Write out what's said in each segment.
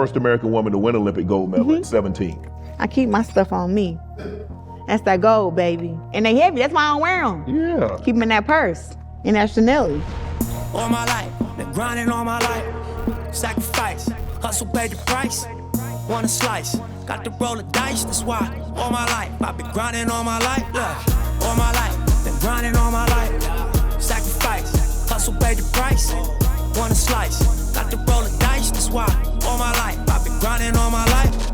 first American woman to win Olympic gold medal at 17. I keep my stuff on me. That's that gold, baby. And they heavy, that's why I don't wear them. Yeah. Keep them in that purse, in that Chanel. All my life, been grinding all my life. Sacrifice, hustle paid the price. Want a slice, got to roll the dice, that's why. All my life, I've been grinding all my life. Look, all my life, been grinding all my life. Sacrifice, hustle paid the price. Want a slice, got to roll the dice, that's why. All my life, I've been grinding all my life.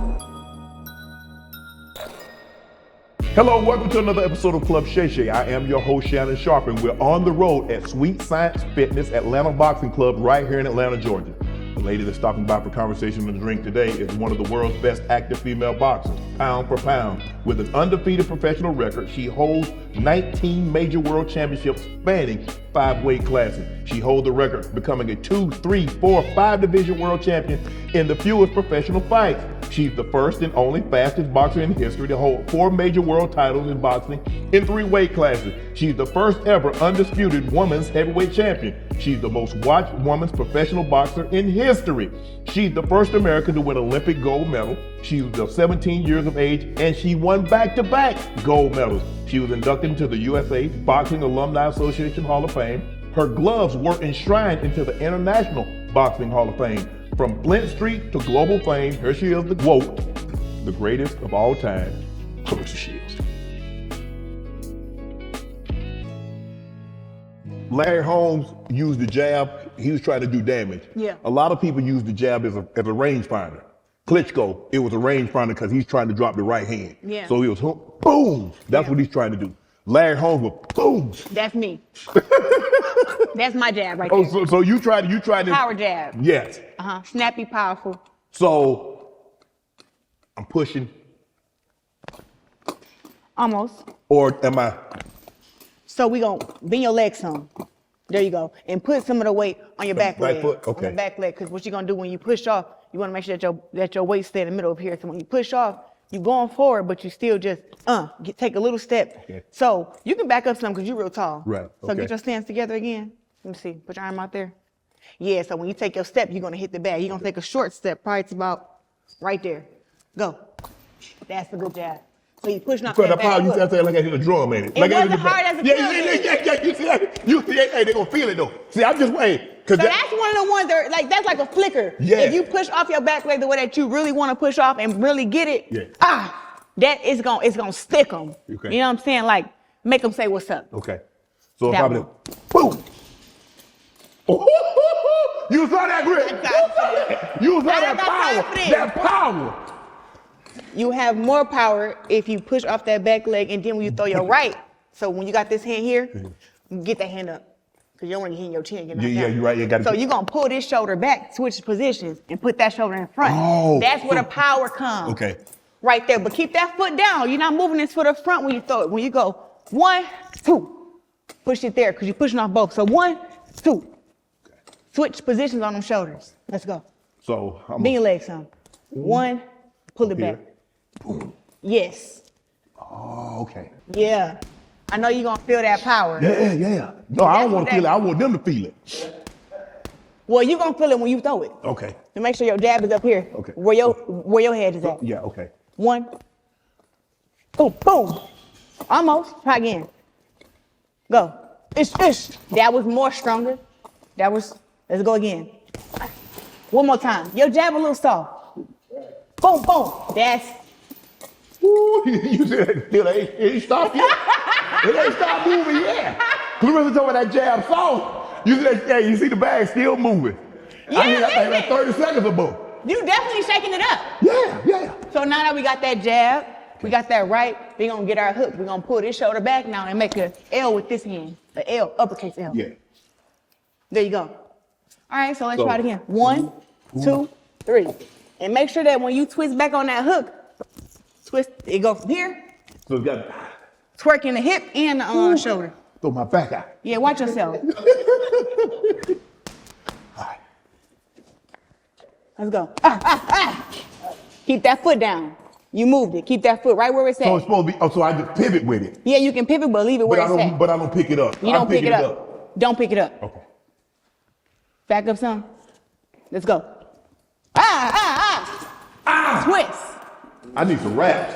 Hello, welcome to another episode of Club Shay. I am your host, Shannon Sharpe, and we're on the road at Sweet Science Fitness Atlanta Boxing Club right here in Atlanta, Georgia. The lady that's stopping by for conversation and a drink today is one of the world's best active female boxers, pound for pound. With an undefeated professional record, she holds 19 major world championships spanning 5 weight classes. She holds the record, becoming a 2, 3, 4, 5 division world champion in the fewest professional fights. She's the first and only fastest boxer in history to hold 4 major world titles in boxing in 3 weight classes. She's the first ever undisputed women's heavyweight champion. She's the most watched women's professional boxer in history. She's the first American to win Olympic gold medal. She was 17 years of age and she won back-to-back gold medals. She was inducted into the USA Boxing Alumni Association Hall of Fame. Her gloves were enshrined into the International Boxing Hall of Fame. From Flint Street to global fame, here she is, the GOAT, the greatest of all time, Claressa Shields. Larry Holmes used the jab. He was trying to do damage. Yeah. A lot of people use the jab as a rangefinder. Klitschko, it was a rangefinder because he's trying to drop the right hand. Yeah. So he was, boom. That's what he's trying to do. Larry Holmes was, boom. That's me. That's my jab right Oh, there. so you tried to Power jab. Yes. Snappy, powerful. So I'm pushing. Almost. Or am I? So we gonna bend your leg some. There you go. And put some of the weight on your back leg. foot? Okay. On the back leg, because what you're gonna do when you push off, you wanna make sure that your weight stay in the middle of here. So when you push off, you're going forward, but you still just take a little step. Okay. So you can back up some because you're real tall. Right. So Okay. get your stance together again. Let me see. Put your arm out there. Yeah, so when you take your step, you're gonna hit the bag. You're gonna take a short step, probably it's about right there. Go. That's a good jab. So you pushing off For that the power, back you foot. said like I hit a drum, ain't it? It Like I hit wasn't the hard back. as a Yeah. You see that? Hey, they gonna feel it though. See, I'm just waiting. So that's one of the ones that that's like a flicker. Yeah. If you push off your back leg the way that you really want to push off and really get it, that is gonna stick them. Okay. You know what I'm saying? Like make them say what's up. Okay. So if That I'm one. boom. You saw that grip. You saw that power. That power. You have more power if you push off that back leg and then when you throw your right. So when you got this hand here, get that hand up. Because you don't want to hit your chin. Get knocked Yeah, down. you're right. You got So you're going to pull this shoulder back, switch positions, and put that shoulder in front. Oh. That's where the power comes. Okay. Right there. But keep that foot down. You're not moving this foot up front when you throw it. When you go 1, 2, push it there because you're pushing off both. So 1, 2. Okay. Switch positions on them shoulders. Let's go. So Bend your legs some. 1, pull it back. Boom. Yes. Oh, okay. Yeah. I know you're going to feel that power. Yeah. No, I don't want to feel it. I want them to feel it. Well, you're going to feel it when you throw it. Okay. To make sure your jab is up here. Okay. Where your head is at. Yeah, okay. 1. Boom, boom. Almost. Try again. Go. Ish. That was more stronger. Let's go again. One more time. Your jab a little soft. Boom, boom. That's. Ooh, you said it ain't stopped yet. It ain't stopped moving yet. Claressa told me that jab soft. You said, yeah, you see the bag still moving. Yeah, I hear that listen. 30 seconds ago. You definitely shaking it up. Yeah. So now that we got that jab, we got that right, we're going to get our hook. We're going to pull this shoulder back now and make an L with this hand. An L, uppercase L. Yeah. There you go. All right, so let's try it again. 1, 2, 3. And make sure that when you twist back on that hook, it go from here, So it's got twerking the hip and the shoulder. throw my back out. Yeah, watch yourself. All right. Let's go. Keep that foot down. You moved it. Keep that foot right where it's at. So it's supposed to be, so I just pivot with it. Yeah, you can pivot, but leave it where it's at. But I don't pick it up. You don't pick it up. Don't pick it up. Okay. Back up some. Let's go. I need some raps.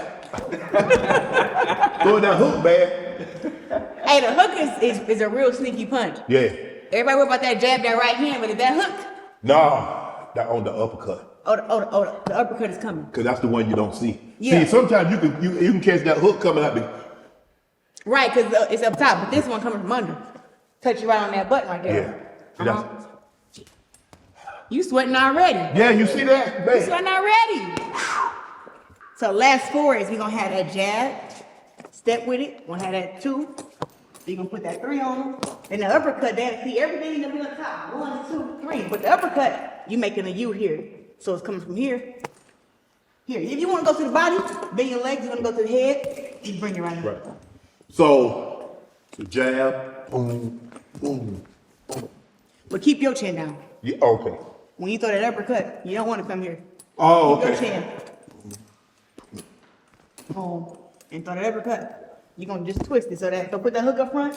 Throwing that hook, man. Hey, the hook is a real sneaky punch. Yeah. Everybody worry about that jab, that right hand, but if that hook, No, that on the uppercut. the uppercut is coming. Cause that's the one you don't see. Yeah. See, sometimes you can catch that hook coming out the. Right, because it's up top, but this one coming from under. Touch you right on that button right there. Yeah. You sweating already. Yeah, you see that? You Man. sweating already. So last 4 is we gonna have that jab, step with it. We're gonna have that 2. So you're gonna put that 3 on them. And the uppercut, there, see everything gonna be on top. 1, 2, 3. But the uppercut, you making a U here. So it's coming from here. Here. If you wanna go to the body, bend your legs, you wanna go to the head, you bring it right in. Right. So the jab, boom, boom, boom. But keep your chin down. Yeah, okay. When you throw that uppercut, you don't want to come here. Oh, Keep your okay. chin. Boom. And throw that uppercut. You're going to just twist it so put that hook up front.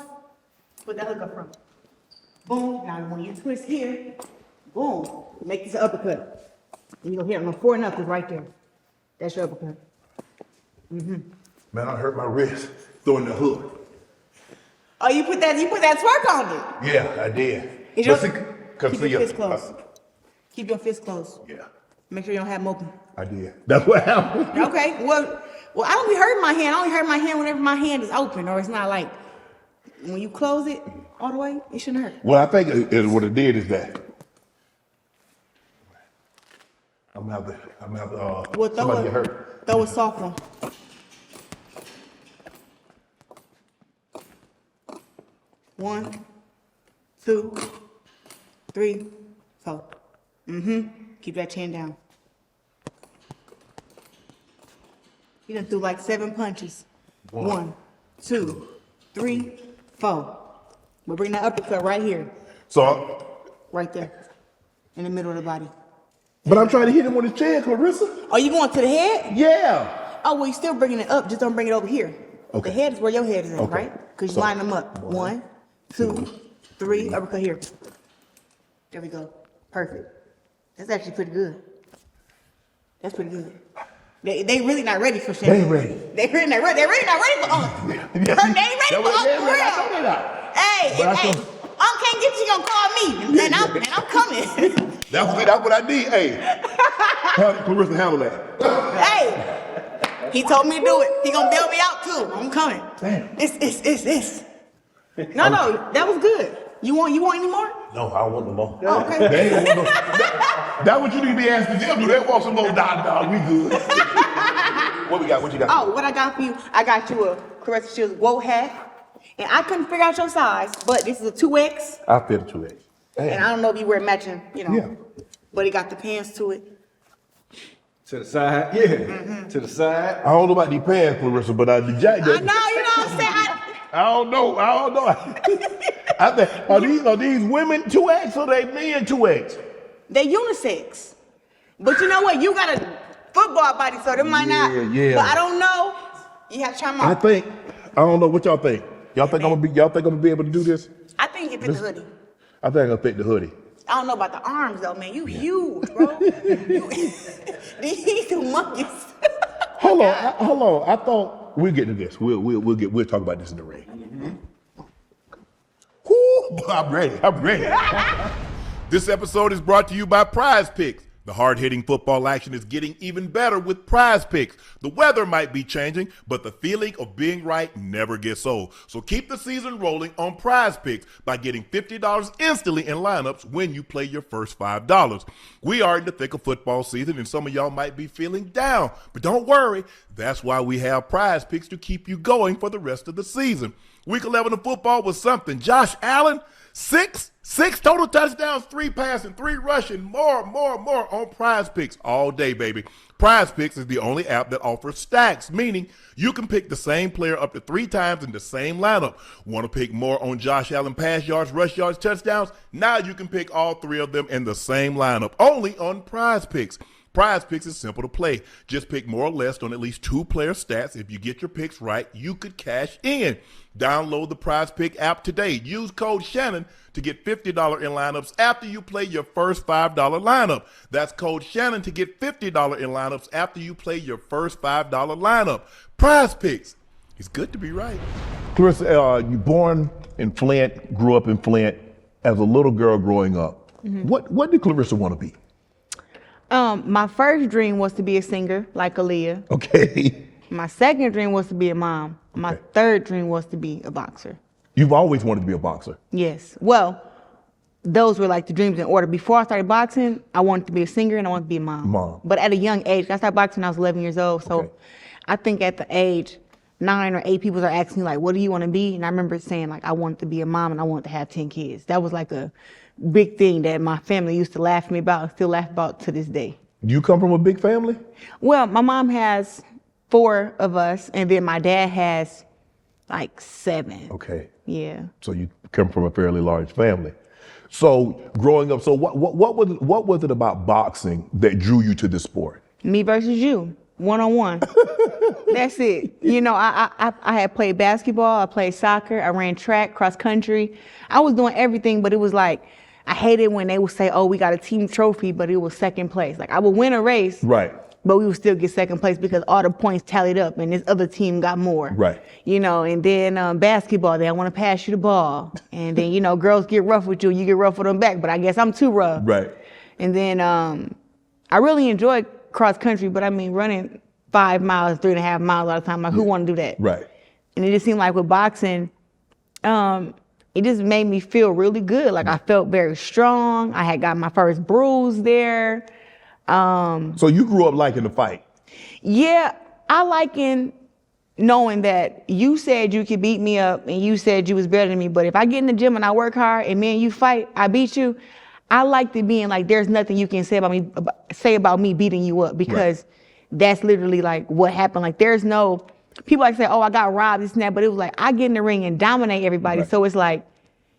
Put that hook up front. Boom. Now when you twist here, boom. Make this an uppercut. And you're going to hit on the 4 knuckles right there. That's your uppercut. Man, I hurt my wrist throwing the hook. Oh, you put that twerk on it. Yeah, I did. Is your- Keep Keep your fist closed. Keep your fist closed. Yeah, Make sure you don't have them open. I did. That's what happened. Okay, well, I don't be hurting my hand. I only hurt my hand whenever my hand is open, or it's not like when you close it all the way. It shouldn't hurt. Well, I think what it did is that I'm gonna have to Well, somebody get hurt. throw a soft one. One, 2, 3, 4. Keep that chin down. You done threw like 7 punches. 1, 2, 3, 4. We'll bring that uppercut right here, So, right there, in the middle of the body. but I'm trying to hit him on his chin, Claressa. Oh, you going to the head? Yeah. Oh, well, you're still bringing it up. Just don't bring it over here. Okay. The head is where your head is at, Okay. right? Because you So, line them up. 1, 2, 3, uppercut here. There we go. Perfect. That's actually pretty good. That's pretty good. They really not ready for Shay. They ain't ready. They really not ready. They really not ready for us. They ain't ready for us, for real. Hey, But I hey, told- Unc can't get you, gonna call me, and I'm coming. That's what I need. Hey, Claressa, handle that. Hey, he told me to do it. He gonna bail me out too. I'm coming. Damn. It's. No, that was good. You want any more? No, I don't want no more. Oh, okay. They ain't want no. That's what you need to be asking them. Do they want some more? Nah, we good. What we got? What you got? Oh, what I got for you? I got you a Claressa Shields woe hat, and I couldn't figure out your size, but this is a 2X, I fit a 2X. and I don't know if you wear matching, Yeah. But it got the pants to it. To the side, yeah. To the side. I don't know about these pants, Claressa, but the jacket. I know, you know what I'm saying? I don't know. I think are these women 2X or they men 2X? They unisex, but you know what? You got a football body, so they might not. Yeah. But I don't know. You have to try them I out. don't know what y'all think. Y'all think I'm gonna be able to do this? I think it fit the hoodie. I think I'm gonna fit the hoodie. I don't know about the arms though, man. You huge, bro. These humongous. Hold on. I thought we'll get to this. We'll talk about this in the ring. Woo, I'm ready. This episode is brought to you by Prize Picks. The hard-hitting football action is getting even better with Prize Picks. The weather might be changing, but the feeling of being right never gets old. So keep the season rolling on Prize Picks by getting $50 instantly in lineups when you play your first $5. We are in the thick of football season, and some of y'all might be feeling down. But don't worry, that's why we have Prize Picks to keep you going for the rest of the season. Week 11 of football was something. Josh Allen, six total touchdowns, 3 passing, 3 rushing, more on Prize Picks all day, baby. Prize Picks is the only app that offers stacks, meaning you can pick the same player up to 3 times in the same lineup. Want to pick more on Josh Allen pass yards, rush yards, touchdowns? Now you can pick all 3 of them in the same lineup, only on Prize Picks. Prize Picks is simple to play. Just pick more or less on at least 2 player stats. If you get your picks right, you could cash in. Download the Prize Pick app today. Use code Shannon to get $50 in lineups after you play your first $5 lineup. That's code Shannon to get $50 in lineups after you play your first $5 lineup. Prize Picks. It's good to be right. Claressa, you born in Flint, grew up in Flint. As a little girl growing up, what did Claressa want to be? My first dream was to be a singer, like Aaliyah. Okay. My second dream was to be a mom. My third dream was to be a boxer. You've always wanted to be a boxer? Yes. Well, those were like the dreams in order. Before I started boxing, I wanted to be a singer and I wanted to be a mom. But at a young age, I started boxing when I was 11 years old. So I think at the age 9 or 8, people are asking me like, what do you want to be? And I remember saying like, I wanted to be a mom and I wanted to have 10 kids. That was like a big thing that my family used to laugh at me about and still laugh about to this day. Do you come from a big family? Well, my mom has 4 of us and then my dad has like 7. Okay. Yeah. So you come from a fairly large family. So growing up, so what was it about boxing that drew you to this sport? Me versus you, one-on-one. That's it. You know, I had played basketball, I played soccer, I ran track, cross country. I was doing everything, but it was like, I hated when they would say, oh, we got a team trophy, but it was second place. Like I would win a race. Right. But we would still get second place because all the points tallied up and this other team got more. Right. You know, and then basketball, they want to pass you the ball. And then, you know, girls get rough with you, you get rough with them back, but I guess I'm too rough. Right. And then I really enjoyed cross country, but I mean, running 5 miles, 3.5 miles all the time, like who want to do that? Right. And it just seemed like with boxing, it just made me feel really good. Like I felt very strong. I had got my first bruise there. So you grew up liking to fight? Yeah, I liking knowing that you said you could beat me up and you said you was better than me, but if I get in the gym and I work hard and me and you fight, I beat you. I liked it being like, there's nothing you can say about me beating you up because that's literally like what happened. Like there's no, people like say, oh, I got robbed, this and that, but it was like, I get in the ring and dominate everybody. So it's like,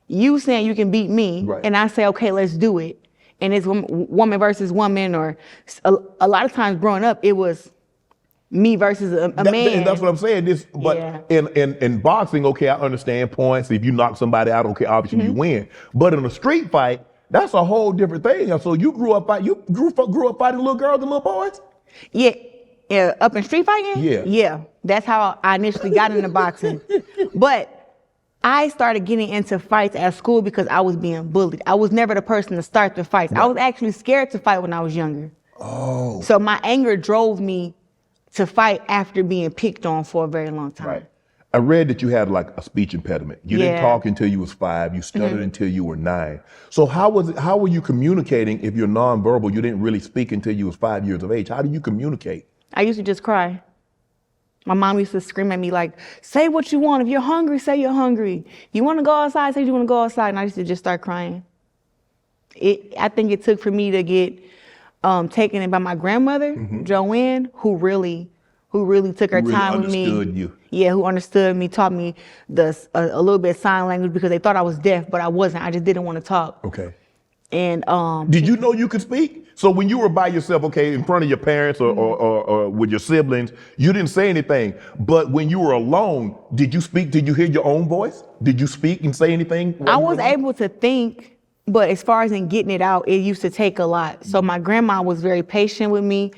you saying you can beat me and I say, okay, let's do it. And it's woman versus woman, or a lot of times growing up, it was me versus a man. And that's what I'm saying. In boxing, okay, I understand points. If you knock somebody out, okay, obviously you win. But in a street fight, that's a whole different thing. So you grew up fighting little girls and little boys? Yeah, up in street fighting? Yeah, that's how I initially got into boxing. But I started getting into fights at school because I was being bullied. I was never the person to start the fights. I was actually scared to fight when I was younger. Oh. So my anger drove me to fight after being picked on for a very long time. Right. I read that you had like a speech impediment. You didn't talk until you was 5. You stuttered until you were 9. So how were you communicating if you're nonverbal? You didn't really speak until you was 5 years of age. How do you communicate? I used to just cry. My mom used to scream at me like, say what you want. If you're hungry, say you're hungry. You want to go outside, say you want to go outside. And I used to just start crying. I think it took for me to get taken in by my grandmother, Joanne, who really took her time with me. Who understood you. Yeah, who understood me, taught me a little bit of sign language because they thought I was deaf, but I wasn't. I just didn't want to talk. Okay. And did you know you could speak? So when you were by yourself, okay, in front of your parents or with your siblings, you didn't say anything. But when you were alone, did you speak? Did you hear your own voice? Did you speak and say anything? I was able to think, but as far as in getting it out, it used to take a lot. So my grandma was very patient with me.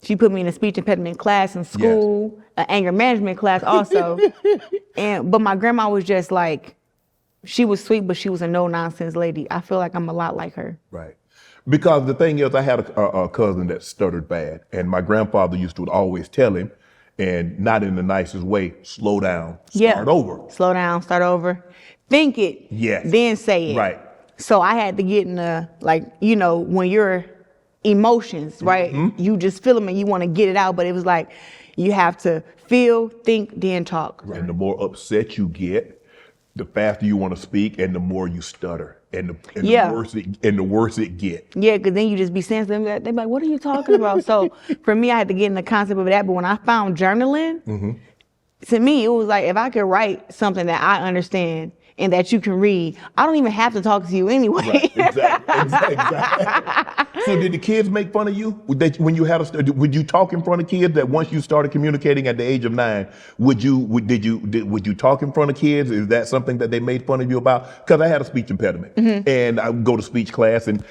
She put me in a speech impediment class in school, an anger management class also. But my grandma was just like, she was sweet, but she was a no-nonsense lady. I feel like I'm a lot like her. Right. Because the thing is, I had a cousin that stuttered bad, and my grandfather used to always tell him, and not in the nicest way, slow down, start over. Slow down, start over. Think it, then say it. Right. So I had to get in when your emotions, right? You just feel them and you want to get it out, but it was like, you have to feel, think, then talk. Right. And the more upset you get, the faster you want to speak, and the more you stutter, and the worse it gets. Yeah, because then you just be saying something. They're like, "What are you talking about?" So for me, I had to get in the concept of that. But when I found journaling, to me, it was like if I could write something that I understand and that you can read, I don't even have to talk to you anyway. Right. Exactly. So did the kids make fun of you when you had would you talk in front of kids? That once you started communicating at the age of 9, would you talk in front of kids? Is that something that they made fun of you about? Because I had a speech impediment, and I would go to speech class, and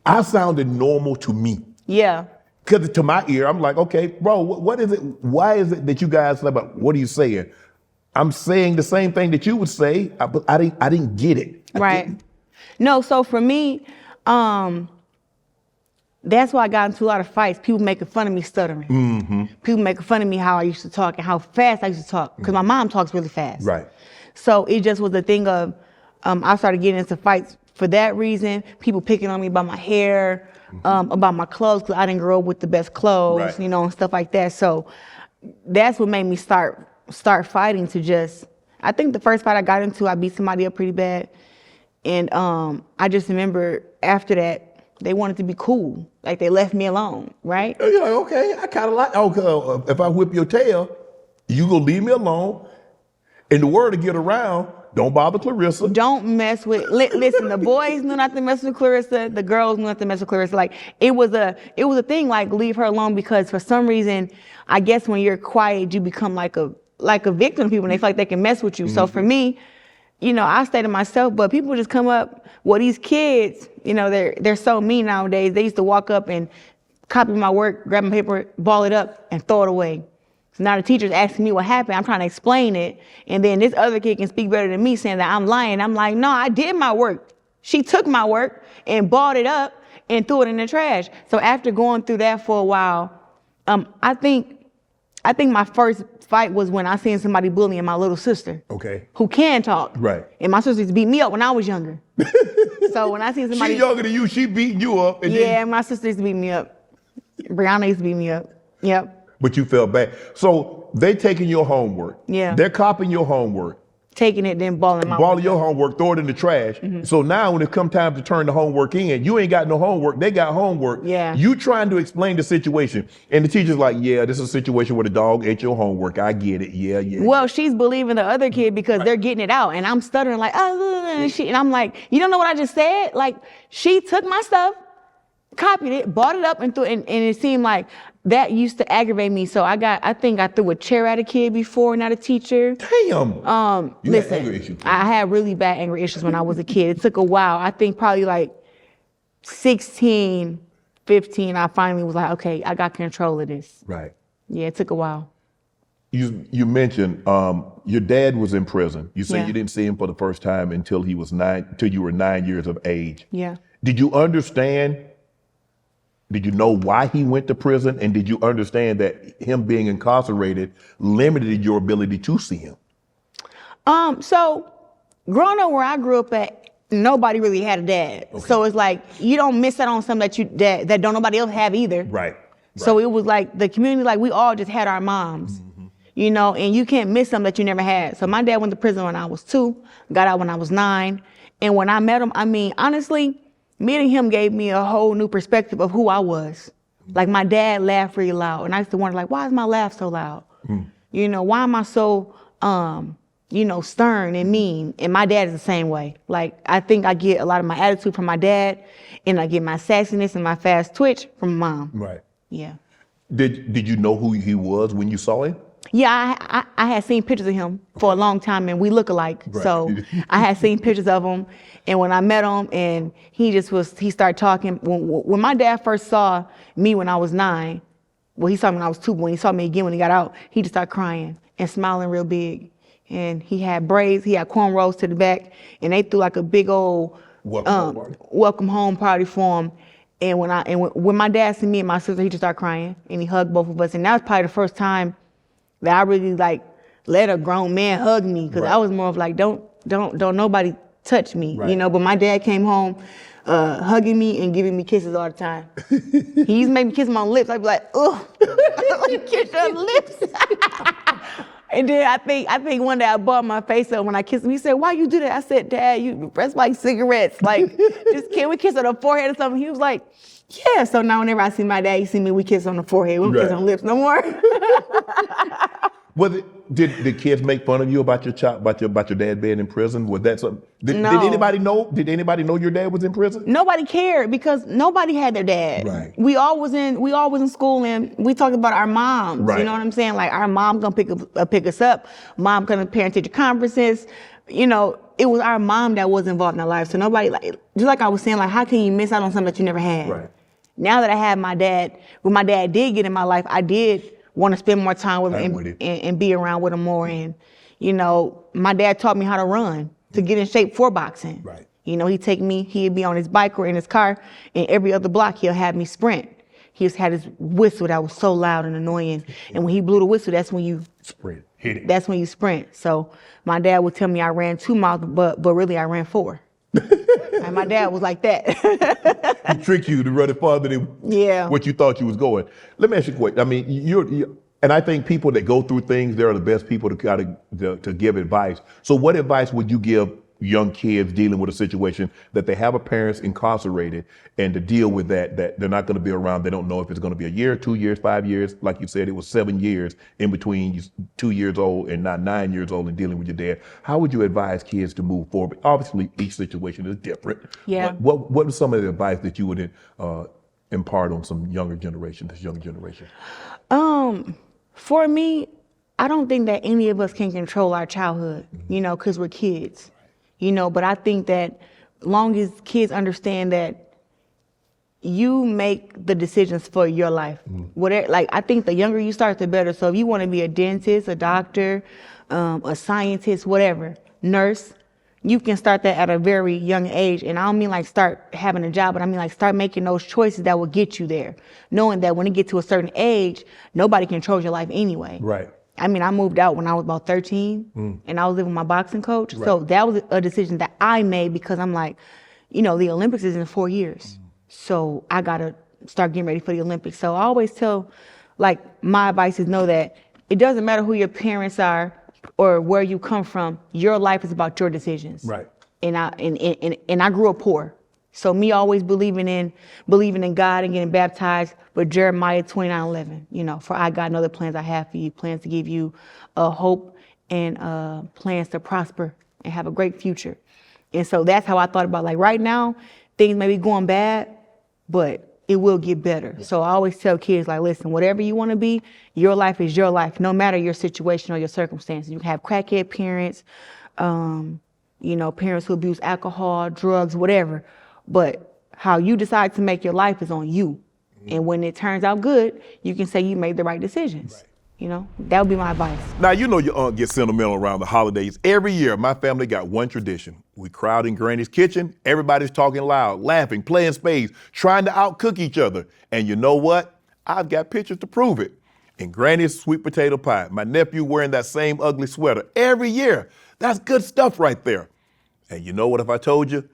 I sounded normal to me. Yeah. Because to my ear, I'm like, okay, bro, what is it? Why is it that you guys say about what are you saying? I'm saying the same thing that you would say, but I didn't get it. Right. No, so for me, that's why I got into a lot of fights. People making fun of me stuttering. Mm-hmm. People making fun of me how I used to talk and how fast I used to talk, because my mom talks really fast. Right. So it just was a thing of, I started getting into fights for that reason. People picking on me about my hair, about my clothes, because I didn't grow up with the best clothes, Right. and stuff like that. So that's what made me start fighting to just, I think the first fight I got into, I beat somebody up pretty bad. And I just remember after that, they wanted to be cool. Like they left me alone, right? You're like, okay, I kind of like, if I whip your tail, you gonna leave me alone. And the word to get around, don't bother Claressa. Don't mess with, listen, the boys knew not to mess with Claressa, the girls knew not to mess with Claressa. Like it was a thing, like leave her alone, because for some reason, I guess when you're quiet, you become like a victim to people and they feel like they can mess with you. So for me, I stay to myself, but people just come up, well, these kids, they're so mean nowadays. They used to walk up and copy my work, grab my paper, ball it up and throw it away. So now the teacher's asking me what happened. I'm trying to explain it. And then this other kid can speak better than me, saying that I'm lying. I'm like, no, I did my work. She took my work and balled it up and threw it in the trash. So after going through that for a while, I think my first fight was when I seen somebody bullying my little sister. Okay. Who can talk. Right. And my sister used to beat me up when I was younger. So when I seen somebody. She younger than you, she beating you up. And yeah, my sister used to beat me up. Brianna used to beat me up. Yep. But you felt bad. So they taking your homework. Yeah. They're copying your homework. Taking it, then balling my Balling your homework, throw it in the trash. So now when it come time to turn the homework in, you ain't got no homework, they got homework. Yeah. You trying to explain the situation. And the teacher's like, yeah, this is a situation where the dog ate your homework. I get it. Yeah. Well, she's believing the other kid because they're getting it out. And I'm stuttering like, and I'm like, you don't know what I just said? Like, she took my stuff, copied it, bought it up and threw it, and it seemed like that used to aggravate me. So I think I threw a chair at a kid before, not a teacher. Damn. You Listen, had anger issues. I had really bad anger issues when I was a kid. It took a while. I think probably like 16, 15, I finally was like, okay, I got control of this. Right. Yeah, it took a while. You mentioned your dad was in prison. You say Yeah. you didn't see him for the first time until you were 9 years of age. Yeah. Did you understand? Did you know why he went to prison? And did you understand that him being incarcerated limited your ability to see him? So growing up where I grew up at, nobody really had a dad. Okay. So it's like, you don't miss out on something that don't nobody else have either. Right. So it was like the community, like we all just had our moms, and you can't miss something that you never had. So my dad went to prison when I was 2, got out when I was 9. And when I met him, I mean, honestly, meeting him gave me a whole new perspective of who I was. Like my dad laughed really loud. And I used to wonder, like, why is my laugh so loud? Why am I so, stern and mean? And my dad is the same way. Like, I think I get a lot of my attitude from my dad, and I get my sassiness and my fast twitch from mom. Right. Yeah. Did you know who he was when you saw him? Yeah, I had seen pictures of him for a long time, and we look alike. Right. So I had seen pictures of him, and when I met him, and he started talking. When my dad first saw me when I was 9, well, he saw me when I was 2, but when he saw me again when he got out, he just started crying and smiling real big. And he had braids, he had cornrows to the back, and they threw like a big old welcome home party for him. And when my dad seen me and my sister, he just started crying, and he hugged both of us. And that was probably the first time that I really like let a grown man hug me, because I was more of like, don't nobody touch me, But my dad came home hugging me and giving me kisses all the time. He used to make me kiss him on the lips. I'd be like, ugh, kiss your lips. And then I think one day I bought my face up when I kissed him. He said, why you do that? I said, Dad, you breath like cigarettes. Like, just can we kiss on the forehead or something? He was like, yeah. So now whenever I see my dad, he see me, we kiss on the forehead. We don't kiss on the lips no more. Was it? Did kids make fun of you about your about your dad being in prison? Was that something? Did anybody know? Did anybody know your dad was in prison? Nobody cared because nobody had their dad. Right. We all was in school and we talked about our moms. Right. You know what I'm saying? Like our mom gonna pick us up. Mom gonna parent teacher conferences. You know, it was our mom that was involved in our life. So nobody just like I was saying, like how can you miss out on something that you never had? Right. Now that I have my dad, when my dad did get in my life, I did want to spend more time with him and be around with him more. And, you know, my dad taught me how to run to get in shape for boxing. Right. You know, he'd be on his bike or in his car, and every other block he'll have me sprint. He just had his whistle that was so loud and annoying. And when he blew the whistle, that's when you sprint. Hit it. That's when you sprint. So my dad would tell me I ran 2 miles, but really I ran 4. And my dad was like that. He tricked you to run it farther than what you thought you was going. Let me ask you a question. I mean, and I think people that go through things, they're the best people to give advice. So what advice would you give young kids dealing with a situation that they have a parents incarcerated and to deal with that they're not going to be around? They don't know if it's going to be a year, 2 years, 5 years. Like you said, it was 7 years in between you 2 years old and now 9 years old and dealing with your dad. How would you advise kids to move forward? Obviously, each situation is different. Yeah. But what was some of the advice that you would impart on this younger generation? For me, I don't think that any of us can control our childhood, you know, because we're kids. You know, but I think that long as kids understand that you make the decisions for your life. Whatever, like I think the younger you start, the better. So if you want to be a dentist, a doctor, a scientist, whatever, nurse, you can start that at a very young age. And I don't mean like start having a job, but I mean like start making those choices that will get you there. Knowing that when you get to a certain age, nobody controls your life anyway. Right. I mean, I moved out when I was about 13 and I was living with my boxing coach. Right. So that was a decision that I made because I'm like, you know, the Olympics is in 4 years. So I got to start getting ready for the Olympics. So I always tell, like, my advice is know that it doesn't matter who your parents are or where you come from. Your life is about your decisions. Right. And I grew up poor. So me always believing in God and getting baptized with Jeremiah 29:11, you know, for I got other plans I have for you, plans to give you a hope and plans to prosper and have a great future. And so that's how I thought about, like, right now, things may be going bad, but it will get better. So I always tell kids, like, listen, whatever you want to be, your life is your life, no matter your situation or your circumstances. You can have crackhead parents, you know, parents who abuse alcohol, drugs, whatever. But how you decide to make your life is on you. And when it turns out good, you can say you made the right decisions. Right. You know, that would be my advice. Now, you know your aunt gets sentimental around the holidays. Every year, my family got one tradition. We crowd in Granny's kitchen. Everybody's talking loud, laughing, playing spades, trying to outcook each other. And you know what? I've got pictures to prove it. In Granny's sweet potato pie, my nephew wearing that same ugly sweater every year. That's good stuff right there. And you know what if I told you?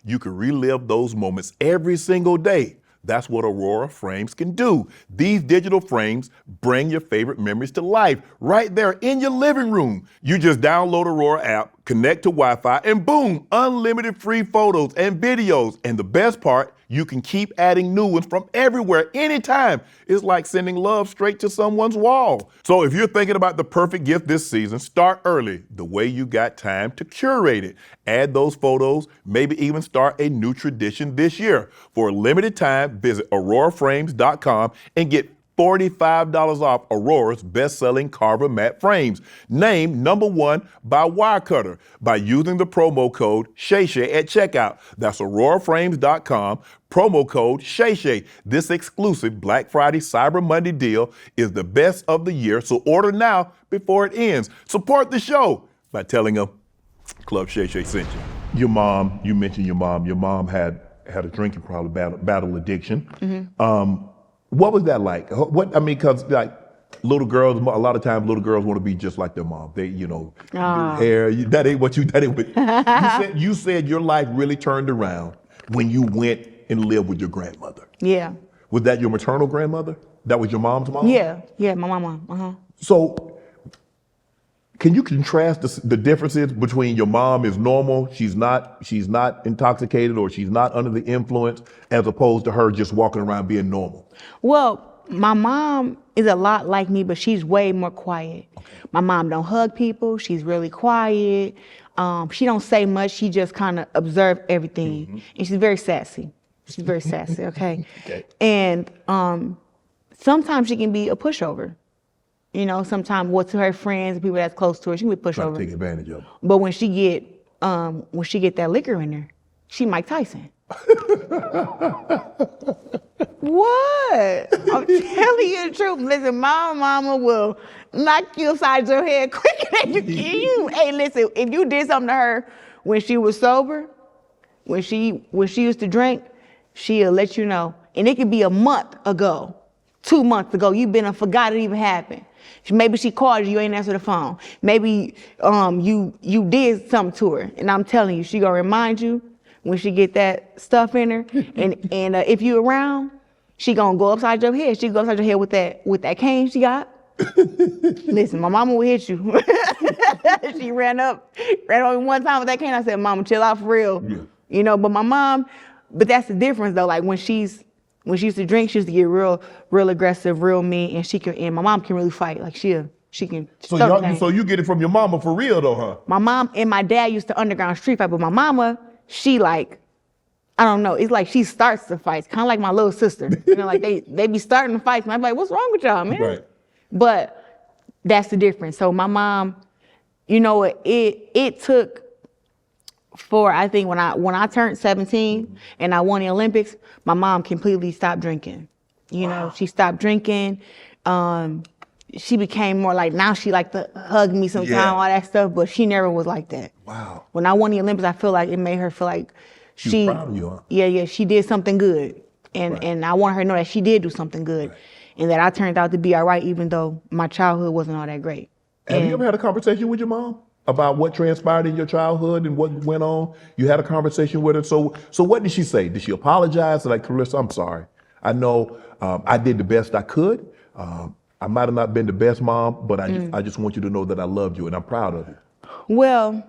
You can relive those moments every single day. That's what Aurora frames can do. These digital frames bring your favorite memories to life right there in your living room. You just download Aurora app, connect to Wi-Fi, and boom, unlimited free photos and videos. And the best part, you can keep adding new ones from everywhere, anytime. It's like sending love straight to someone's wall. So if you're thinking about the perfect gift this season, start early, the way you got time to curate it. Add those photos, maybe even start a new tradition this year. For a limited time, visit auroraframes.com and get $45 off Aurora's best-selling Carver matte frames, named #1 by Wirecutter, by using the promo code Shay at checkout. That's auroraframes.com, promo code Shay. This exclusive Black Friday Cyber Monday deal is the best of the year, so order now before it ends. Support the show by telling them Club Shay sent you. Your mom, you mentioned your mom. Your mom had a drinking problem, battle addiction. Mm-hmm. What was that like? Because like little girls, a lot of times little girls want to be just like their mom. They, you know, hair. That ain't what. You said your life really turned around when you went and lived with your grandmother. Yeah. Was that your maternal grandmother? That was your mom's mom? Yeah, my mama. So, can you contrast the differences between your mom is normal, she's not intoxicated or she's not under the influence, as opposed to her just walking around being normal? Well, my mom is a lot like me, but she's way more quiet. Okay. My mom don't hug people. She's really quiet. She don't say much. She just kind of observe everything. And she's very sassy. She's very sassy, okay? Okay. And sometimes she can be a pushover. You know, sometimes to her friends and people that's close to her, she can be a pushover. Trying to take advantage of her. But when she get that liquor in her, she Mike Tyson. What? I'm telling you the truth. Listen, my mama will knock you upside your head quicker than you can. Hey, listen, if you did something to her when she was sober, when she used to drink, she'll let you know. And it could be a month ago, 2 months ago, you been and forgot it even happened. Maybe she called you ain't answer the phone. Maybe you did something to her. And I'm telling you, she gonna remind you when she get that stuff in her. And if you around, she gonna go upside your head. She go upside your head with that cane she got. Listen, my mama will hit you. She ran on me one time with that cane. I said, Mama, chill out for real. Yeah. You know, but that's the difference though. Like when she used to drink, she used to get real aggressive, real mean, and my mom can really fight. Like she can. So you get it from your mama for real though, huh? My mom and my dad used to underground street fight, but my mama, she like, I don't know. It's like she starts the fights, kind of like my little sister. You know, like they be starting the fights, and I'm like, what's wrong with y'all, man? Right. But that's the difference. So my mom, you know, it took for, I think when I turned 17 and I won the Olympics, my mom completely stopped drinking. You know, she stopped drinking. She became more like, now she like to hug me sometime, all that stuff, but she never was like that. Wow. When I won the Olympics, I feel like it made her feel like she was proud of you, huh? Yeah, she did something good. And I want her to know that she did do something good. Right. And that I turned out to be all right, even though my childhood wasn't all that great. Have you ever had a conversation with your mom about what transpired in your childhood and what went on? You had a conversation with her. So what did she say? Did she apologize? Like, Claressa, I'm sorry. I know I did the best I could. I might have not been the best mom, but I just want you to know that I loved you and I'm proud of you. Well,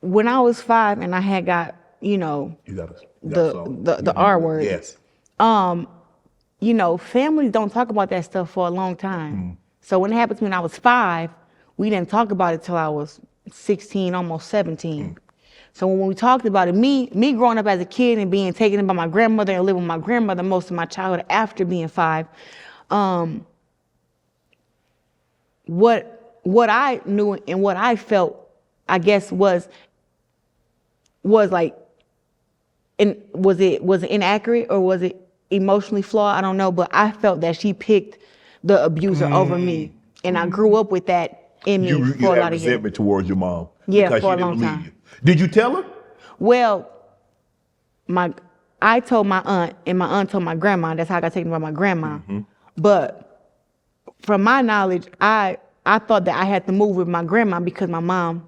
when I was 5 and I had got, you know, the R word. Yes. You know, families don't talk about that stuff for a long time. So when it happened to me when I was 5, we didn't talk about it till I was 16, almost 17. So when we talked about it, me growing up as a kid and being taken in by my grandmother and living with my grandmother most of my childhood after being 5, what I knew and what I felt, I guess was like, was it inaccurate or was it emotionally flawed? I don't know, but I felt that she picked the abuser over me, and I grew up with that in me for a lot of years. You had resentment towards your mom. Yeah, for a long time. You. Did you tell her? Well, I told my aunt, and my aunt told my grandma. That's how I got taken by my grandma. But from my knowledge, I thought that I had to move with my grandma because my mom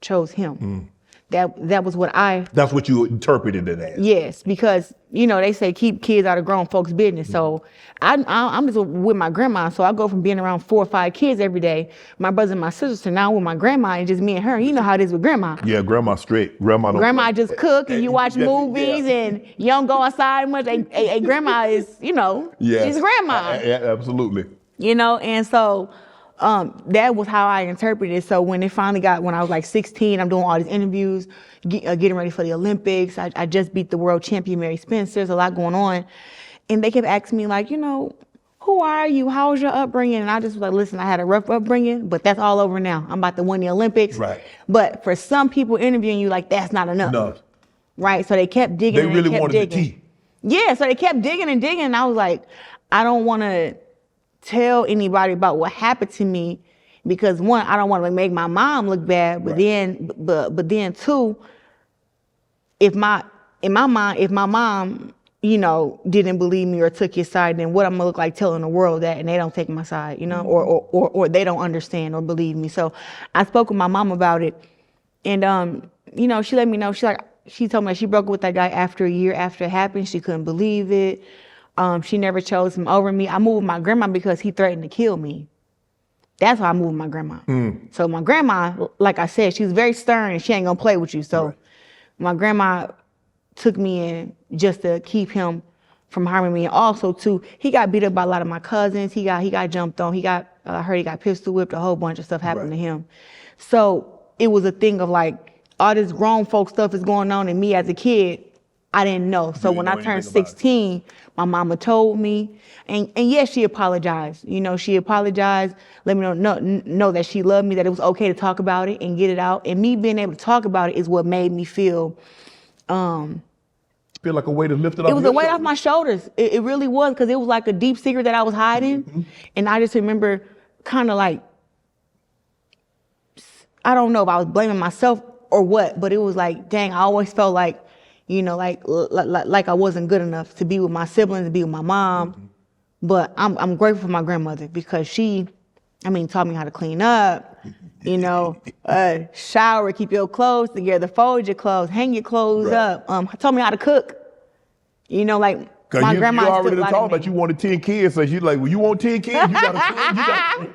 chose him. That was what That's what you interpreted it as. Yes, because you know they say keep kids out of grown folks' business. So I'm just with my grandma. So I go from being around 4 or 5 kids every day, my brothers and my sisters, to now with my grandma and just me and her. You know how it is with grandma. Yeah, grandma's straight. Grandma just cook and you watch movies and you don't go outside much. A grandma is, you know, she's grandma. Absolutely. You know, and so. That was how I interpreted it. So when I was like 16, I'm doing all these interviews, getting ready for the Olympics. I just beat the world champion, Mary Spencer. There's a lot going on. And they kept asking me like, you know, who are you? How was your upbringing? And I just was like, listen, I had a rough upbringing, but that's all over now. I'm about to win the Olympics. Right. But for some people interviewing you, like, that's not enough. No. Right. So they kept digging. They really wanted the tea. Yeah. So they kept digging and digging. And I was like, I don't want to tell anybody about what happened to me because 1, I don't want to make my mom look bad, but then 2, if my mom, you know, didn't believe me or took his side, then what I'm gonna look like telling the world that and they don't take my side, you know, or they don't understand or believe me. So I spoke with my mom about it, and you know, she let me know. She told me that she broke up with that guy after a year after it happened. She couldn't believe it. She never chose him over me. I moved with my grandma because he threatened to kill me. That's why I moved with my grandma. So my grandma, like I said, she's very stern and she ain't gonna play with you. So my grandma took me in just to keep him from harming me. And also too, he got beat up by a lot of my cousins. He got jumped on. I heard he got pistol whipped. A whole bunch of stuff happened to him. So it was a thing of like, all this grown folk stuff is going on, and me as a kid, I didn't know. So when I turned 16, my mama told me, and yes, she apologized. You know, she apologized, let me know that she loved me, that it was okay to talk about it and get it out. And me being able to talk about it is what made me feel like a weight is lifted off. It was a weight off my shoulders. It really was, because it was like a deep secret that I was hiding. And I just remember kind of like, I don't know if I was blaming myself or what, but it was like, dang, I always felt like, you know, like I wasn't good enough to be with my siblings, to be with my mom. But I'm grateful for my grandmother, because she, taught me how to clean up, you know, shower, keep your clothes together, fold your clothes, hang your clothes up. Taught me how to cook. You know, like my grandma. You already talking about you wanted 10 kids, so she's like, well, you want 10 kids, you gotta sing.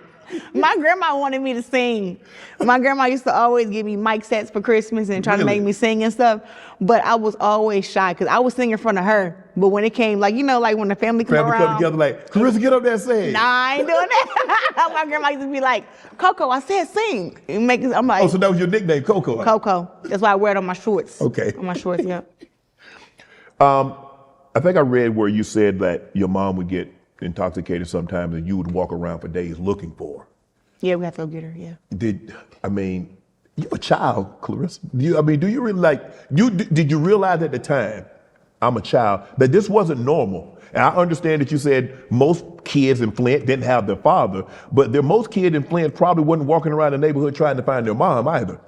My grandma wanted me to sing. My grandma used to always give me mic sets for Christmas and try to make me sing and stuff. But I was always shy, because I was singing in front of her. But when it came, like, you know, like when the family come around. Together like, Claressa, get up there and sing. Nah, I ain't doing that. My grandma used to be like, Coco, I said sing. I'm like, oh, so that was your nickname, Coco? Coco. That's why I wear it on my shorts. Okay. On my shorts, yeah. I think I read where you said that your mom would get intoxicated sometimes and you would walk around for days looking for her. Yeah, we have to go get her, yeah. You're a child, Claressa. Do you really did you realize at the time, I'm a child, that this wasn't normal? And I understand that you said most kids in Flint didn't have their father, but most kids in Flint probably wasn't walking around the neighborhood trying to find their mom either.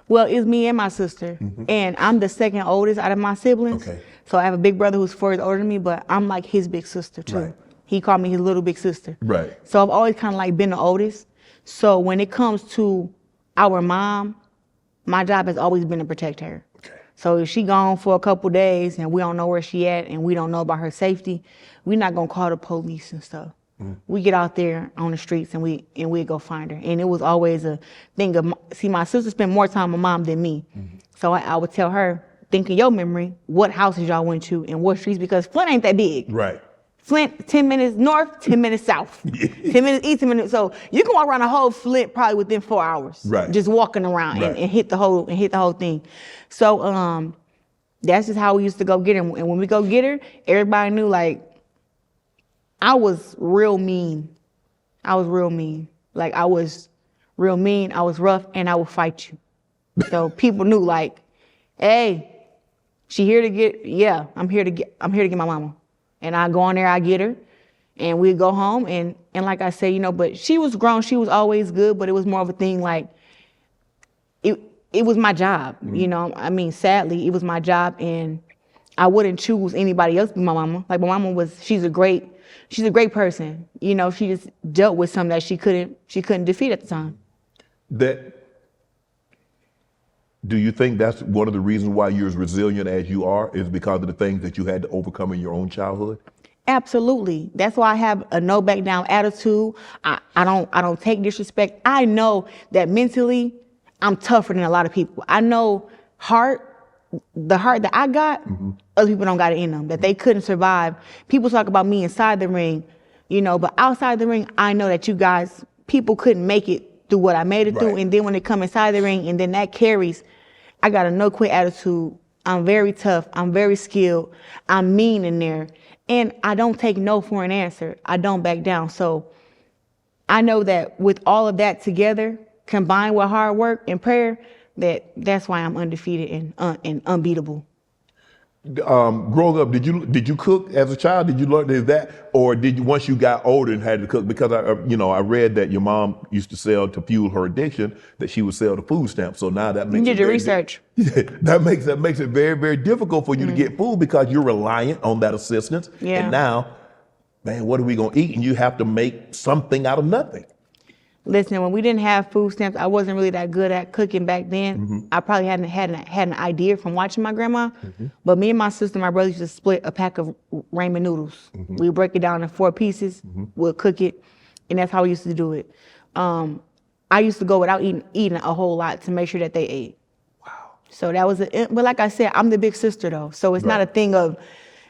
Well, it's me and my sister, and I'm the second oldest out of my siblings. Okay. So I have a big brother who's 4 years older than me, but I'm like his big sister too. Right. He called me his little big sister. Right. So I've always kind of like been the oldest. So when it comes to our mom, my job has always been to protect her. Okay. So if she gone for a couple days and we don't know where she at and we don't know about her safety, we're not gonna call the police and stuff. We get out there on the streets and we go find her. And it was always a thing of, my sister spent more time with mom than me. So I would tell her, think of your memory, what houses y'all went to and what streets, because Flint ain't that big. Right. Flint, 10 minutes north, 10 minutes south. 10 minutes east, 10 minutes. So you can walk around the whole Flint probably within 4 hours. Right. Just walking around and hit the whole thing. So that's just how we used to go get her. And when we go get her, everybody knew, like, I was real mean. Like, I was real mean, I was rough, and I would fight you. So people knew, like, hey, I'm here to get my mama. And I go on there, I get her, and we go home, and like I say, you know, but she was grown, she was always good, but it was more of a thing like, it was my job, you know. Sadly, it was my job, and I wouldn't choose anybody else to be my mama. Like, my mama she's a great person. You know, she just dealt with something that she couldn't defeat at the time. Do you think that's one of the reasons why you're as resilient as you are, is because of the things that you had to overcome in your own childhood? Absolutely. That's why I have a no back down attitude. I don't take disrespect. I know that mentally I'm tougher than a lot of people. I know the heart that I got, other people don't got it in them, that they couldn't survive. People talk about me inside the ring, you know, but outside the ring, I know that people couldn't make it through what I made it through. And then when it come inside the ring, and then that carries, I got a no quit attitude. I'm very tough. I'm very skilled. I'm mean in there. And I don't take no for an answer. I don't back down. So I know that with all of that together, combined with hard work and prayer, that's why I'm undefeated and unbeatable. Growing up, did you cook as a child? Did you learn that, or did you, once you got older and had to cook? Because I read that your mom used to sell, to fuel her addiction, that she would sell the food stamps. So now that makes you did your research. That makes it very, very difficult for you to get food, because you're reliant on that assistance. Yeah. And now, man, what are we gonna eat? And you have to make something out of nothing. Listen, when we didn't have food stamps, I wasn't really that good at cooking back then. I probably hadn't had an idea from watching my grandma. But me and my sister and my brother used to split a pack of ramen noodles. We break it down in 4 pieces. We'll cook it, and that's how we used to do it. I used to go without eating a whole lot to make sure that they ate. Wow. So that was but like I said, I'm the big sister though. So it's not a thing of,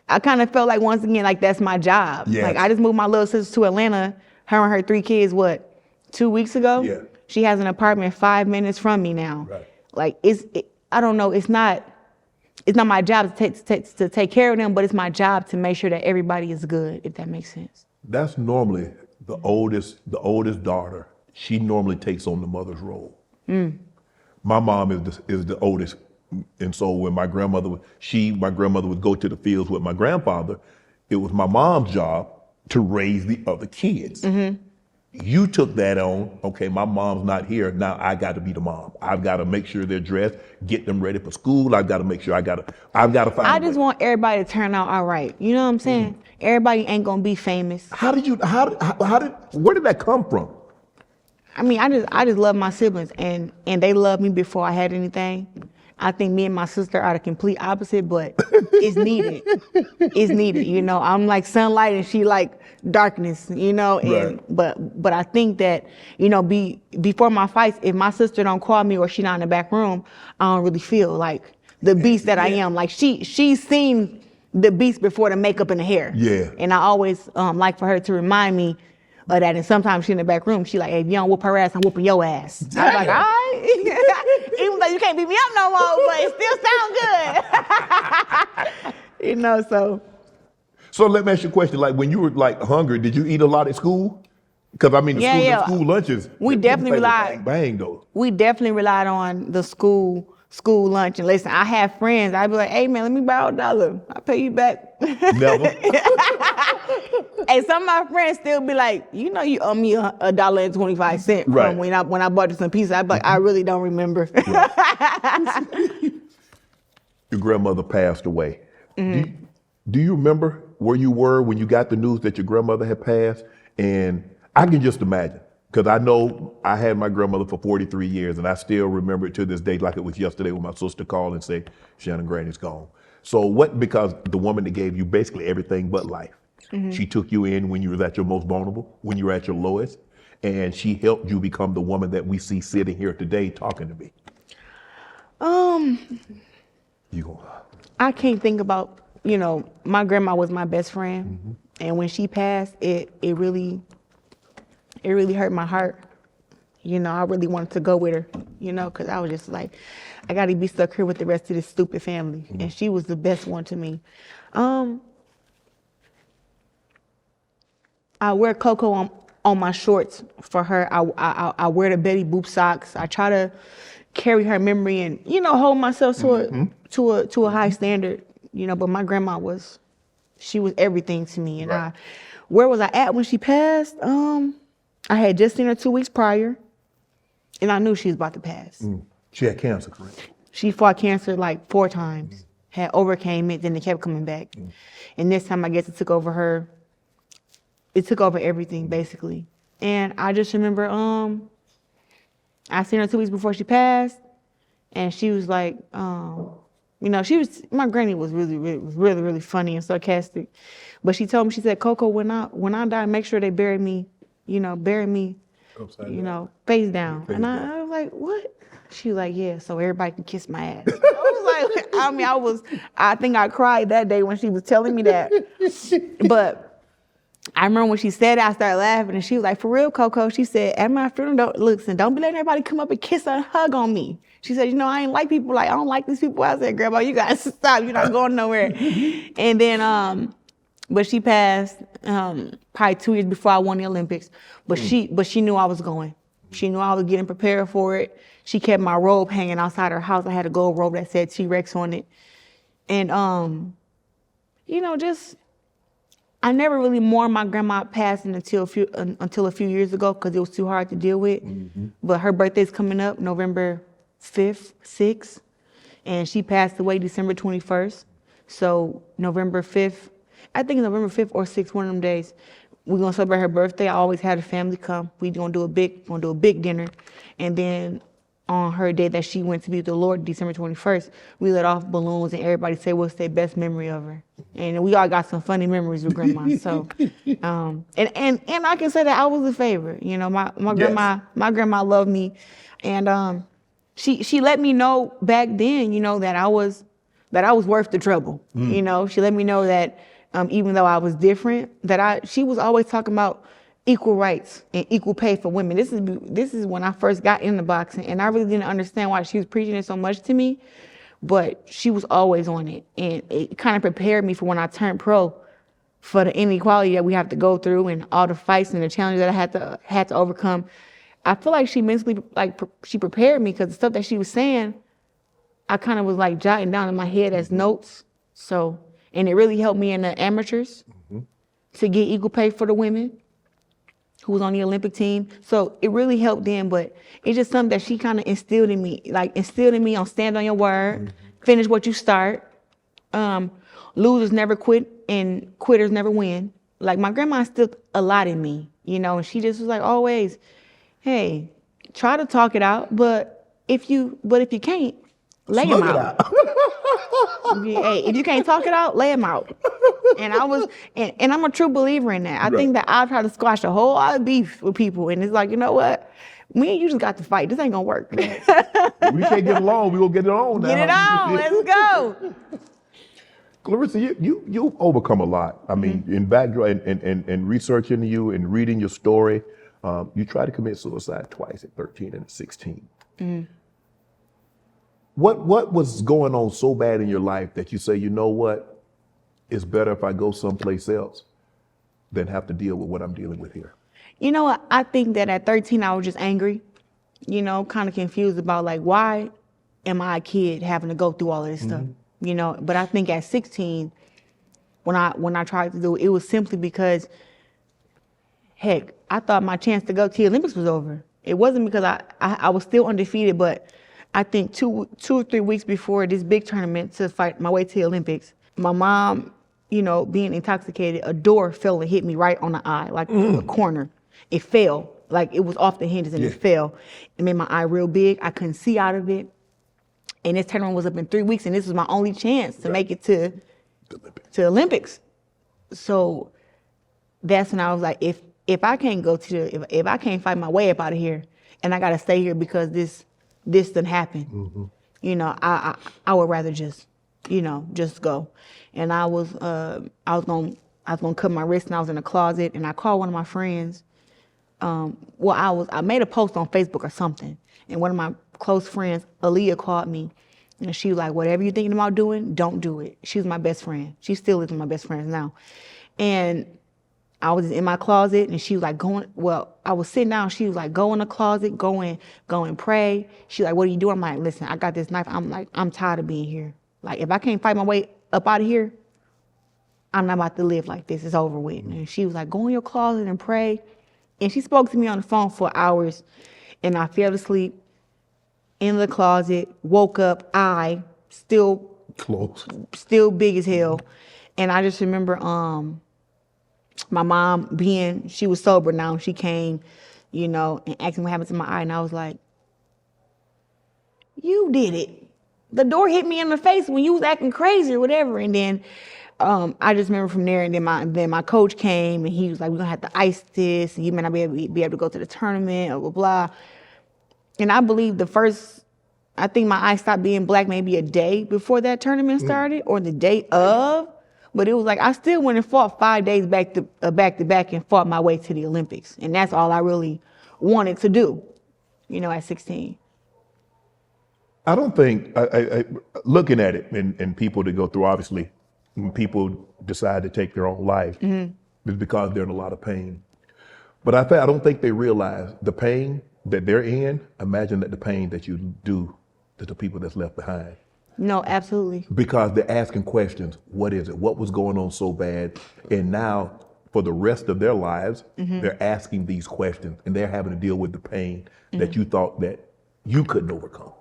I kind of felt like, once again, like that's my job. Yes. Like I just moved my little sister to Atlanta, her and her 3 kids, 2 weeks ago? Yeah. She has an apartment 5 minutes from me now. Right. Like I don't know, it's not my job to take care of them, but it's my job to make sure that everybody is good, if that makes sense. That's normally the oldest daughter. She normally takes on the mother's role. My mom is the oldest, and so when my grandmother would go to the fields with my grandfather, it was my mom's job to raise the other kids. You took that on. Okay, my mom's not here. Now I got to be the mom. I've got to make sure they're dressed, get them ready for school. I've got to make sure I've got to find. I just want everybody to turn out all right. You know what I'm saying? Everybody ain't gonna be famous. Where did that come from? I mean, I just love my siblings, and they love me before I had anything. I think me and my sister are the complete opposite, but it's needed. It's needed, you know. I'm like sunlight and she like darkness, you know. And Right. but I think that, you know, before my fights, if my sister don't call me or she not in the back room, I don't really feel like the beast that I am. Like she's seen the beast before the makeup and the hair. Yeah. And I always like for her to remind me of that. And sometimes she in the back room, she like, hey, if you don't whoop her ass, I'm whooping your ass. I was like, all right. Even though you can't beat me up no more, but it still sounds good. You know, so. So let me ask you a question. Like when you were like hungry, did you eat a lot at school? Because I mean, the school lunches. We definitely relied. Bang though. We definitely relied on the school lunch. And listen, I have friends. I'd be like, hey man, let me borrow $1. I'll pay you back. Never. And some of my friends still be like, you know, you owe me $1.25 Right. from when I bought you some pizza. I'd be like, I really don't remember. Your grandmother passed away. Do you remember where you were when you got the news that your grandmother had passed? And I can just imagine, because I know I had my grandmother for 43 years, and I still remember it to this day like it was yesterday when my sister called and said, Shannon, Granny's gone. So because the woman that gave you basically everything but life, she took you in when you were at your most vulnerable, when you were at your lowest, and she helped you become the woman that we see sitting here today talking to me. I can't think about, you know, my grandma was my best friend, and when she passed, it really hurt my heart. You know, I really wanted to go with her, you know, because I was just like, I got to be stuck here with the rest of this stupid family, and she was the best one to me. I wear Coco on my shorts for her. I wear the Betty Boop socks. I try to carry her memory and, you know, hold myself to a high standard, you know, but my grandma she was everything to me. And where was I at when she passed? I had just seen her 2 weeks prior, and I knew she was about to pass. She had cancer, correct? She fought cancer like 4 times, had overcame it, then it kept coming back. And this time I guess it took over her. It took over everything basically. And I just remember, I seen her 2 weeks before she passed, and she was like, you know, my granny was really funny and sarcastic. But she told me, she said, Coco, when I die, make sure they bury me Upside you down. know, face down. Face And down. I was like, what? She was like, yeah, so everybody can kiss my ass. I was like, I think I cried that day when she was telling me that. But I remember when she said it, I started laughing, and she was like, for real, Coco? She said, at my funeral, don't be letting everybody come up and kiss and hug on me. She said, you know, I ain't like people, I don't like these people. I said, Grandma, you gotta stop, you're not going nowhere. And then, but she passed probably 2 years before I won the Olympics. But she knew I was going. She knew I was getting prepared for it. She kept my robe hanging outside her house. I had a gold robe that said T-Rex on it. And, you know, I never really mourned my grandma passing until a few years ago because it was too hard to deal with. But her birthday's coming up November 5th, 6th, and she passed away December 21st. So November 5th, I think it's November 5th or 6th, one of them days, we're gonna celebrate her birthday. I always had a family come. We're gonna do a big dinner. And then on her day that she went to be with the Lord, December 21st, we let off balloons and everybody say what's their best memory of her. And we all got some funny memories with grandma. So, and I can say that I was a favorite. You know, my grandma loved me, and she let me know back then, you know, that I was that I was worth the trouble. You know, she let me know that even though I was different, she was always talking about equal rights and equal pay for women. This is when I first got into boxing, and I really didn't understand why she was preaching it so much to me, but she was always on it, and it kind of prepared me for when I turned pro, for the inequality that we have to go through and all the fights and the challenges that I had to overcome. I feel like she mentally, she prepared me, because the stuff that she was saying, I kind of was like jotting down in my head as notes. So, and it really helped me in the amateurs to get equal pay for the women who was on the Olympic team. So it really helped them, but it's just something that she kind of instilled in me on stand on your word, finish what you start. Losers never quit and quitters never win. Like, my grandma instilled a lot in me, you know, and she just was like, always, hey, try to talk it out, but if you can't, lay them out. If you can't talk it out, lay them out. And and I'm a true believer in that. I think that I'll try to squash a whole lot of beef with people, and it's like, you know what? You just got to fight. This ain't gonna work. We can't get along. We gonna get it on now. Get it on. Let's go. Claressa, you've overcome a lot. I mean, in background and researching you and reading your story, you tried to commit suicide twice at 13 and 16. What was going on so bad in your life that you say, you know what? It's better if I go someplace else than have to deal with what I'm dealing with here. You know what? I think that at 13, I was just angry, you know, kind of confused about, like, why am I a kid having to go through all of this stuff, you know? But I think at 16, when I tried to do it, it was simply because, heck, I thought my chance to go to the Olympics was over. It wasn't because I was still undefeated, but I think two or 3 weeks before this big tournament to fight my way to the Olympics, my mom, you know, being intoxicated, a door fell and hit me right on the eye, like a corner. It fell, like it was off the hinges, and it fell. It made my eye real big. I couldn't see out of it. And this tournament was up in 3 weeks, and this was my only chance to make it to the Olympics. So that's when I was like, if I can't go to if I can't fight my way up out of here, and I gotta stay here because this didn't happen, you know, I would rather just go. And I was gonna cut my wrist, and I was in the closet, and I called one of my friends. I made a post on Facebook or something, and one of my close friends, Aaliyah, called me, and she was like, whatever you're thinking about doing, don't do it. She was my best friend. She still is one of my best friends now. And I was in my closet, and she was like, I was sitting down. She was like, go in the closet, go and pray. She like, what are you doing? I'm like, listen, I got this knife. I'm tired of being here. Like, if I can't fight my way up out of here, I'm not about to live like this. It's over with. And she was like, go in your closet and pray. And she spoke to me on the phone for hours, and I fell asleep in the closet, woke up, eye still closed, still big as hell. And I just remember my mom she was sober now, she came, you know, and asked me what happened to my eye, and I was like, you did it. The door hit me in the face when you was acting crazy or whatever. And then I just remember from there, and then my coach came, and he was like, we're gonna have to ice this, and you may not be able to go to the tournament, blah, blah, blah. And I believe I think my eye stopped being black maybe a day before that tournament started, or the day of. But it was like, I still went and fought 5 days back to back and fought my way to the Olympics. And that's all I really wanted to do, you know, at 16. I don't think, looking at it and people that go through, obviously, when people decide to take their own life, it's because they're in a lot of pain. But I don't think they realize the pain that they're in. Imagine that the pain that you do to the people that's left behind. No, absolutely. Because they're asking questions. What is it? What was going on so bad? And now, for the rest of their lives, they're asking these questions, and they're having to deal with the pain that you thought that you couldn't overcome.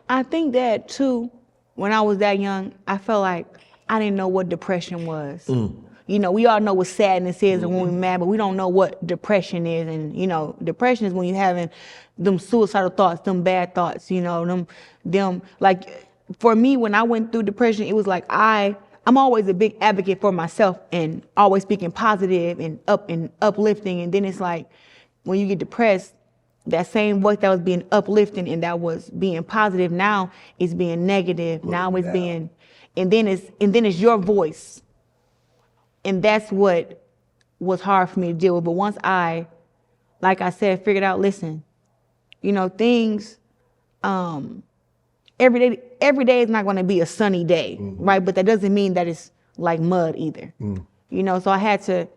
I think that too, when I was that young, I felt like I didn't know what depression was. You know, we all know what sadness is and when we're mad, but we don't know what depression is. And, you know, depression is when you're having them suicidal thoughts, them bad thoughts, you know, them like, for me, when I went through depression, it was like I'm always a big advocate for myself and always speaking positive and uplifting. And then it's like, when you get depressed, that same voice that was being uplifting and that was being positive now is being negative. Now it's and then it's your voice. And that's what was hard for me to deal with. But once I, like I said, figured out, listen, you know, things, every day is not going to be a sunny day, right? But that doesn't mean that it's like mud either. You know, so I had to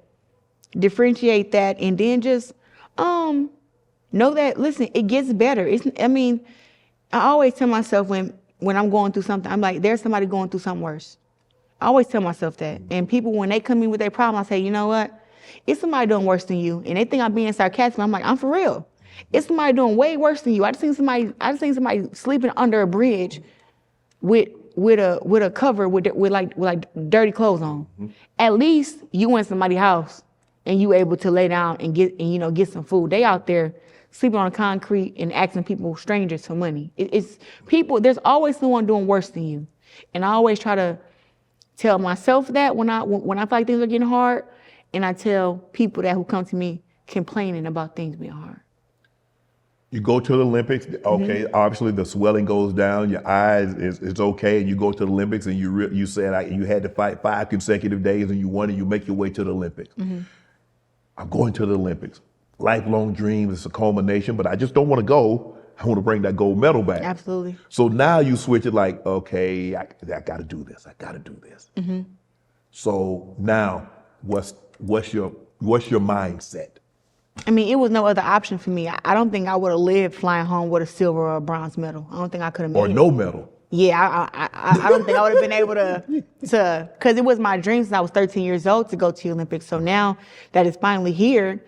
differentiate that, and then just know that, listen, it gets better. I always tell myself when I'm going through something, I'm like, there's somebody going through something worse. I always tell myself that. And people, when they come in with their problem, I say, you know what? It's somebody doing worse than you. And they think I'm being sarcastic. I'm like, I'm for real. It's somebody doing way worse than you. I just seen somebody sleeping under a bridge with a cover with like dirty clothes on. At least you in somebody's house and you able to lay down and get some food. They out there sleeping on the concrete and asking people, strangers, for money. It's people. There's always someone doing worse than you. And I always try to tell myself that when I feel like things are getting hard, and I tell people that who come to me complaining about things being hard. You go to the Olympics, okay, obviously the swelling goes down, your eyes is okay, and you go to the Olympics and you said you had to fight 5 consecutive days and you won and you make your way to the Olympics. I'm going to the Olympics. Lifelong dream, it's a culmination, but I just don't want to go. I want to bring that gold medal back. Absolutely. So now you switch it like, okay, I got to do this. I got to do this. So now, what's your mindset? I mean, it was no other option for me. I don't think I would have lived flying home with a silver or a bronze medal. I don't think I could have made it. Or no medal. Yeah, I don't think I would have been able to, because it was my dream since I was 13 years old to go to the Olympics. So now that it's finally here,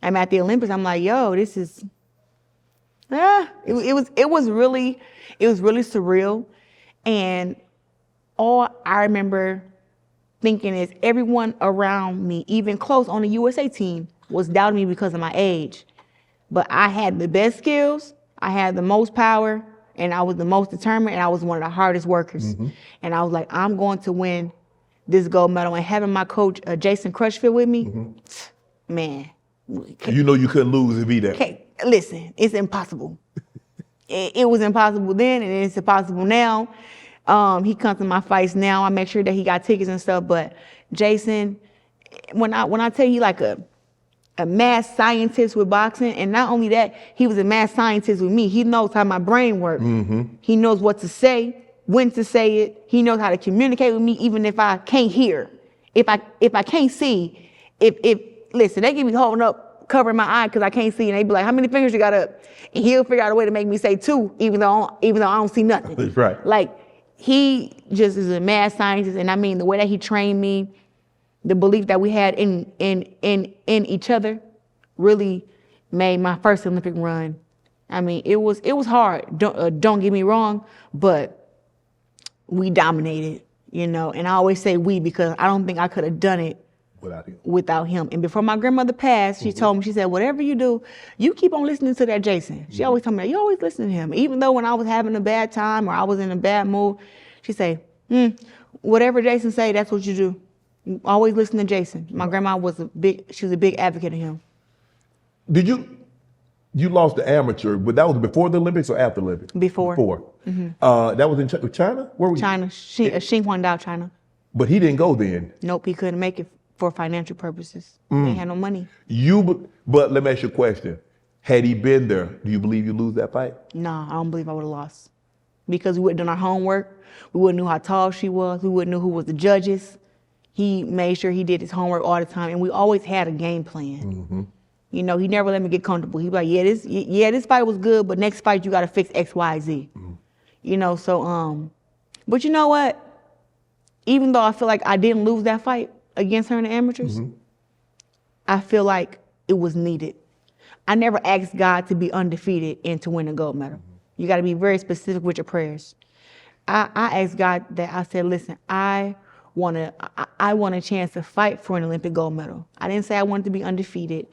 I'm at the Olympics. I'm like, yo, this is. It was really surreal, and all I remember thinking is everyone around me, even close on the USA team, was doubting me because of my age. But I had the best skills, I had the most power, and I was the most determined, and I was one of the hardest workers. And I was like, I'm going to win this gold medal. And having my coach, Jason Crutchfield, with me, man. You know you couldn't lose if he did. Okay, listen, it's impossible. It was impossible then, and it's impossible now. He comes to my fights now. I make sure that he got tickets and stuff. But Jason, when I tell you, like a mad scientist with boxing, and not only that, he was a mad scientist with me. He knows how my brain works. He knows what to say, when to say it. He knows how to communicate with me, even if I can't hear, if I can't see. Listen, they give me holding up, covering my eye because I can't see, and they be like, "How many fingers you got up?" And he'll figure out a way to make me say 2, even though I don't see nothing. That's right. Like, he just is a mad scientist, and I mean the way that he trained me, the belief that we had in each other, really made my first Olympic run. I mean, it was hard. Don't get me wrong, but we dominated, you know. And I always say we because I don't think I could have done it without him. And before my grandmother passed, she told me, she said, whatever you do, you keep on listening to that Jason. She always told me, you always listen to him. Even though when I was having a bad time or I was in a bad mood, she say, whatever Jason say, that's what you do. You always listen to Jason. My grandma was she was a big advocate of him. Did you lost the amateur, but that was before the Olympics or after the Olympics? Before. That was in China? Where were you? China, Xinjiang, China. But he didn't go then. Nope, he couldn't make it for financial purposes. He ain't had no money. But let me ask you a question. Had he been there, do you believe you lose that fight? Nah, I don't believe I would have lost. Because we wouldn't done our homework. We wouldn't knew how tall she was. We wouldn't know who was the judges. He made sure he did his homework all the time, and we always had a game plan. You know, he never let me get comfortable. He'd be like, this fight was good, but next fight you got to fix X, Y, Z. You know, so, but you know what? Even though I feel like I didn't lose that fight against her in the amateurs, I feel like it was needed. I never asked God to be undefeated and to win a gold medal. You got to be very specific with your prayers. I asked God that. I said, listen, I want a chance to fight for an Olympic gold medal. I didn't say I wanted to be undefeated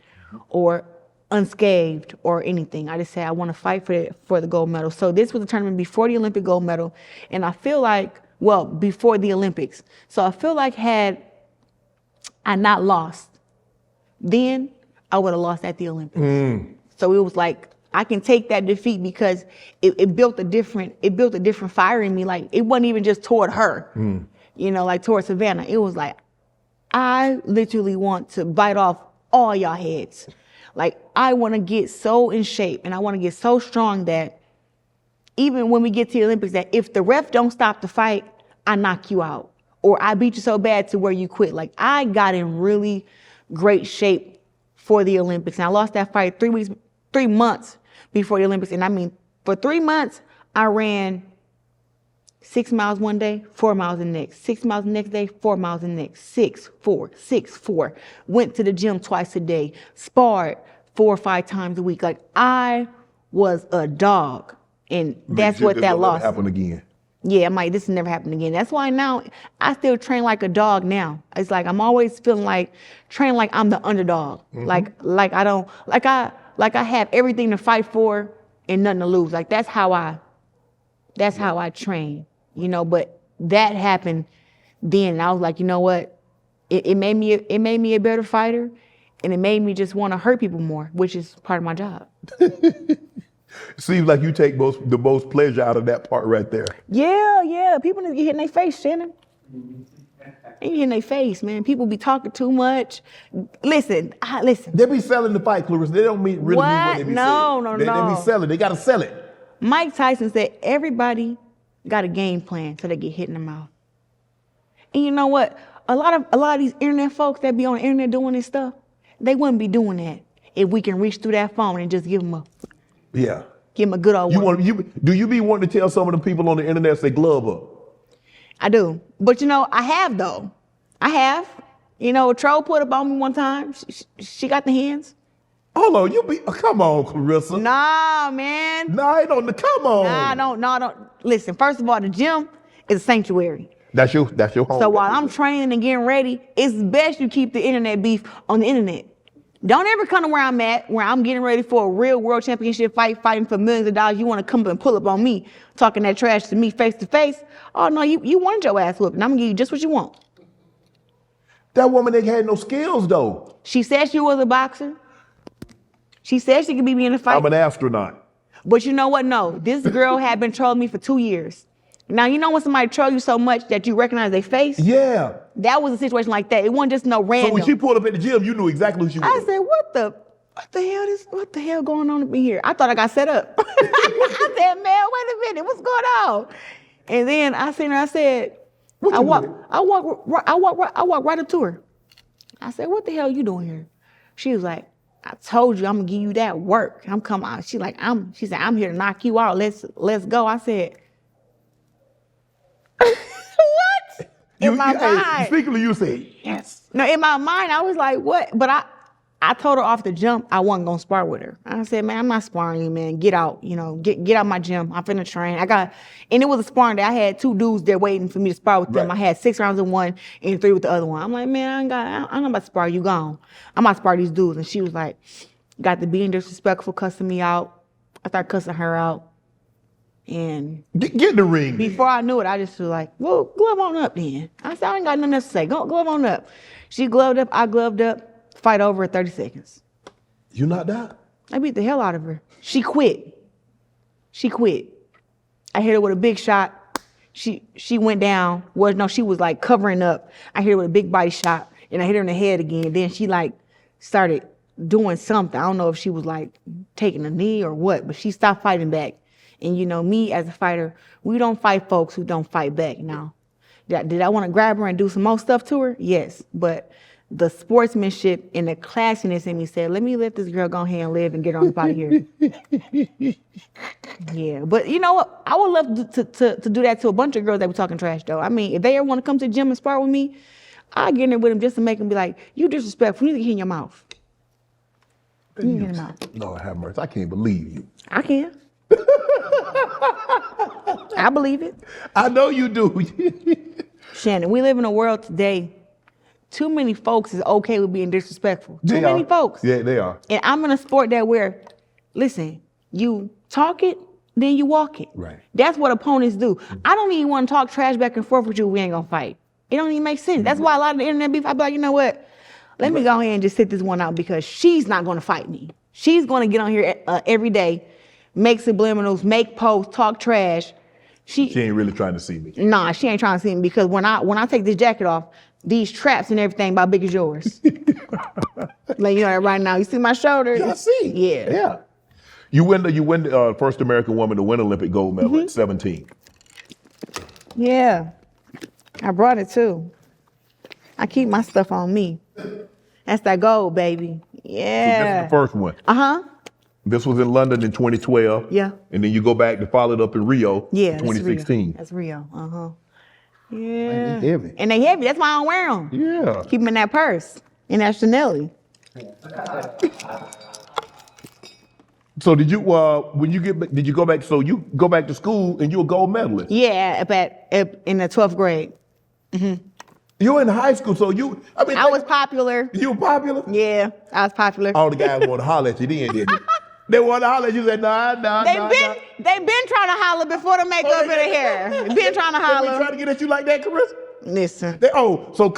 or unscathed or anything. I just said I want to fight for the gold medal. So this was a tournament before the Olympic gold medal, and I feel like, well, before the Olympics. So I feel like had I not lost, then I would have lost at the Olympics. So it was like I can take that defeat because it built a different fire in me. Like, it wasn't even just toward her, you know, like toward Savannah. It was like, I literally want to bite off all y'all heads. Like, I want to get so in shape and I want to get so strong that even when we get to the Olympics, that if the ref don't stop the fight, I knock you out. Or I beat you so bad to where you quit. Like, I got in really great shape for the Olympics. And I lost that fight 3 months before the Olympics. And I mean, for 3 months, I ran 6 miles one day, 4 miles the next, 6 miles the next day, 4 miles the next, 6, 4, 6, 4. Went to the gym twice a day, sparred 4 or 5 times a week. Like, I was a dog. And that's what that loss. Happen again. Yeah, I'm like, this will never happen again. That's why now I still train like a dog now. It's like, I'm always feeling like, train like I'm the underdog. Like I have everything to fight for and nothing to lose. Like, that's how I train, you know, but that happened then. And I was like, you know what? It made me a better fighter, and it made me just want to hurt people more, which is part of my job. Seems like you take the most pleasure out of that part right there. Yeah. People need to get hit in their face, Shannon. They get hit in their face, man. People be talking too much. Listen. They be selling the fight, Claressa. They don't really mean what they be saying. No. They be selling. They got to sell it. Mike Tyson said everybody got a game plan so they get hit in the mouth. And you know what? A lot of these internet folks that be on the internet doing this stuff, they wouldn't be doing that if we can reach through that phone and just give them a good old one. Do you be wanting to tell some of the people on the internet, say glove up? I do. But, you know, I have, though. I have. You know, a troll put up on me one time. She got the hands. Hold on, come on, Claressa. Nah, man. Nah, come on. Don't. Listen, first of all, the gym is a sanctuary. That's your home. So while I'm training and getting ready, it's best you keep the internet beef on the internet. Don't ever come to where I'm at, where I'm getting ready for a real world championship fight, fighting for millions of dollars. You want to come and pull up on me, talking that trash to me face to face. Oh, no, you wanted your ass whooped, and I'm going to give you just what you want. That woman ain't had no skills, though. She said she was a boxer. She said she could beat me in a fight. I'm an astronaut. But you know what? No, this girl had been trolling me for 2 years. Now, you know when somebody troll you so much that you recognize their face? Yeah. That was a situation like that. It wasn't just no random. So when she pulled up at the gym, you knew exactly who she was. I said, what the hell going on up in here? I thought I got set up. I said, man, wait a minute, what's going on? And then I seen her, I said, I walked right up to her. I said, what the hell are you doing here? She was like, I told you I'm gonna give you that work. I'm coming out. She said, I'm here to knock you out. Let's go. I said, what? In my mind. Speaking to you, said, yes. No, in my mind, I was like, what? But I told her off the jump I wasn't gonna spar with her. I said, man, I'm not sparring you, man. Get out, get out my gym. I'm finna train. And it was a sparring day. I had 2 dudes there waiting for me to spar with them. Right. I had 6 rounds in one and 3 with the other one. I'm like, man, I'm not about to spar you, gone. I'm about to spar these dudes. And she was like, got to being disrespectful, cussing me out. I started cussing her out. And get in the ring. Before I knew it, I just was like, well, glove on up then. I said, I ain't got nothing else to say. Go glove on up. She gloved up, I gloved up. Fight over in 30 seconds. You knocked out? I beat the hell out of her. She quit. I hit her with a big shot. She went down. Well, no, she was like covering up. I hit her with a big body shot, and I hit her in the head again. Then she like started doing something. I don't know if she was like taking a knee or what, but she stopped fighting back. And you know, me as a fighter, we don't fight folks who don't fight back now. Did I want to grab her and do some more stuff to her? Yes, but the sportsmanship and the classiness in me said, let this girl go ahead and live and get her on up out of here. Yeah, but you know what? I would love to do that to a bunch of girls that were talking trash, though. I mean, if they ever want to come to the gym and spar with me, I'll get in there with them just to make them be like, you disrespectful. You need to get in your mouth. You need to get in your mouth. Lord have mercy. I can't believe you. I can. I believe it. I know you do. Shannon, we live in a world today, too many folks is okay with being disrespectful. Too many folks. Yeah, they are. And I'm in a sport that where, listen, you talk it, then you walk it. Right. That's what opponents do. I don't even want to talk trash back and forth with you if we ain't gonna fight. It don't even make sense. That's why a lot of the internet beef, I be like, you know what? Let me go ahead and just sit this one out because she's not gonna fight me. She's gonna get on here every day, make subliminals, make posts, talk trash. She ain't really trying to see me. Nah, she ain't trying to see me because when I take this jacket off, these traps and everything about big as yours. Like, you know that right now. You see my shoulder? Yeah, I see. Yeah. Yeah. You win the first American woman to win Olympic gold medal at 17. Yeah. I brought it too. I keep my stuff on me. That's that gold, baby. Yeah. So this is the first one. Uh-huh. This was in London in 2012. Yeah. And then you go back to follow it up in Rio Yeah. in 2016. That's Rio. Uh-huh. Yeah. Man, they heavy. And they heavy. That's why I don't wear them. Yeah. Keep them in that purse. In that Chanel. So did you did you go back? So you go back to school and you a gold medalist? Yeah, in the 12th grade. You were in high school, so I was popular. You were popular? Yeah, I was popular. All the guys wanted to holler at you then, didn't they? They wanted to holler at you. Said, nah. They been trying to holler before the makeup and the hair. Been trying to They holler. trying to get at you like that, Claressa? Listen. So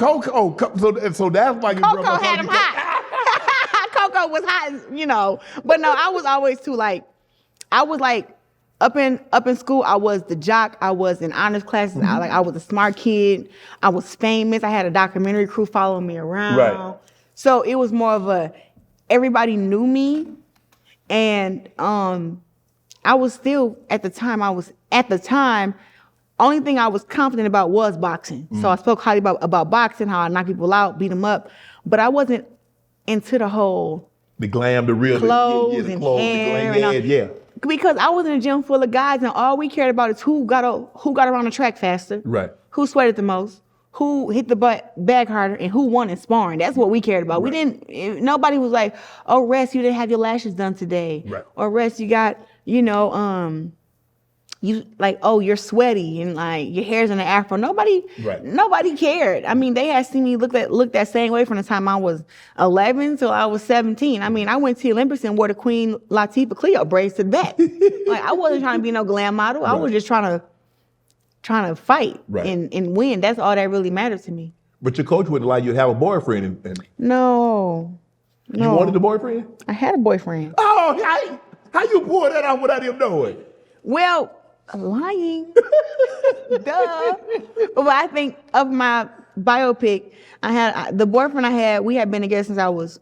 that's why you Coco had him hot. Coco was hot, you know. But no, I was always too up in school, I was the jock. I was in honors classes. I was a smart kid. I was famous. I had a documentary crew following me around. Right. So it was more of everybody knew me. And I was still, at the time, only thing I was confident about was boxing. So I spoke highly about boxing, how I knock people out, beat them up. But I wasn't into the whole the glam, the real clothes the and clothes, hair the glam, yeah. Because I was in a gym full of guys, and all we cared about is who got around the track faster, Right. who sweated the most, who hit the bag harder, and who won in sparring. That's what we cared about. Right. Nobody was like, oh, Rest, you didn't have your lashes done today. Right. Or Rest, you got, you like, oh, you're sweaty and like your hair's in an afro. Nobody cared. I mean, they had seen me look that same way from the time I was 11 till I was 17. I mean, I went to the Olympics and wore the Queen Latifah Cleo braids to the back. Like, I wasn't trying to be no glam model. I was just trying to fight and win. That's all that really mattered to me. But your coach wouldn't allow you to have a boyfriend. And No. You wanted a boyfriend? I had a boyfriend. Oh, how you pull that out without him knowing? Well, lying. Duh. But I think of my biopic, the boyfriend I had, we had been together since I was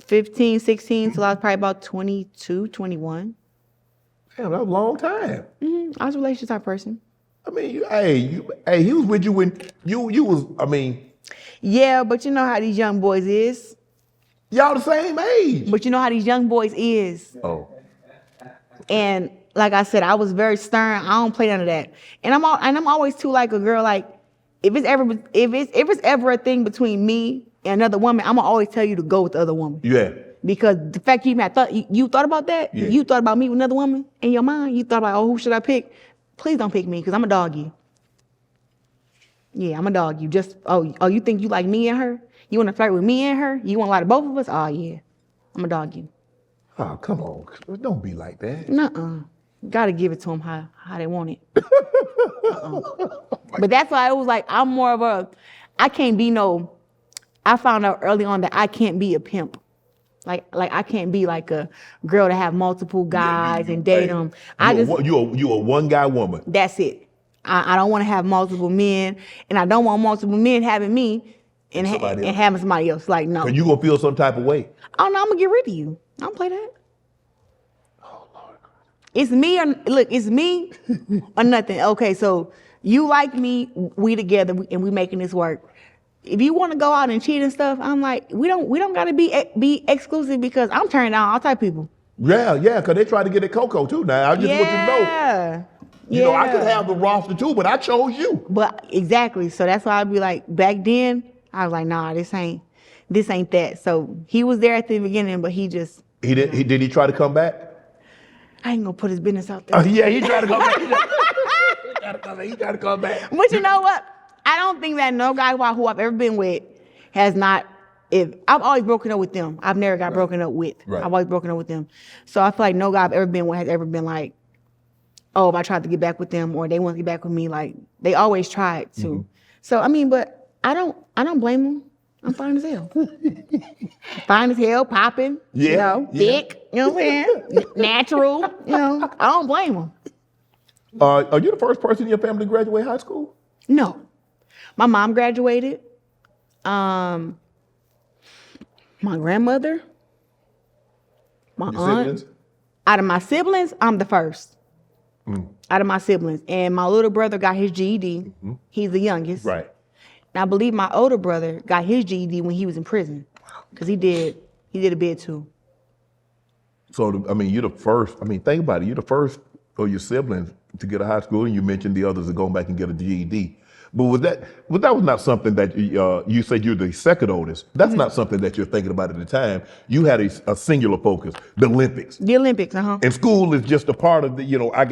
15, 16, till I was probably about 22, 21. Damn, that was a long time. I was a relationship type person. I mean, he was with you when you was, I mean. Yeah, but you know how these young boys is. Y'all the same age. But you know how these young boys is. Oh. And like I said, I was very stern. I don't play none of that. And I'm always too like a girl. Like if it's ever a thing between me and another woman, I'm gonna always tell you to go with the other woman. Yeah. Because the fact you thought about that, Yeah. you thought about me with another woman in your mind. You thought about, oh, who should I pick? Please don't pick me, because I'm a dog you. Yeah, I'm a dog you. Just you think you like me and her? You want to flirt with me and her? You want to lie to both of us? Oh yeah, I'm a dog you. Oh, come on. Don't be like that. Nuh-uh. Gotta give it to them how they want it. But that's why it was like, I'm more of I found out early on that I can't be a pimp. Like I can't be like a girl to have multiple guys and date them. You a one guy woman. That's it. I don't want to have multiple men, and I don't want multiple men having me and having somebody else. Like, no. And you gonna feel some type of way. Oh no, I'm gonna get rid of you. I don't play that. It's me or nothing. Okay, so you like me, we together, and we making this work. If you want to go out and cheat and stuff, I'm like, we don't gotta be exclusive, because I'm turning down all type of people. Yeah, because they try to get at Coco too now. I just want you to know. You know, I could have the roster too, but I chose you. But exactly, so that's why I'd be like, back then, I was like, nah, this ain't that. So he was there at the beginning, but he just. Did he try to come back? I ain't gonna put his business out there. Oh, yeah, he tried to come back. He tried to come back. But you know what? I don't think that no guy who I've ever been with has not. If I've always broken up with them, I've never got broken up with. Right. I've always broken up with them. So I feel like no guy I've ever been with has ever been like, oh, if I tried to get back with them or they want to get back with me, like they always tried to. Mm-hmm. So I mean, but I don't blame them. I'm fine as hell. Fine as hell, popping, Yeah, thick, you know what I'm saying? Natural, I don't blame them. Are you the first person in your family to graduate high school? No. My mom graduated. My grandmother, my Your aunt. siblings? Out of my siblings, I'm the first. Out of my siblings. And my little brother got his GED. He's the youngest. Right. And I believe my older brother got his GED when he was in prison. Because he did a bid too. So, you're the first. Think about it. You're the first of your siblings to get a high school, and you mentioned the others are going back and get a GED. But that was not something that you said you're the second oldest. That's not something that you're thinking about at the time. You had a singular focus, the Olympics. The Olympics, And school is just a part of the. I'm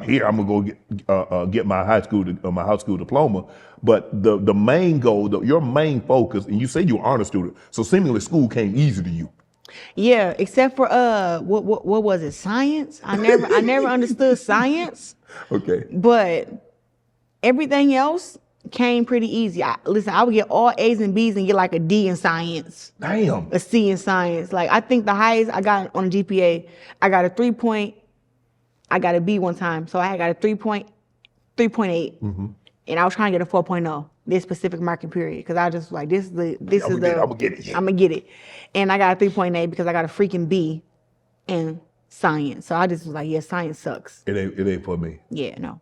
here. I'm gonna go get my high school diploma. But the main goal, your main focus, and you said you were an honor student, so seemingly school came easy to you. Yeah, except for what was it? Science. I never understood science. Okay. But everything else came pretty easy. I would get all A's and B's and get like a D in science. Damn. A C in science. Like I think the highest I got on a GPA, I got a 3 I got a B one time. So I got a 3.8. And I was trying to get a 4.0 this specific marking period. Cause I just like, I'm gonna get it. I'm gonna get it. And I got a 3.8 because I got a freaking B in science. So I just was like, yeah, science sucks. It ain't for me. Yeah, no.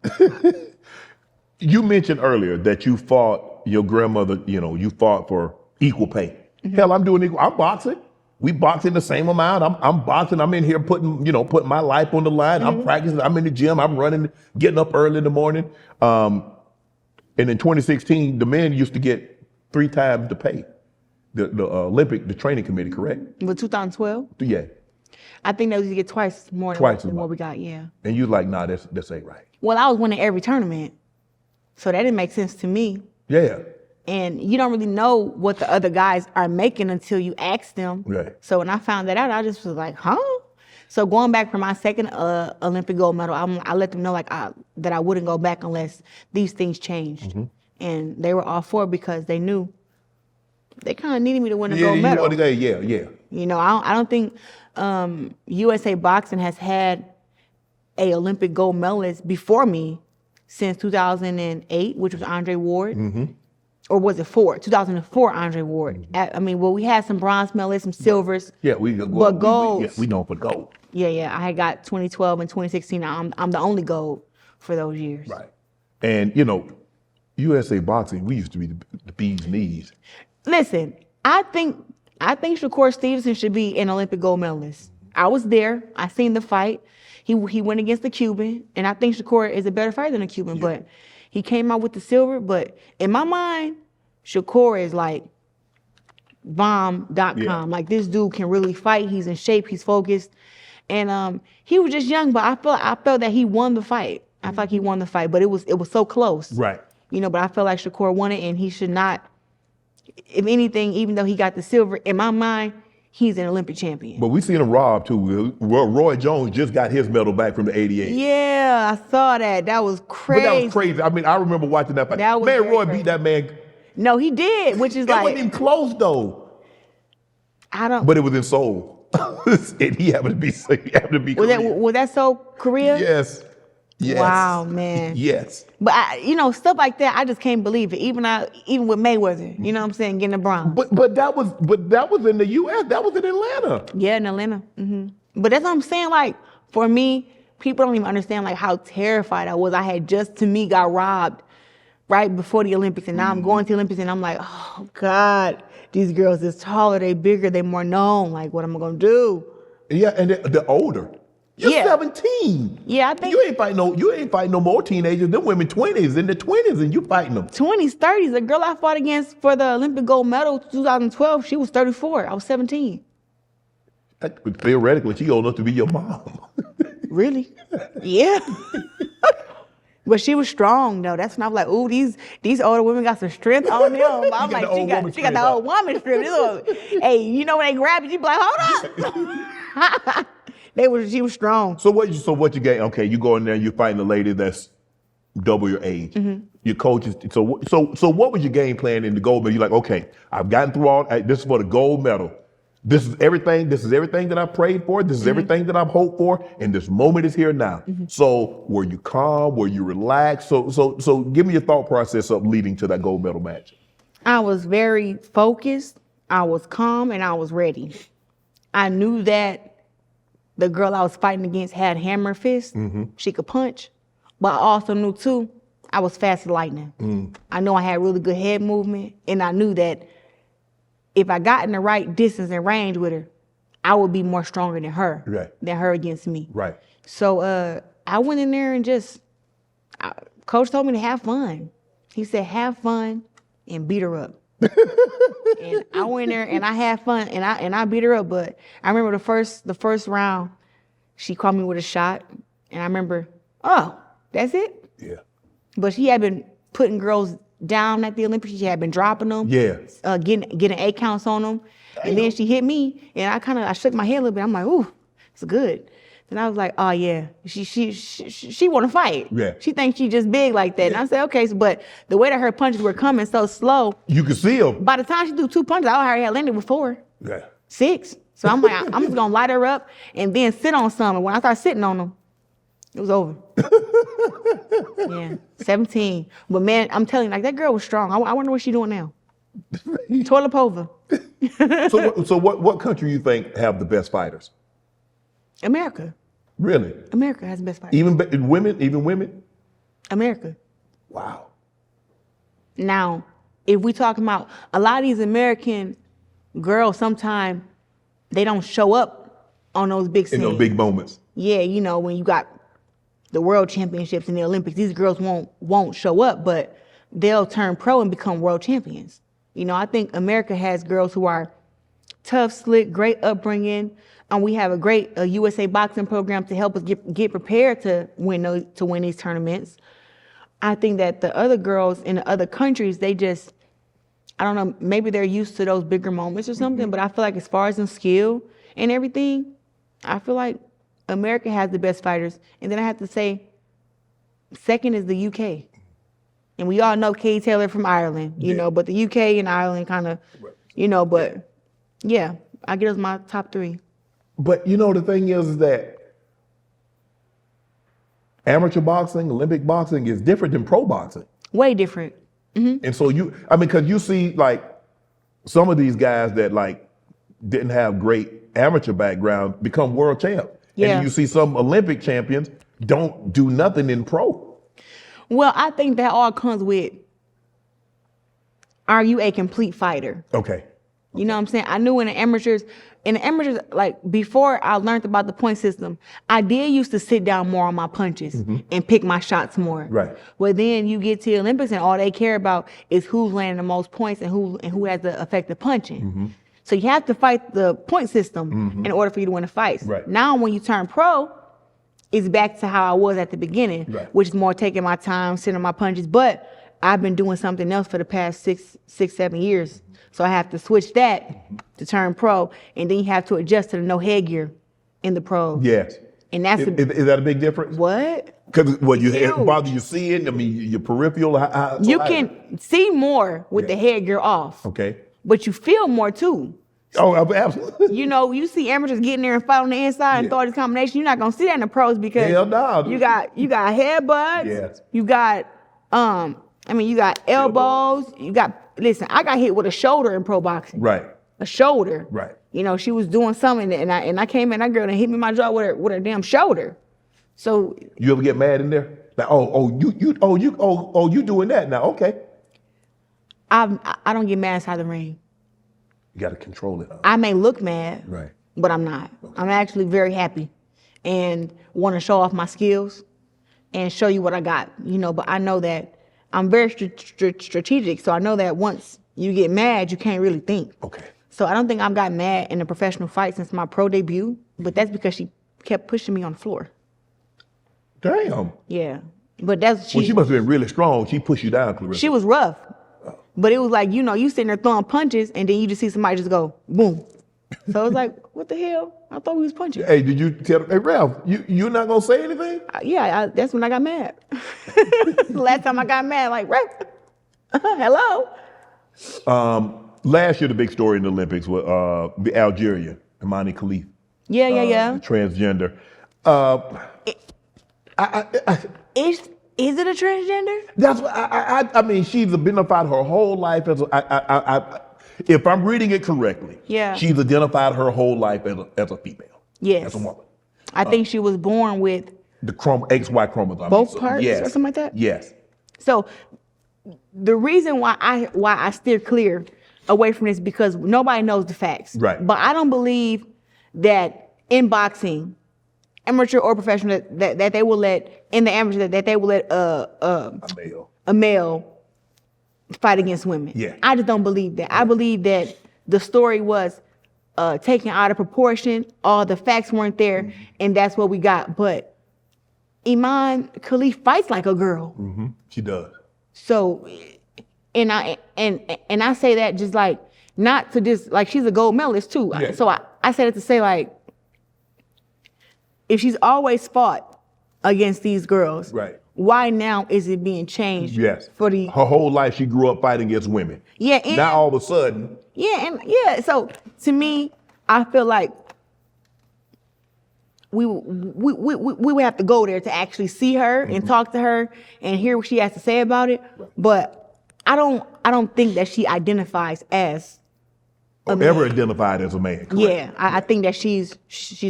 You mentioned earlier that you fought your grandmother, you fought for equal pay. Hell, I'm doing equal. I'm boxing. We boxing the same amount. I'm boxing. I'm in here putting my life on the line. I'm practicing. I'm in the gym. I'm running, getting up early in the morning. And in 2016, the men used to get 3 times the pay. The Olympic, the training committee, correct? With 2012? Yeah. I think they used to get twice more than what we got, yeah. And you like, nah, this ain't right. Well, I was winning every tournament. So that didn't make sense to me. Yeah. And you don't really know what the other guys are making until you ask them. Right. So when I found that out, I just was like, huh? So going back for my second Olympic gold medal, I let them know that I wouldn't go back unless these things changed. And they were all for it because they knew they kind of needed me to win a gold medal. Yeah. I don't think USA Boxing has had a Olympic gold medalist before me since 2008, which was Andre Ward. Or was it 2004, Andre Ward. We had some bronze medalists, some silvers. Yeah, but golds. We know for gold. Yeah. I had got 2012 and 2016. I'm the only gold for those years. Right. And USA Boxing, we used to be the bee's knees. Listen, I think Shakur Stevenson should be an Olympic gold medalist. I was there. I seen the fight. He went against the Cuban, and I think Shakur is a better fighter than a Cuban, but he came out with the silver. But in my mind, Shakur is like bomb.com. Yeah. Like this dude can really fight. He's in shape. He's focused. And he was just young, but I felt that he won the fight. I felt like he won the fight, but it was so close. Right. But I felt like Shakur won it, and he should not. If anything, even though he got the silver, in my mind, he's an Olympic champion. But we seen him rob too. Roy Jones just got his medal back from the '88. Yeah, I saw that. That was crazy. But that was crazy. I remember watching that fight. Roy beat that man. No, he did, which is it wasn't even close though. But it was in Seoul, and he happened to be. Was that Seoul, Korea? Yes. Wow, man. Yes. But stuff like that, I just can't believe it. Even with Mayweather, you know what I'm saying, getting a bronze. But that was in the U.S. That was in Atlanta. Yeah, in Atlanta. But that's what I'm saying. Like for me, people don't even understand like how terrified I was. I had just to me got robbed right before the Olympics, and now I'm going to the Olympics, and I'm like, oh God, these girls is taller, they bigger, they more known. Like, what am I gonna do? Yeah, and they're older. You're 17. Yeah, I think you ain't fighting no more teenagers. Them women 20s in the 20s, and you fighting them. 20s, 30s. The girl I fought against for the Olympic gold medal 2012, she was 34. I was 17. Theoretically, she old enough to be your mom. Really? Yeah. But she was strong though. That's when I was like, ooh, these older women got some strength on them. I'm like, she got the old woman strength. Hey, when they grab you, you be like, hold up. She was strong. So what you gain? Okay, you go in there, you fighting a lady that's double your age. Your coaches. So what was your game plan in the gold medal? You're like, okay, I've gotten through all. This is for the gold medal. This is everything. This is everything that I prayed for. This is everything that I've hoped for, and this moment is here now. So were you calm? Were you relaxed? So give me your thought process up leading to that gold medal match. I was very focused. I was calm, and I was ready. I knew that the girl I was fighting against had hammer fists. She could punch, but I also knew too, I was fast as lightning. I know I had really good head movement, and I knew that if I got in the right distance and range with her, I would be more stronger than her, than her against me. Right. So I went in there and coach told me to have fun. He said, have fun and beat her up. And I went in there and I had fun and I beat her up. But I remember the first round, she caught me with a shot, and I remember, oh, that's it? Yeah. But she had been putting girls down at the Olympics. She had been dropping them. Yeah. Getting 8 counts on them. And then she hit me, and I shook my head a little bit. I'm like, ooh, it's good. Then I was like, oh yeah, she want to fight. Yeah. She thinks she just big like that. Yeah. And I said, okay, but the way that her punches were coming so slow. You could see them. By the time she do 2 punches, I already had landed with 4. Yeah. 6. So I'm like, I'm just gonna light her up and then sit on some. And when I started sitting on them, it was over. Yeah, 17. But man, I'm telling you, like, that girl was strong. I wonder what she's doing now. Toilet over. So what country you think have the best fighters? America. Really? America has the best fighters. Even women? America. Wow. Now, if we talking about a lot of these American girls, sometimes they don't show up on those big scenes. In those big moments. Yeah, you know, when you got the world championships and the Olympics, these girls won't show up, but they'll turn pro and become world champions. You know, I think America has girls who are tough, slick, great upbringing, and we have a great USA boxing program to help us get prepared to win these tournaments. I think that the other girls in the other countries, they just, I don't know, maybe they're used to those bigger moments or something, but I feel like as far as in skill and everything, I feel like America has the best fighters. And then I have to say, second is the UK. And we all know Katie Taylor from Ireland, you know, but the UK and Ireland kind of, you know, but yeah, I get as my top 3. But you know, the thing is that amateur boxing, Olympic boxing is different than pro boxing. Way different. And so because you see like some of these guys that like didn't have great amateur background become world champ. Yeah. And you see some Olympic champions don't do nothing in pro. Well, I think that all comes with, are you a complete fighter? Okay. You know what I'm saying? I knew in the amateurs, like before I learned about the point system, I did used to sit down more on my punches and pick my shots more. Right. But then you get to the Olympics and all they care about is who's landing the most points and who has the effective punching. So you have to fight the point system in order for you to win the fights. Right. Now when you turn pro, it's back to how I was at the beginning, which is more taking my time, sitting on my punches. But I've been doing something else for the past 7 years. So I have to switch that to turn pro, and then you have to adjust to the no headgear in the pros. Yes. And that's is that a big difference? What? Because bother you seeing? I mean, your peripheral. You can see more with the headgear off. Okay. But you feel more too. Oh, absolutely. You know, you see amateurs getting there and fight on the inside and throw this combination. You're not gonna see that in the pros because hell no. You got headbutts. Yes. You got you got elbows. You got. Listen, I got hit with a shoulder in pro boxing. Right. A shoulder. Right. You know, she was doing something, and I came in, that girl and hit me in my jaw with her damn shoulder. So. You ever get mad in there? Like, you doing that now? Okay. I don't get mad inside the ring. You got to control it. I may look mad. Right. But I'm not. Okay. I'm actually very happy, and want to show off my skills, and show you what I got. You know, but I know that. I'm very strategic, so I know that once you get mad, you can't really think. Okay. So I don't think I've got mad in a professional fight since my pro debut, but that's because she kept pushing me on the floor. Damn. Yeah, but that's she must have been really strong. She pushed you down, Claressa. She was rough, but it was like, you know, you sitting there throwing punches, and then you just see somebody just go boom. So it was like, what the hell? I thought we was punching. Hey, did you tell? Hey, Ralph, you're not gonna say anything? Yeah, that's when I got mad. Last time I got mad, like, right? Hello? Last year, the big story in the Olympics was Algeria, Imani Khalif. Yeah. Transgender. Is it a transgender? That's what I mean. She's identified her whole life as if I'm reading it correctly. Yeah. She's identified her whole life as a female. Yes. As a woman. I think she was born with The XY chromosome. both parts or something like that? Yes. So the reason why I steer clear away from this because nobody knows the facts. Right. But I don't believe that in boxing, amateur or professional, that they will let in the amateur that they will let a male fight against women. Yeah. I just don't believe that. I believe that the story was taken out of proportion. All the facts weren't there, and that's what we got. But Iman Khalif fights like a girl. Mm-hmm. She does. So, and I say that just like not to just like she's a gold medalist too. Yeah. So I said it to say like if she's always fought against these girls, Right. why now is it being changed? Yes. For the her whole life she grew up fighting against women. Yeah. And, Now all of a sudden. Yeah. So to me, I feel like we would have to go there to actually see her and talk to her and hear what she has to say about it. But I don't think that she identifies as Or ever identified as a man. Correct. Yeah, I think that she's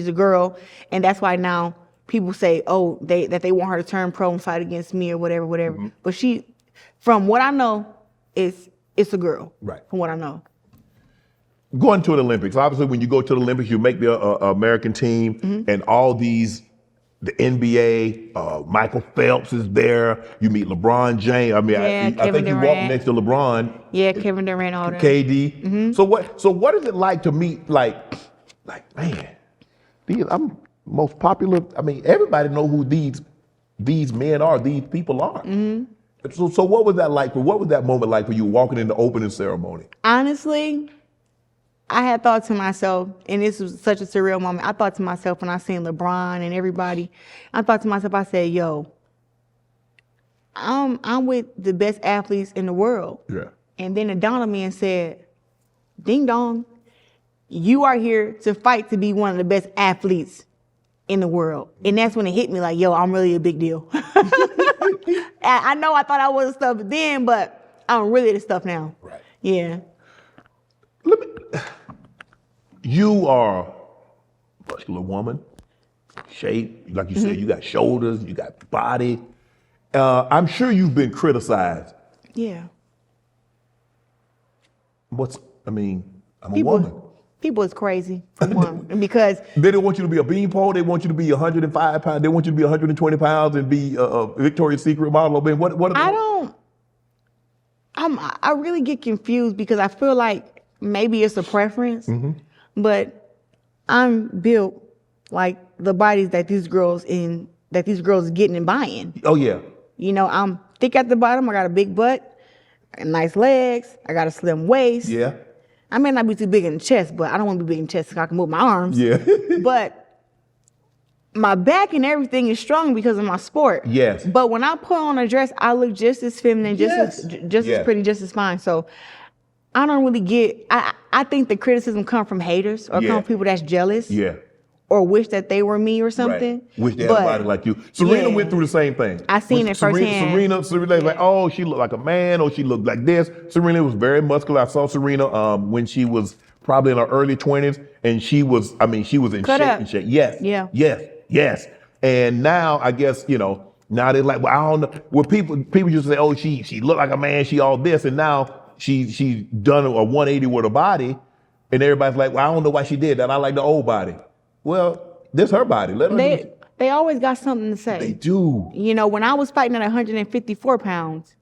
a girl, and that's why now people say, oh, that they want her to turn pro and fight against me or whatever. Mm-hmm. But she, from what I know, it's a girl. Right. From what I know. Going to the Olympics, obviously when you go to the Olympics, you make the American team and all these, the NBA, Michael Phelps is there, you meet LeBron James. I mean, I think you walk next to LeBron. Yeah, Kevin Durant, all that. KD. Mm-hmm. So what is it like to meet, like man, I'm most popular, I mean, everybody know who these men are, these people are. Mm-hmm. So what was that like, what was that moment like for you walking in the opening ceremony? Honestly, I had thought to myself, and this was such a surreal moment, I thought to myself when I seen LeBron and everybody, I thought to myself, I said, yo, I'm with the best athletes in the world. Yeah. And then it dawned on me and said, ding dong, you are here to fight to be one of the best athletes in the world. And that's when it hit me like, yo, I'm really a big deal. I know I thought I wasn't stuff then, but I'm really the stuff now. Right. Yeah. You are a muscular woman, shape, like you said, you got shoulders, you got body. I'm sure you've been criticized. Yeah. I'm a woman. People is crazy, for one, because They don't want you to be a beanpole. They want you to be 105 pounds. They want you to be 120 pounds and be a Victoria's Secret model. I mean, I really get confused because I feel like maybe it's a preference, but I'm built like the bodies that these girls getting and buying. Oh yeah. You know, I'm thick at the bottom. I got a big butt, nice legs. I got a slim waist. Yeah. I may not be too big in the chest, but I don't want to be big in the chest so I can move my arms. Yeah. But my back and everything is strong because of my sport. Yes. But when I put on a dress, I look just as feminine, just as pretty, just as fine. So I don't really get. I think the criticism come from haters or come from people that's jealous. Yeah. Or wish that they were me or something. Right. Wish they had a body like you. Serena went through the same thing. I seen it firsthand. Serena was like, oh, she looked like a man, or she looked like this. Serena was very muscular. I saw Serena when she was probably in her early 20s, and she was in shape. Yes. Yeah. Yes. And now I guess, now they're like, well, I don't know. Well, people used to say, oh, she looked like a man, she all this, and now she's done a 180 with her body, and everybody's like, well, I don't know why she did that. I like the old body. Well, this her body. Let her they always got something to say. They do. When I was fighting at 154 pounds,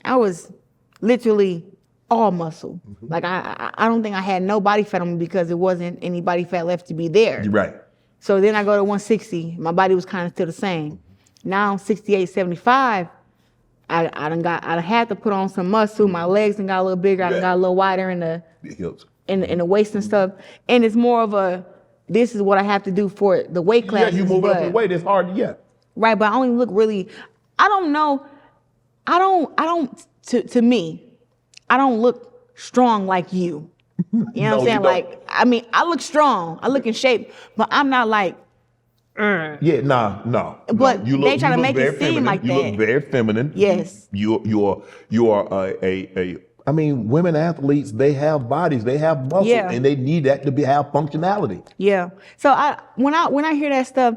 I was literally all muscle. Like I don't think I had no body fat on me because it wasn't any body fat left to be there. You're right. So then I go to 160. My body was kind of still the same. Now 68, 75. I had to put on some muscle. My legs done got a little bigger. I done got a little wider in the hips, in the waist and stuff. And it's more of a, this is what I have to do for the weight class. Yeah, you move up in weight, it's hard, yeah. Right, but I only look really, I don't know. To me, I don't look strong like you. You know what I'm saying? Like, I mean, I look strong. I look in shape, but I'm not like, Yeah, no. But You they try to make very it seem feminine. like you that. look very feminine. Yes. You are a. I mean, women athletes, they have bodies, they have muscle, and they need that to have functionality. Yeah. So when I hear that stuff,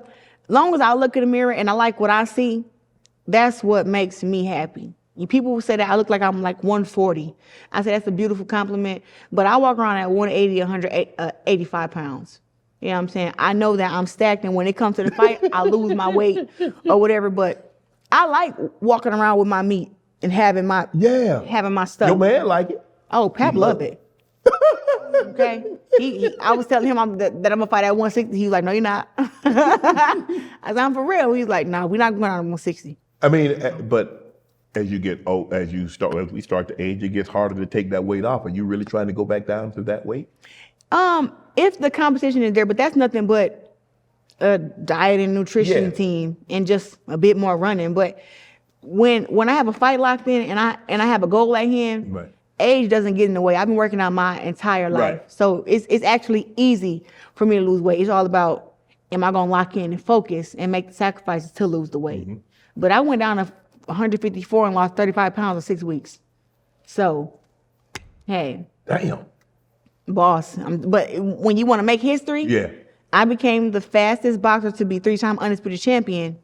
long as I look in the mirror and I like what I see, that's what makes me happy. People will say that I look like I'm like 140. I say that's a beautiful compliment, but I walk around at 180, 185 pounds. You know what I'm saying? I know that I'm stacked, and when it comes to the fight, I lose my weight or whatever, but I like walking around with my meat and having my stuff. Your man like it. Oh, Pap love it. Okay. I was telling him that I'm gonna fight at 160. He was like, "No, you're not." I said, "I'm for real." He's like, "Nah, we're not going on 160." I mean, but as you get old, as we start to age, it gets harder to take that weight off. Are you really trying to go back down to that weight? If the competition is there, but that's nothing but a diet and nutrition team and just a bit more running. But when I have a fight locked in and I have a goal at hand, age doesn't get in the way. I've been working out my entire life, so it's actually easy for me to lose weight. It's all about, am I gonna lock in and focus and make the sacrifices to lose the weight? Mm-hmm. But I went down to 154 and lost 35 pounds in 6 weeks. So, hey. Damn. Boss. But when you want to make history, I became the fastest boxer to be 3-time undisputed champion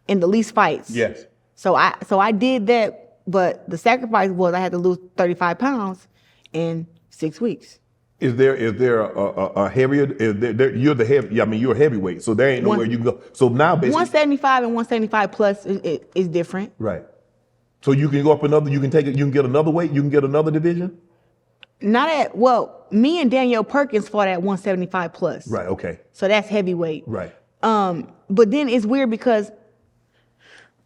in the least fights. Yes. So I did that, but the sacrifice was I had to lose 35 pounds in 6 weeks. Is there a heavier? You're the heavy. I mean, you're a heavyweight, so there ain't nowhere you can go. So now basically 175 and 175 plus is different. Right. So you can go up another. You can take it. You can get another weight. You can get another division. Me and Danielle Perkins fought at 175 plus. Right. Okay. So that's heavyweight. Right. But then it's weird because,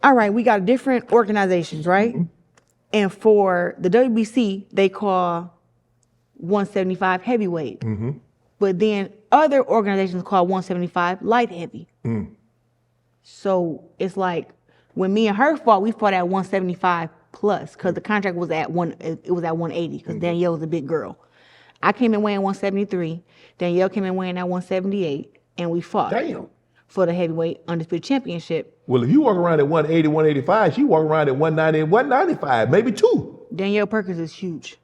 all right, we got different organizations, right? Mm-hmm. And for the WBC, they call 175 heavyweight. Mm-hmm. But then other organizations call 175 light heavy. Mm. So it's like when me and her fought, we fought at 175 plus because the contract was at 180 because Danielle was a big girl. I came in weighing 173. Danielle came in weighing at 178, and we fought. Damn. For the heavyweight undisputed championship. Well, if you walk around at 180, 185, she walk around at 190 and 195, maybe 2. Danielle Perkins is huge.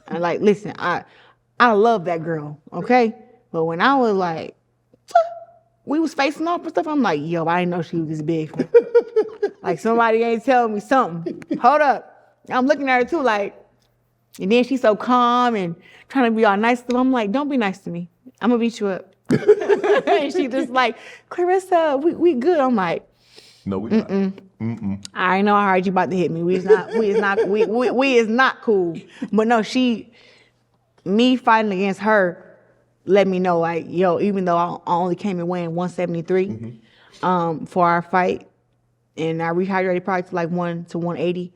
And like, listen, I love that girl, okay? But when I was like, we was facing off and stuff, I'm like, yo, I didn't know she was this big. Like somebody ain't telling me something. Hold up. I'm looking at her too, like, and then she's so calm and trying to be all nice to me. I'm like, don't be nice to me. I'm gonna beat you up. And she just like, Claressa, we good. I'm like, no, we not. I know how hard you about to hit me. We is not cool. But no, me fighting against her let me know, like, yo, even though I only came in weighing 173 for our fight, and I rehydrated probably to like 1 to 180,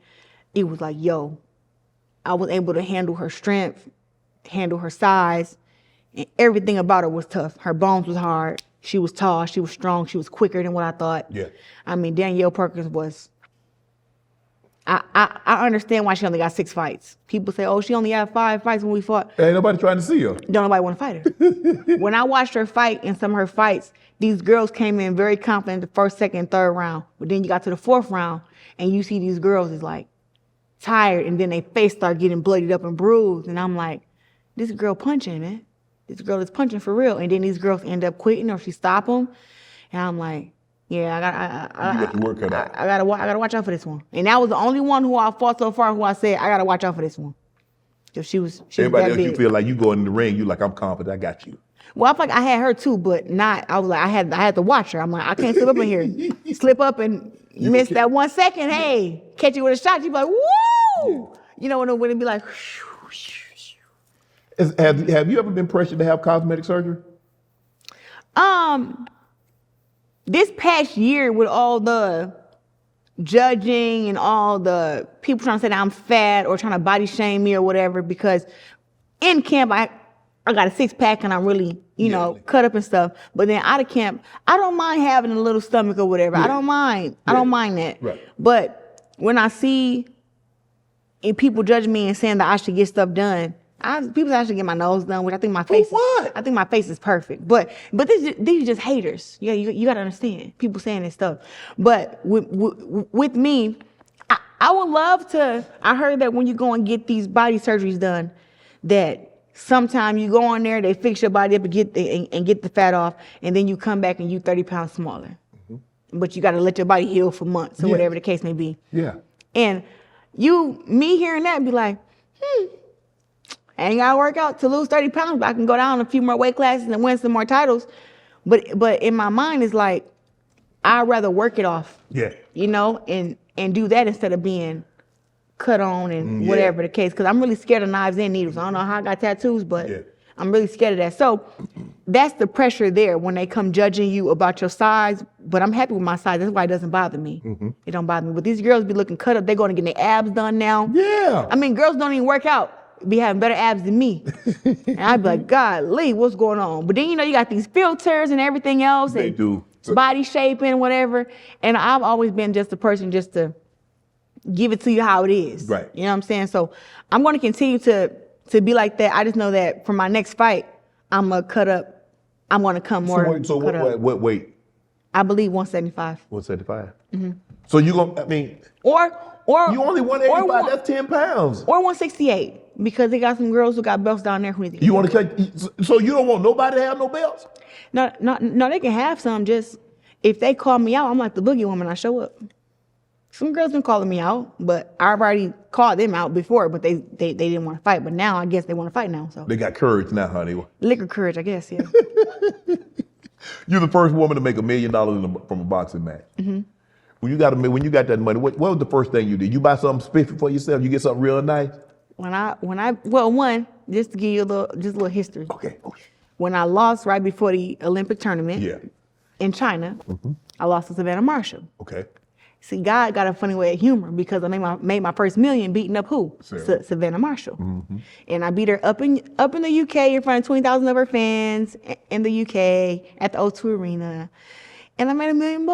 it was like, yo, I was able to handle her strength, handle her size, and everything about her was tough. Her bones was hard. She was tall. She was strong. She was quicker than what I thought. Yeah. I mean, Danielle Perkins was. I understand why she only got 6 fights. People say, oh, she only had 5 fights when we fought. Ain't nobody trying to see her. Don't nobody want to fight her. When I watched her fight in some of her fights, these girls came in very confident the first, second, third round. But then you got to the 4th round, and you see these girls is like tired, and then their face start getting bloodied up and bruised. And I'm like, this girl punching, man. This girl is punching for real. And then these girls end up quitting or she stop them. And I'm like, yeah, you got to work it out. I gotta watch out for this one. And that was the only one who I fought so far who I said, I gotta watch out for this one. Because she was everybody that else, big. you feel like you go in the ring, you like, I'm confident, I got you. Well, I feel like I had her too, but not, I was like, I had to watch her. I'm like, I can't slip up in here. Slip up and miss that 1 second, hey, catch you with a shot, you be like, woo! Yeah. You know, when it be like, have you ever been pressured to have cosmetic surgery? This past year with all the judging and all the people trying to say that I'm fat or trying to body shame me or whatever, because in camp I got a 6-pack and I'm really, you know, cut up and stuff. But then out of camp, I don't mind having a little stomach or whatever. I don't mind. I don't mind that. Right. But when I see people judging me and saying that I should get stuff done, people say I should get my nose done, which I think my face. I think my face is perfect. But these are just haters. Yeah, you got to understand people saying this stuff. But with me, I would love to. I heard that when you go and get these body surgeries done, that sometimes you go on there, they fix your body up and get the fat off, and then you come back and you 30 pounds smaller. Mm-hmm. But you got to let your body heal for months or whatever the case may be. Yeah. And me hearing that be like, I ain't got to work out to lose 30 pounds, but I can go down a few more weight classes and win some more titles. But in my mind, it's like, I'd rather work it off. Yeah. You know, and do that instead of being cut on and whatever the case, because I'm really scared of knives and needles. I don't know how I got tattoos, but I'm really scared of that. So that's the pressure there when they come judging you about your size, but I'm happy with my size. That's why it doesn't bother me. Mm-hmm. It don't bother me. But these girls be looking cut up. They're going to get their abs done now. Yeah. I mean, girls don't even work out, be having better abs than me. And I'd be like, golly, what's going on? But then, you know, you got these filters and everything else. They do. Body shaping, whatever. And I've always been just a person just to give it to you how it is. Right. You know what I'm saying? So I'm going to continue to be like that. I just know that for my next fight, I'm going to cut up. I'm going to come more. So what weight? I believe 175. 175? Mm-hmm. So you're going to, I mean. Or you only 185, that's 10 pounds. Or 168, because they got some girls who got belts down there who need to. You want to cut, so you don't want nobody to have no belts? No, they can have some. Just if they call me out, I'm like the boogie woman. I show up. Some girls been calling me out, but I already called them out before, but they didn't want to fight. But now I guess they want to fight now. So they got courage now, honey. Liquor courage, I guess. Yeah. You're the first woman to make $1 million from a boxing match. Mm-hmm. When you got that money, what was the first thing you did? You buy something spiffy for yourself? You get something real nice? Just to give you a little history. Okay. When I lost right before the Olympic tournament in China, I lost to Savannah Marshall. Okay. See, God got a funny way of humor, because I made my first $1 million beating up who? Savannah Marshall. Mm-hmm. And I beat her up in the UK in front of 20,000 of her fans in the UK at the O2 Arena. And I made $1 million.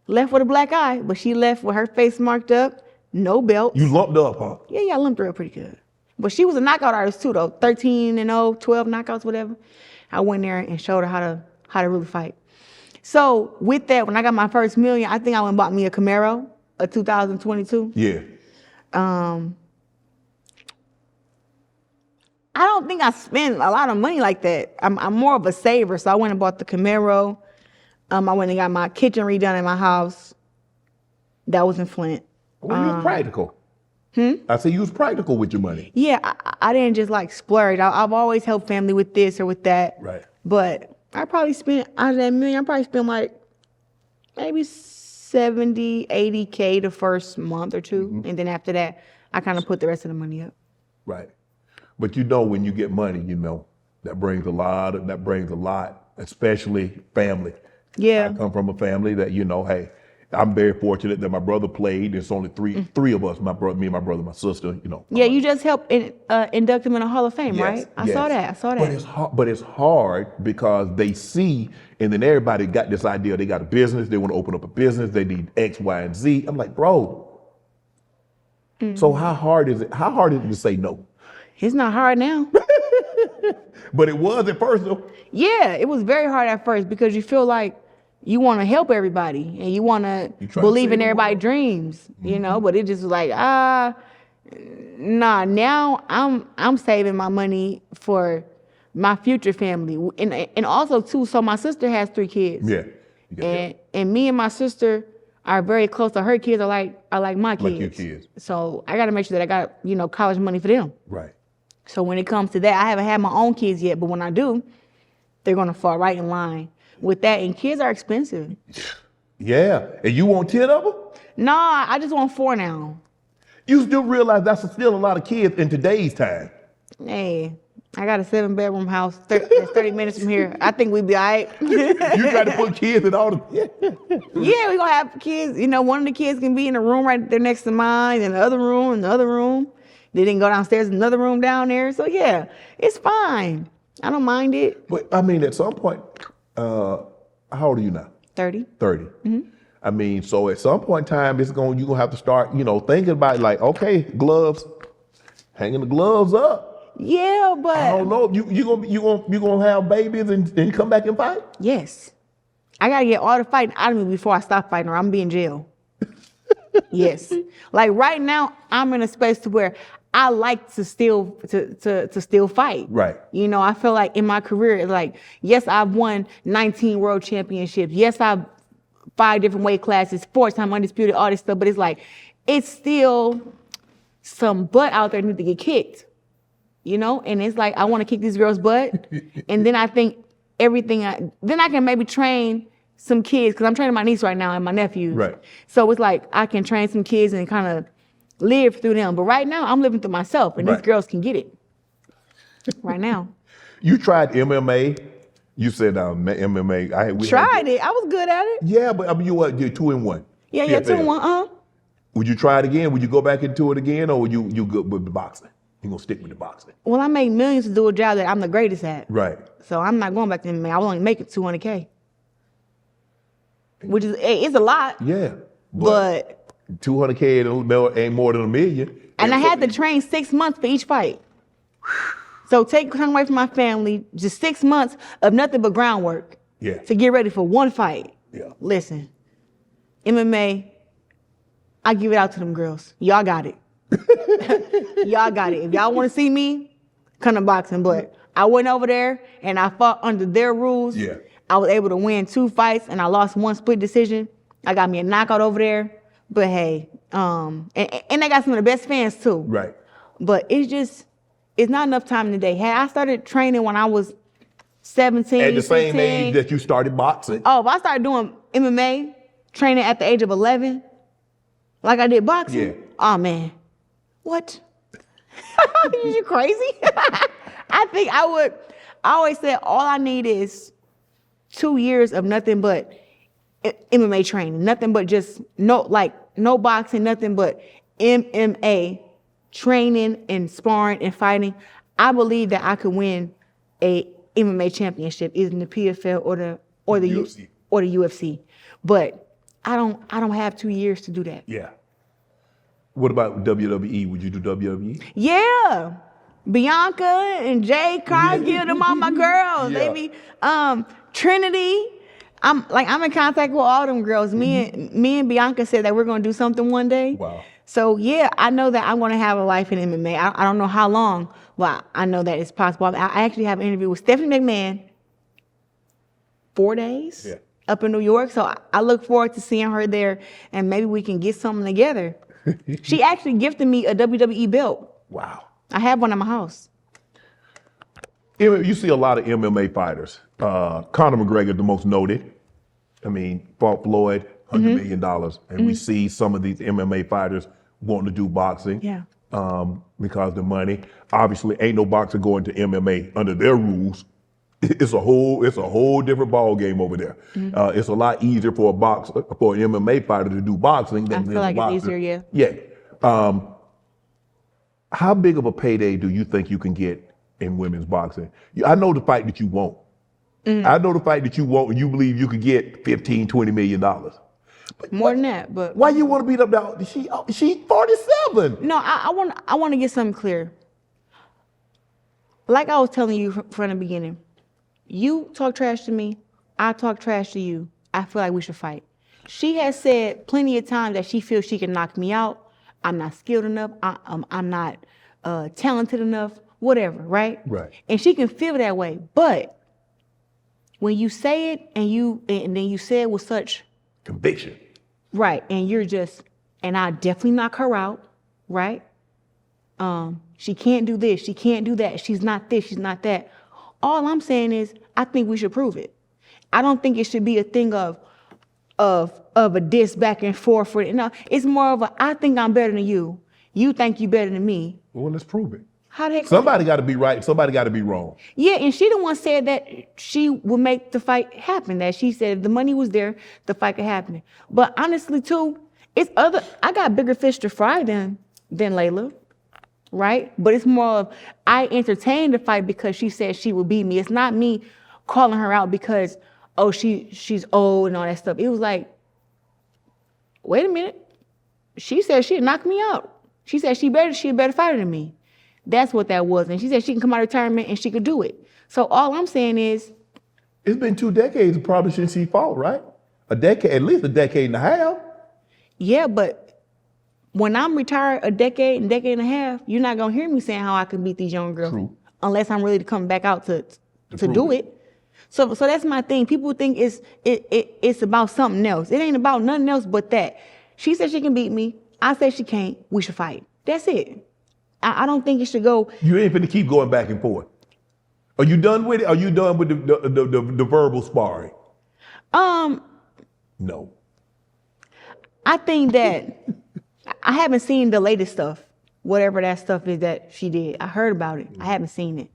Left with a black eye, but she left with her face marked up, no belt. You lumped up, huh? Yeah, I lumped her up pretty good. But she was a knockout artist too, though. 13-0, 12 knockouts, whatever. I went there and showed her how to really fight. So with that, when I got my first $1 million, I think I went and bought me a Camaro, a 2022. Yeah. I don't think I spent a lot of money like that. I'm more of a saver, so I went and bought the Camaro. I went and got my kitchen redone in my house. That was in Flint. Well, you was practical. I said you was practical with your money. Yeah, I didn't just like splurge. I've always helped family with this or with that. Right. But I probably spent, out of that $1 million, I probably spent like maybe 70, 80K the first month or two. Mm-hmm. And then after that, I kind of put the rest of the money up. Right. But you know, when you get money, you know, that brings a lot, especially family. Yeah. I come from a family that, you know, hey, I'm very fortunate that my brother played. There's only three of us, me and my brother, my sister, you know. Yeah, you just helped induct him in a Hall of Fame, right? I saw that. But it's hard because they see, and then everybody got this idea, they got a business, they want to open up a business, they need X, Y, and Z. I'm like, bro, so how hard is it to say no? It's not hard now. But it was at first, though. Yeah, it was very hard at first, because you feel like you want to help everybody and you want to believe in everybody's dreams, you know, but it just was like, nah, now I'm saving my money for my future family. And also too, so my sister has 3 kids. Yeah. And me and my sister are very close to her kids are like my kids. Like your kids. So I got to make sure that I got, you know, college money for them. Right. So when it comes to that, I haven't had my own kids yet, but when I do, they're going to fall right in line with that. And kids are expensive. Yeah. And you want 10 of them? No, I just want 4 now. You still realize that's still a lot of kids in today's time. Hey, I got a 7-bedroom house, 30 minutes from here. I think we'd be all right. You try to put kids in all the... Yeah, we're going to have kids. You know, one of the kids can be in a room right there next to mine, in the other room, They didn't go downstairs, another room down there. So yeah, it's fine. I don't mind it. But I mean, at some point, how old are you now? 30. 30. I mean, so at some point in time, you're gonna have to start, thinking about like, okay, gloves, hanging the gloves up. Yeah, but I don't know. You gonna have babies and come back and fight? yes. I gotta get all the fighting out of me before I stop fighting or I'm gonna be in jail. Yes. Like right now, I'm in a space to where I like to still fight. Right. I feel like in my career, like, yes, I've won 19 world championships. Yes, I've 5 different weight classes, 4-time undisputed, all this stuff, but it's like, it's still some butt out there need to get kicked. And it's like, I want to kick this girl's butt. And then I think then I can maybe train some kids, because I'm training my niece right now and my nephews. Right. So it's like, I can train some kids and kind of live through them. But right now, I'm living through myself, and these girls can get it right now. You tried MMA. You said MMA. We tried it. I was good at it. Yeah, but I mean, you're 2-1. Yeah, 2-1. Would you try it again? Would you go back into it again, or would you go with the boxing? You gonna stick with the boxing? Well, I made millions to do a job that I'm the greatest at. Right. So I'm not going back to MMA. I will only make it $200K, which is it's a lot. Yeah, but 200K ain't more than $1 million. And I had to train 6 months for each fight. So take time away from my family, just 6 months of nothing but groundwork. Yeah. To get ready for one fight. Yeah. Listen, MMA, I give it out to them girls. Y'all got it. Y'all got it. If y'all want to see me, come to boxing. But I went over there and I fought under their rules. Yeah. I was able to win 2 fights and I lost 1 split decision. I got me a knockout over there. But hey, and I got some of the best fans too. Right. But it's not enough time in the day. Hey, I started training when I was 17, At the same 15. age that you started boxing. Oh, if I started doing MMA, training at the age of 11, like I did boxing, Yeah. Oh man, what? You crazy? I think I would. I always said all I need is 2 years of nothing but MMA training, nothing but just no boxing, nothing but MMA training and sparring and fighting. I believe that I could win a MMA championship, either in the PFL or the UFC. or the UFC. But I don't have 2 years to do that. Yeah. What about WWE? Would you do WWE? Yeah. Bianca and Jay, Cargill, them all my girls. Yeah. They be Trinity. I'm in contact with all them girls. Me and Bianca said that we're gonna do something one day. Wow. So yeah, I know that I'm gonna have a life in MMA. I don't know how long, but I know that it's possible. I actually have an interview with Stephanie McMahon 4 days up in New York. So I look forward to seeing her there, and maybe we can get something together. She actually gifted me a WWE belt. Wow. I have one in my house. You see a lot of MMA fighters. Conor McGregor, the most noted. I mean, fought Floyd, $100 million. And we see some of these MMA fighters wanting to do boxing. Yeah. Because of the money. Obviously, ain't no boxer going to MMA under their rules. It's a whole different ball game over there. It's a lot easier for an MMA fighter to do boxing than I feel like a boxer. it's easier, Yeah. How big of a payday do you think you can get in women's boxing? I know the fight that you want. I know the fight that you want, and you believe you could get $15, $20 million. More than that, but Why you want to beat up now? She's 47. no, I want to get something clear. Like I was telling you from the beginning, you talk trash to me, I talk trash to you. I feel like we should fight. She has said plenty of times that she feels she can knock me out. I'm not skilled enough. I'm not talented enough. Whatever, right? Right. And she can feel that way, but when you say it and then you say it with such Conviction. right, and I definitely knock her out, right? She can't do this, she can't do that, she's not this, she's not that. All I'm saying is, I think we should prove it. I don't think it should be a thing of a diss back and forth. No, it's more of I think I'm better than you. You think you better than me. Well, let's prove it. How the heck? Somebody got to be right. Somebody got to be wrong. Yeah, and she the one said that she would make the fight happen. That she said if the money was there, the fight could happen. But honestly, too, I got bigger fish to fry than Laila. right? But it's more of, I entertained the fight because she said she would beat me. It's not me calling her out because, oh, she's old and all that stuff. It was like, wait a minute. She said she'd knock me out. She said she a better fighter than me. That's what that was. And she said she can come out of retirement and she could do it. So all I'm saying is, It's been 2 decades probably since she fought, right? At least a decade and a half. yeah, but when I'm retired a decade and a half, you're not gonna hear me saying how I can beat these young girls. True. Unless I'm really to come back out to prove do it. it. So that's my thing. People think it's about something else. It ain't about nothing else but that. She said she can beat me. I say she can't. We should fight. That's it. I don't think it should go. You ain't finna keep going back and forth. Are you done with it? Are you done with the verbal sparring? No. I think that I haven't seen the latest stuff, whatever that stuff is that she did. I heard about it. I haven't seen it.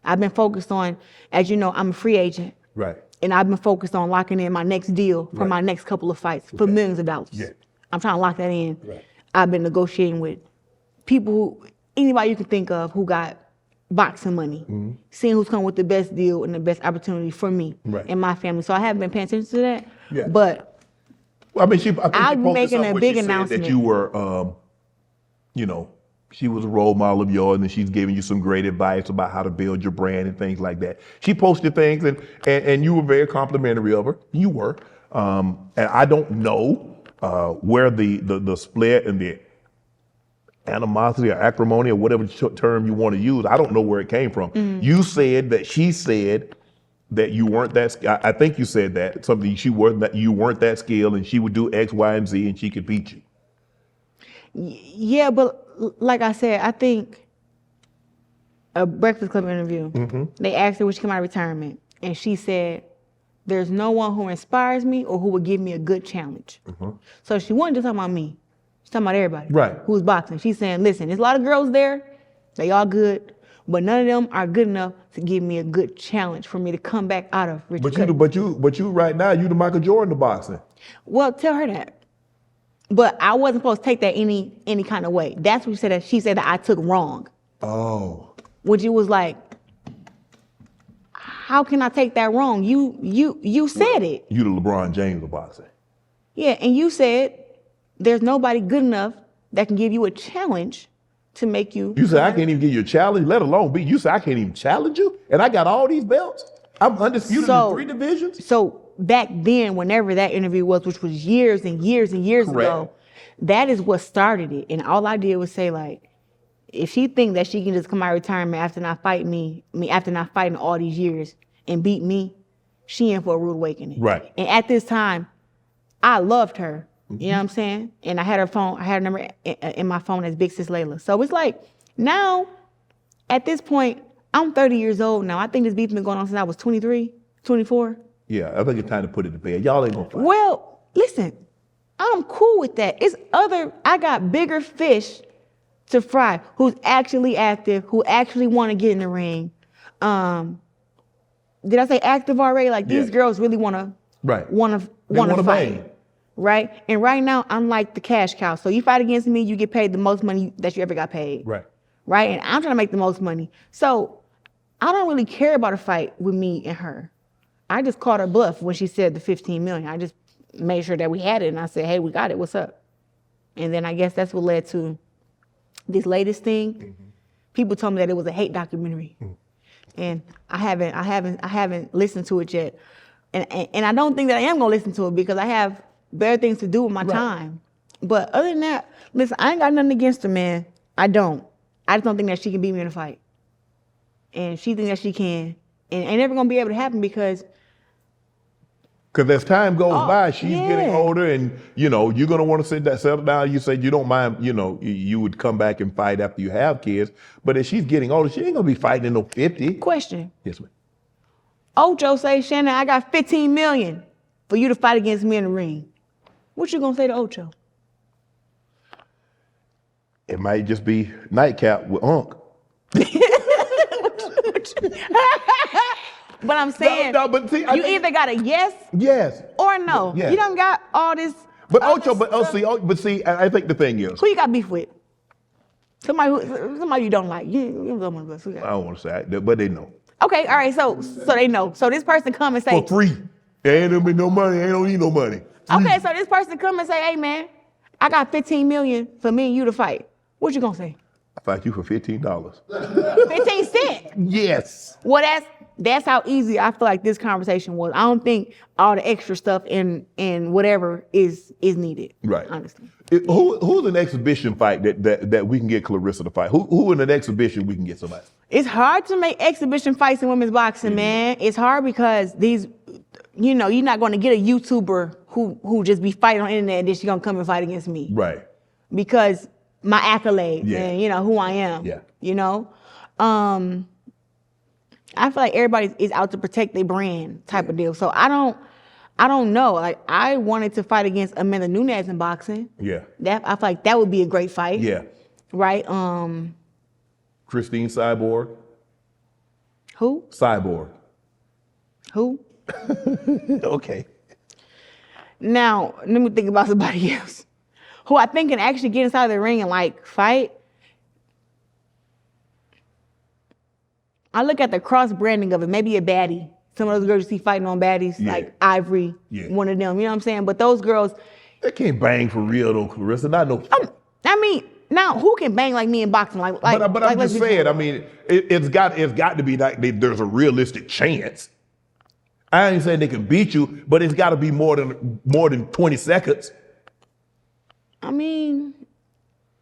I've been focused on, as you know, I'm a free agent. Right. And I've been focused on locking in my next deal for my next couple of fights for millions of dollars. Yeah. I'm trying to lock that in. Right. I've been negotiating with people, anybody you can think of who got boxing money, seeing who's come with the best deal and the best opportunity for me and my family. So I haven't been paying attention to that. Yeah. But I mean, I think I'll she be posted making something a where big she said announcement. that you were, she was a role model of yours, and she's giving you some great advice about how to build your brand and things like that. She posted things, and you were very complimentary of her. You were, and I don't know where the split and the animosity or acrimony or whatever term you want to use. I don't know where it came from. You said that she said that you weren't that. I think you said that something. You weren't that skilled, and she would do X, Y, and Z, and she could beat you. yeah, but like I said, I think a Breakfast Club interview, they asked her when she came out of retirement, and she said, there's no one who inspires me or who would give me a good challenge. So she wasn't just talking about me. She's talking about everybody Right. who's boxing. She's saying, listen, there's a lot of girls there. They all good, but none of them are good enough to give me a good challenge for me to come back out of Richard Cutting. But you right now, you the Michael Jordan of boxing. Well, tell her that. But I wasn't supposed to take that any kind of way. That's what she said. That she said that I took wrong. Oh. Which it was like, how can I take that wrong? You said it. You the LeBron James of boxing. Yeah, and you said there's nobody good enough that can give you a challenge to make you. You said I can't even give you a challenge, let alone beat you. Said I can't even challenge you, and I got all these belts. I'm undisputed in 3 divisions. So back then, whenever that interview was, which was years and years and years ago, that is what started it. And all I did was say, like, if she think that she can just come out of retirement after not fighting after not fighting all these years and beat me, she in for a rude awakening. Right. And at this time, I loved her. You know what I'm saying? And I had her number in my phone as Big Sis Laila. So it's like, now, at this point, I'm 30 years old now. I think this beef's been going on since I was 23, 24. Yeah, I think it's time to put it to bed. Y'all ain't gonna fight. Well, listen, I'm cool with that. I got bigger fish to fry who's actually active, who actually want to get in the ring. Did I say active already? Like, these girls really want to fight. Bang. Right? And right now, I'm like the cash cow. So you fight against me, you get paid the most money that you ever got paid. Right. Right? And I'm trying to make the most money. So I don't really care about a fight with me and her. I just caught her bluff when she said the 15 million. I just made sure that we had it. And I said, hey, we got it. What's up? And then I guess that's what led to this latest thing. People told me that it was a hate documentary. And I haven't listened to it yet. And I don't think that I am gonna listen to it because I have better things to do with my time. But other than that, listen, I ain't got nothing against her, man. I don't. I just don't think that she can beat me in a fight. And she thinks that she can. And it ain't never gonna be able to happen because as time goes by, she's getting older, and you're gonna want to settle down. You said you don't mind, you would come back and fight after you have kids. But as she's getting older, she ain't gonna be fighting in no 50. Question. Yes, ma'am. Ocho say, Shannon, I got 15 million for you to fight against me in the ring. What you gonna say to Ocho? It might just be nightcap with Unc. But I'm saying, but see, you either got a yes or no. Yes. You done got all this. But Ocho, I think the thing is, who you got beef with? Somebody you don't like. You don't want to. I don't want to say that, but they know. Okay, all right, so they know. So this person come and say For free. Ain't gonna be no money, ain't don't need no money. Okay, so this person come and say, hey man, I got 15 million for me and you to fight. What you gonna say? I fight you for $15. 15 cents. Yes. Well, that's how easy I feel like this conversation was. I don't think all the extra stuff and whatever is needed. Right. Honestly. Who's an exhibition fight that we can get Claressa to fight? Who in an exhibition we can get somebody? It's hard to make exhibition fights in women's boxing, man. It's hard because these, you're not going to get a YouTuber who just be fighting on the internet and then she's going to come and fight against me. Right. Because my accolades and, who I am. Yeah. I feel like everybody is out to protect their brand type of deal. So I don't know. Like I wanted to fight against Amanda Nunes in boxing. Yeah. I feel like that would be a great fight. Yeah. Right? Christine Cyborg. Who? Cyborg. Who? Okay. Now, let me think about somebody else who I think can actually get inside the ring and like fight. I look at the cross branding of it, maybe a baddie. Some of those girls you see fighting on baddies, like Ivory, one of them, you know what I'm saying? But those girls. They can't bang for real though, Claressa, not no. Now who can bang like me in boxing? But I'm just saying, it's got to be like there's a realistic chance. I ain't saying they can beat you, but it's got to be more than 20 seconds.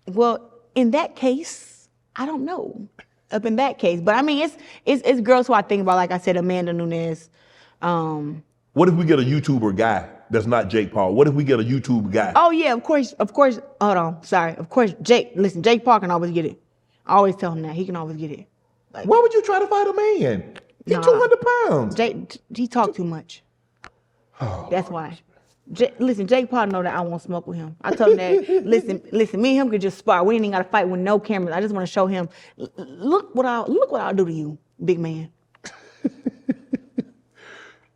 Well, in that case, I don't know. Up in that case, but it's girls who I think about, like I said, Amanda Nunes. What if we get a YouTuber guy that's not Jake Paul? What if we get a YouTube guy? Oh yeah, of course. Hold on, sorry. Of course, Jake Paul can always get it. I always tell him that he can always get it. Like, why would you try to fight a man? He's 200 pounds. Jake, he talk too much. Oh, that's why. Jake Paul know that I won't smoke with him. I told him that. Listen. Me and him could just spar. We ain't even got to fight with no cameras. I just want to show him. Look what I'll do to you, big man.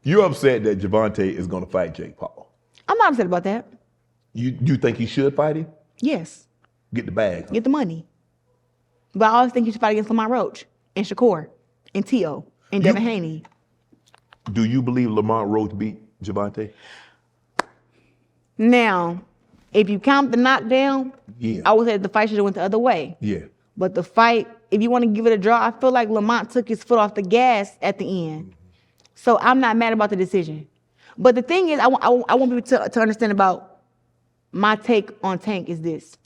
You're upset that Gervonta is going to fight Jake Paul. I'm not upset about that. You think he should fight him? Yes. Get the bag. Huh? Get the money. But I always think he should fight against Lamont Roach and Shakur and T.O. and Devin Haney. Do you believe Lamont Roach beat Gervonta? Now, if you count the knockdown, I would say the fight should have went the other way. Yeah. But the fight, if you want to give it a draw, I feel like Lamont took his foot off the gas at the end. So I'm not mad about the decision. But the thing is, I want people to understand about my take on Tank is this.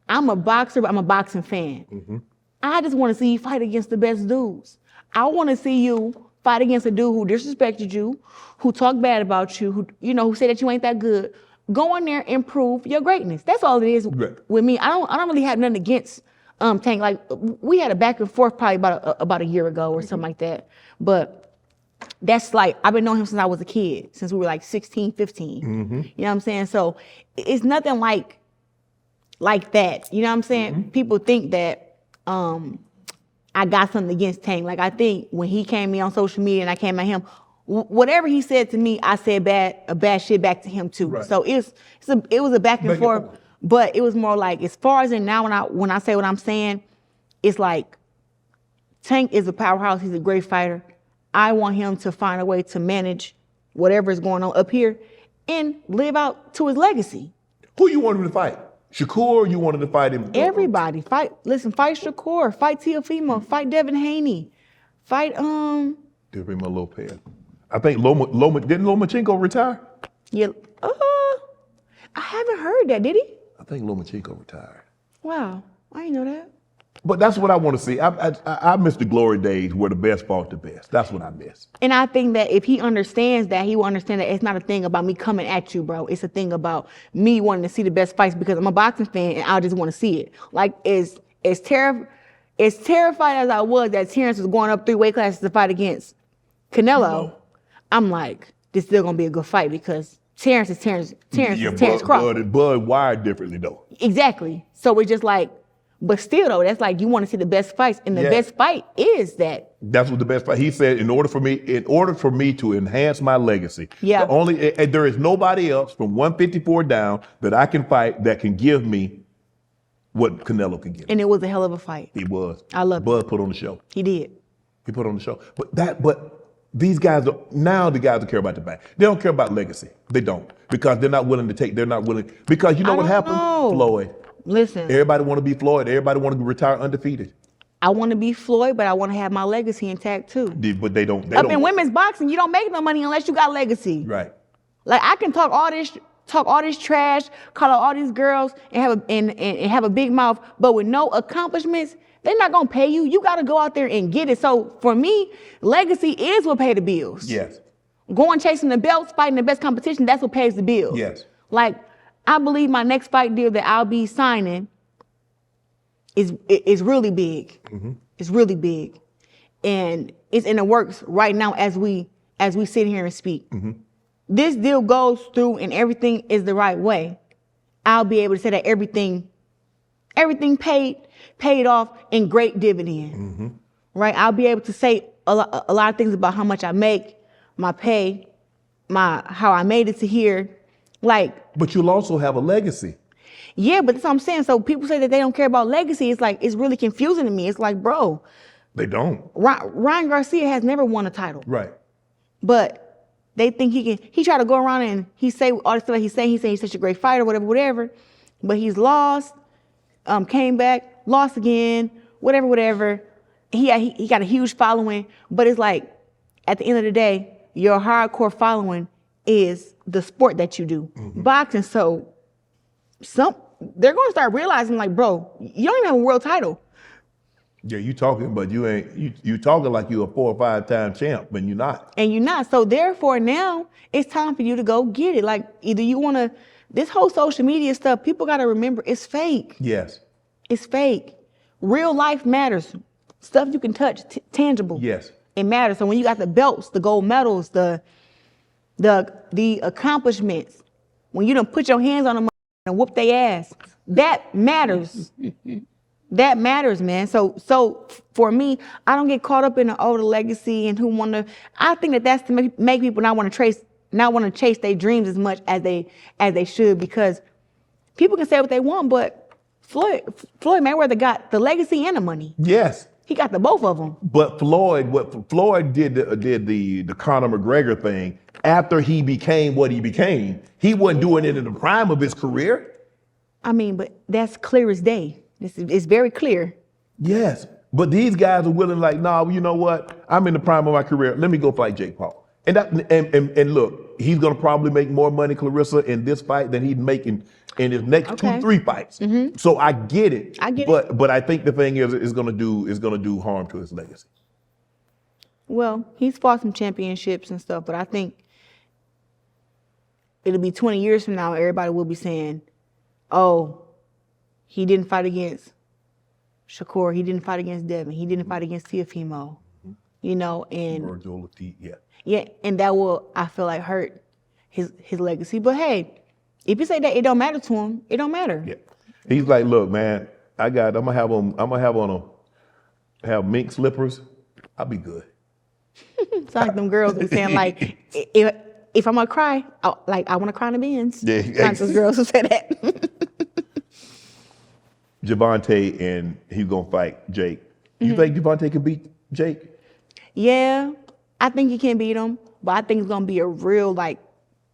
I'm a boxer, but I'm a boxing fan. Mm-hmm. I just want to see you fight against the best dudes. I want to see you fight against a dude who disrespected you, who talked bad about you, who said that you ain't that good. Go in there and prove your greatness. That's all it is with me. I don't really have nothing against Tank. Like we had a back and forth probably about a year ago or something like that. But that's like I've been knowing him since I was a kid, since we were like 16, 15. Mm-hmm. You know what I'm saying? So it's nothing like that. You know what I'm saying? Mm-hmm. People think that I got something against Tank. Like I think when he came to me on social media and I came at him, whatever he said to me, I said bad shit back to him too. Right. So it was a back and forth, but it was more like as far as in now when I say what I'm saying, it's like Tank is a powerhouse. He's a great fighter. I want him to find a way to manage whatever is going on up here and live out to his legacy. Who you want him to fight? Shakur, you wanted to fight him? Everybody. Fight Shakur, fight Teofimo, fight Devin Haney, fight Teofimo Lopez. I think didn't Lomachenko retire? Yeah. I haven't heard that, did he? I think Lomachenko retired. Wow. I didn't know that. But that's what I want to see. I miss the glory days where the best fought the best. That's what I miss. And I think that if he understands that, he will understand that it's not a thing about me coming at you, bro. It's a thing about me wanting to see the best fights because I'm a boxing fan and I just want to see it. Like, as terrified as I was that Terrence was going up 3 weight classes to fight against Canelo, I'm like, this is still going to be a good fight because Terrence is Terrence Crawford. Bud wired differently, though. Exactly. So it's just like, but still, though, that's like you want to see the best fights, and the best fight is that. That's what the best fight. He said, in order for me to enhance my legacy, there is nobody else from 154 down that I can fight that can give me what Canelo could get. And it was a hell of a fight. He was. I love it. Bud put on the show. He did. He put on the show. But these guys, now the guys don't care about the back. They don't care about legacy. They don't. Because they're not willing to take, because you know what happened? Floyd. Listen. Everybody want to be Floyd. Everybody want to retire undefeated. I want to be Floyd, but I want to have my legacy intact too. But they don't. Up in women's boxing, you don't make no money unless you got legacy. Right. Like I can talk all this trash, call out all these girls, and have a big mouth, but with no accomplishments, they're not gonna pay you. You gotta go out there and get it. So for me, legacy is what pay the bills. Yes. Going chasing the belts, fighting the best competition, that's what pays the bills. Yes. Like I believe my next fight deal that I'll be signing is really big. Mm-hmm. It's really big, and it's in the works right now as we sit here and speak. Mm-hmm. This deal goes through and everything is the right way. I'll be able to say that everything paid off in great dividend. Mm-hmm. Right? I'll be able to say a lot of things about how much I make, my pay, how I made it to here. Like, but you'll also have a legacy. Yeah, but that's what I'm saying. So people say that they don't care about legacy. It's like, it's really confusing to me. It's like, bro. They don't. Ryan Garcia has never won a title. Right. But they think he tried to go around and he say all the stuff he's saying he's such a great fighter, whatever. But he's lost, came back, lost again, whatever. He got a huge following, but it's like, at the end of the day, your hardcore following is the sport that you do. Mm-hmm. Boxing, so they're gonna start realizing, like, bro, you don't even have a world title. Yeah, you talking, but you ain't. You talking like you a 4 or 5 time champ, but you're not. And you're not. So therefore, now it's time for you to go get it. Like, either you wanna. This whole social media stuff, people gotta remember, it's fake. Yes. It's fake. Real life matters. Stuff you can touch, tangible. Yes. It matters. So when you got the belts, the gold medals, the accomplishments, when you don't put your hands on them and whoop their ass, that matters. That matters, man. So for me, I don't get caught up in the older legacy and who want to. I think that's to make people not want to chase their dreams as much as they should, because people can say what they want, but Floyd Mayweather got the legacy and the money. Yes. He got the both of them. But what Floyd did the Conor McGregor thing after he became what he became. He wasn't doing it in the prime of his career. I mean, but that's clear as day. It's very clear. Yes, but these guys are willing, like, nah, you know what? I'm in the prime of my career. Let me go fight Jake Paul. And look, he's gonna probably make more money, Claressa, in this fight than he'd make in his next 2-3 fights. Mm-hmm. So I get it. But I think the thing is gonna do harm to his legacy. Well, he's fought some championships and stuff, but I think it'll be 20 years from now, everybody will be saying, oh, he didn't fight against Shakur. He didn't fight against Devin. He didn't fight against Teofimo. You know, and Virgil, yeah, and that will, I feel like, hurt his legacy. But hey, if you say that it don't matter to him, it don't matter. Yeah, he's like, look, man, I'm gonna have mink slippers. I'll be good. It's like them girls who saying, like, if I'm gonna cry, I want to cry in the Benz. Yeah, like those girls who say that. Javante, and he's gonna fight Jake. You think Javante could beat Jake? Yeah, I think he can beat him, but I think it's gonna be a real, like,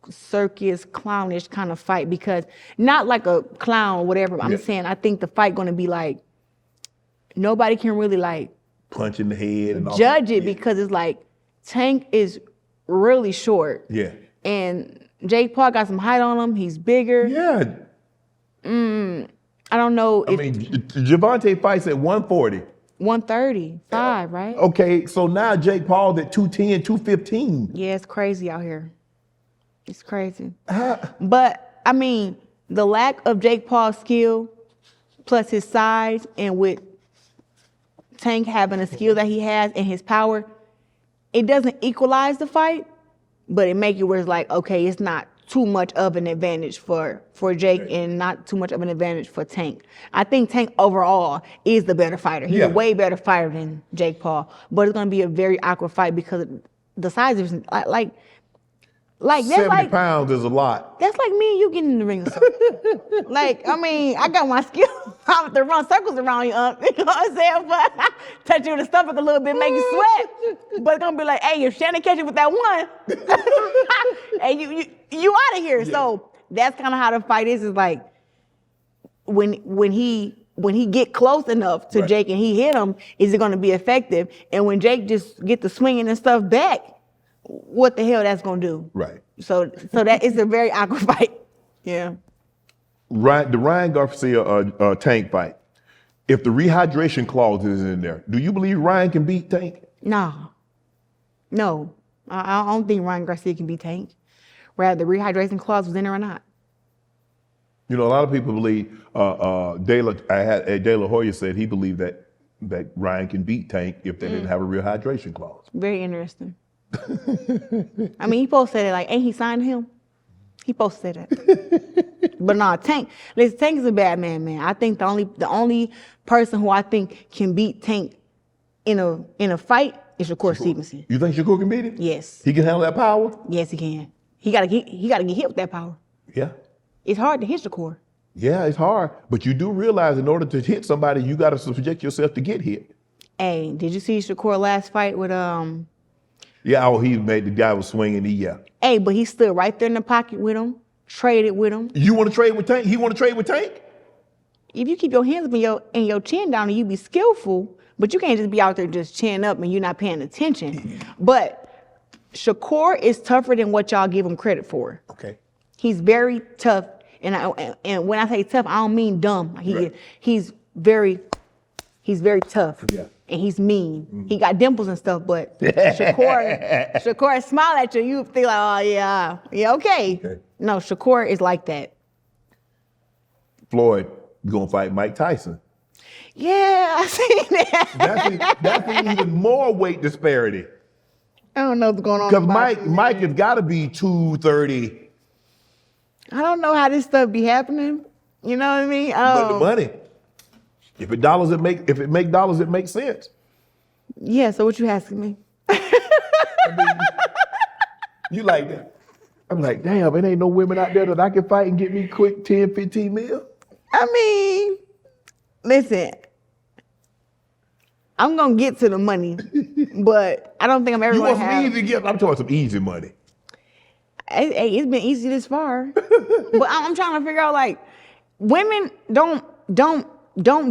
circus, clownish kind of fight, because not like a clown or whatever. I'm saying I think the fight gonna be like, nobody can really, like, punch in the head and all judge it, because it's like Tank is really short. Yeah. And Jake Paul got some height on him. He's bigger. Yeah. I don't know. Javante fights at 140. 135, right? Okay, so now Jake Paul's at 210, 215. Yeah, it's crazy out here. It's crazy. But, I mean, the lack of Jake Paul's skill plus his size, and with Tank having a skill that he has and his power, it doesn't equalize the fight, but it make it where it's like, okay, it's not too much of an advantage for Jake and not too much of an advantage for Tank. I think Tank overall is the better fighter. He's a way better fighter than Jake Paul, but it's going to be a very awkward fight because the size difference. Like, Like, that's 70 like, pounds is a lot. that's like me and you getting in the ring or something. Like, I mean, I got my skill. I have to run circles around you, you know what I'm saying? But touch you in the stomach a little bit, make you sweat. But it's gonna be like, hey, if Shannon catch you with that one, and you out of here. Yeah. So that's kind of how the fight is like, when he get close enough to Jake and he hit him, is it gonna be effective? And when Jake just get the swinging and stuff back, what the hell that's gonna do? Right. So that is a very awkward fight. Yeah. The Ryan Garcia Tank fight. If the rehydration clause is in there, do you believe Ryan can beat Tank? No. I don't think Ryan Garcia can beat Tank. Whether the rehydration clause was in there or not. You know, a lot of people believe De La Hoya said he believed that Ryan can beat Tank if they didn't have a rehydration clause. Very interesting. I mean, he supposed to say that, like, ain't he signed him? He supposed to say that. But nah, Tank is a bad man. I think the only person who I think can beat Tank in a fight is Shakur Stevenson. You think Shakur can beat him? Yes. He can handle that power? Yes, he can. He gotta get hit with that power. Yeah. It's hard to hit Shakur. Yeah, it's hard. But you do realize in order to hit somebody, you gotta subject yourself to get hit. Hey, did you see Shakur last fight with Yeah, he made the guy was swinging. Hey, but he stood right there in the pocket with him, traded with him. You want to trade with Tank? He want to trade with Tank? If you keep your hands up and your chin down and you be skillful, but you can't just be out there just chin up and you're not paying attention. Yeah. But Shakur is tougher than what y'all give him credit for. Okay. He's very tough, and when I say tough, I don't mean dumb. He's very tough. Yeah. And he's mean. Mm-hmm. He got dimples and stuff, but Shakur smile at you, you feel like, oh yeah, okay. No, Shakur is like that. Floyd gonna fight Mike Tyson. Yeah, I seen that. That's an even more weight disparity. I don't know what's going on. Because Mike has got to be 230. I don't know how this stuff be happening. You know what I mean? But the money. If it make dollars, it makes sense. Yeah, so what you asking me? I mean, you like that. I'm like, damn, it ain't no women out there that I can fight and get me quick 10, 15 mil. I mean, listen, I'm gonna get to the money, but I don't think I'm ever gonna have. You want some easy gifts? I'm talking some easy money. Hey, it's been easy this far. But I'm trying to figure out, like, women don't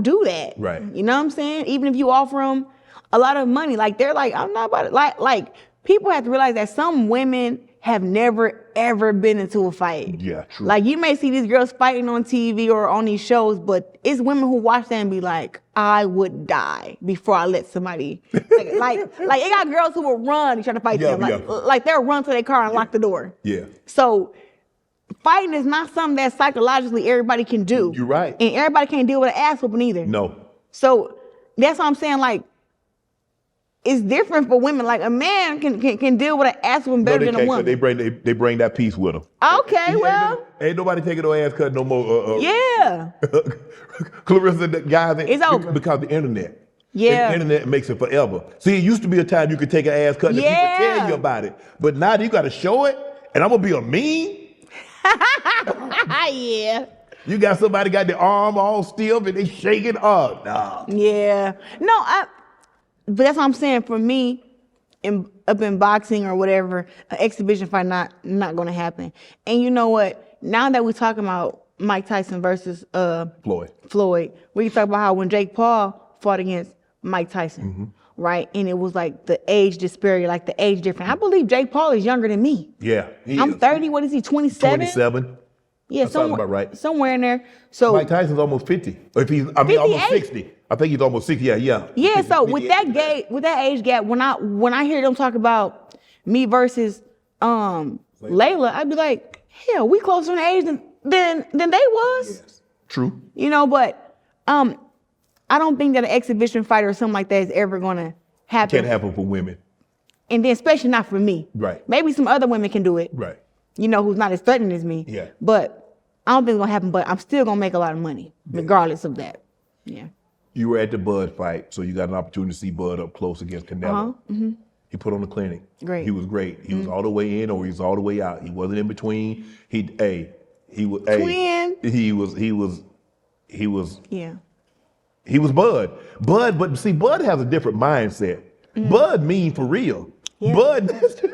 do that. Right. You know what I'm saying? Even if you offer them a lot of money, like, they're like, I'm not about it. Like people have to realize that some women have never, ever been into a fight. Yeah, true. Like, you may see these girls fighting on TV or on these shows, but it's women who watch that and be like, I would die before I let somebody. like it got girls who will run and try to fight them. Like they'll run to their car and lock the door. Yeah. So fighting is not something that psychologically everybody can do. You're right. And everybody can't deal with an ass whooping either. No. So that's what I'm saying, like, it's different for women. Like, a man can deal with an ass whooping better than a woman. They bring that piece with them. Okay, ain't nobody taking no ass cut no more. Yeah. Claressa, the guys, it's over because the internet. Yeah. The internet makes it forever. See, it used to be a time you could take an ass cut and people tell you about it. But now you got to show it, and I'm gonna be a mean. Yeah. You got somebody got the arm all stiff and they shaking up. Nah. Yeah. No, but that's what I'm saying. For me, up in boxing or whatever, an exhibition fight not gonna happen. And you know what? Now that we're talking about Mike Tyson versus Floyd, we can talk about how when Jake Paul fought against Mike Tyson, right? And it was like the age disparity, like the age difference. I believe Jake Paul is younger than me. Yeah, I'm 30. What is he? 27. 27. Yeah, somewhere in there. So Mike Tyson's almost 50. Almost 60. I think he's almost 60. Yeah. Yeah. So with that age gap, when I hear them talk about me versus Laila, I'd be like, hell, we closer in age than they was. Yes. True. You know, but I don't think that an exhibition fight or something like that is ever gonna happen. Can't happen for women. And then especially not for me. Right. Maybe some other women can do it. Right. You know, who's not as threatening as me. Yeah. But I don't think it's gonna happen, but I'm still gonna make a lot of money, regardless of that. Yeah. You were at the Bud fight, so you got an opportunity to see Bud up close against Canelo. He put on the clinic. Great. He was great. He was all the way in or he was all the way out. He wasn't in between. He was Twin. He was Yeah. He was Bud. But see, Bud has a different mindset. Bud mean for real. Yeah. Bud nasty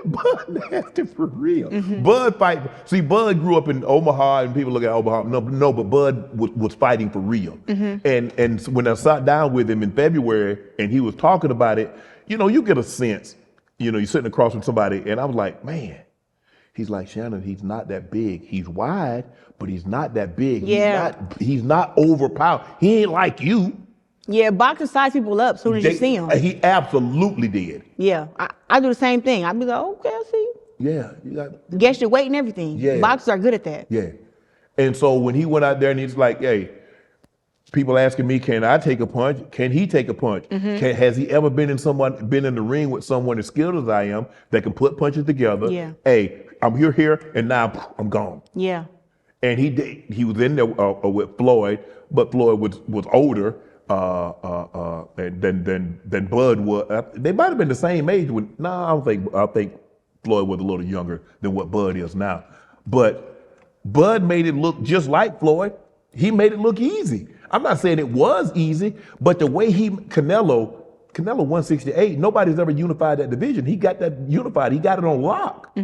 for real. Bud fight. See, Bud grew up in Omaha, and people look at Omaha. No, but Bud was fighting for real. And when I sat down with him in February, and he was talking about it, you get a sense. You're sitting across from somebody, and I was like, man. He's like, Shannon, he's not that big. He's wide, but he's not that big. Yeah. He's not overpowered. He ain't like you. Yeah, boxers size people up as soon as you see them. He absolutely did. Yeah, I do the same thing. I'd be like, okay, I see you. Yeah. You got, Guess your weight and everything. Yeah. Boxers are good at that. yeah. And so when he went out there and he's like, hey, people asking me, can I take a punch? Can he take a punch? Has he ever been in the ring with someone as skilled as I am that can put punches together? Yeah. Hey, I'm here, and now I'm gone. Yeah. And he was in there with Floyd, but Floyd was older than Bud was. They might have been the same age. I think Floyd was a little younger than what Bud is now. But Bud made it look just like Floyd. He made it look easy. I'm not saying it was easy, but the way Canelo 168, nobody's ever unified that division. He got that unified. He got it on lock.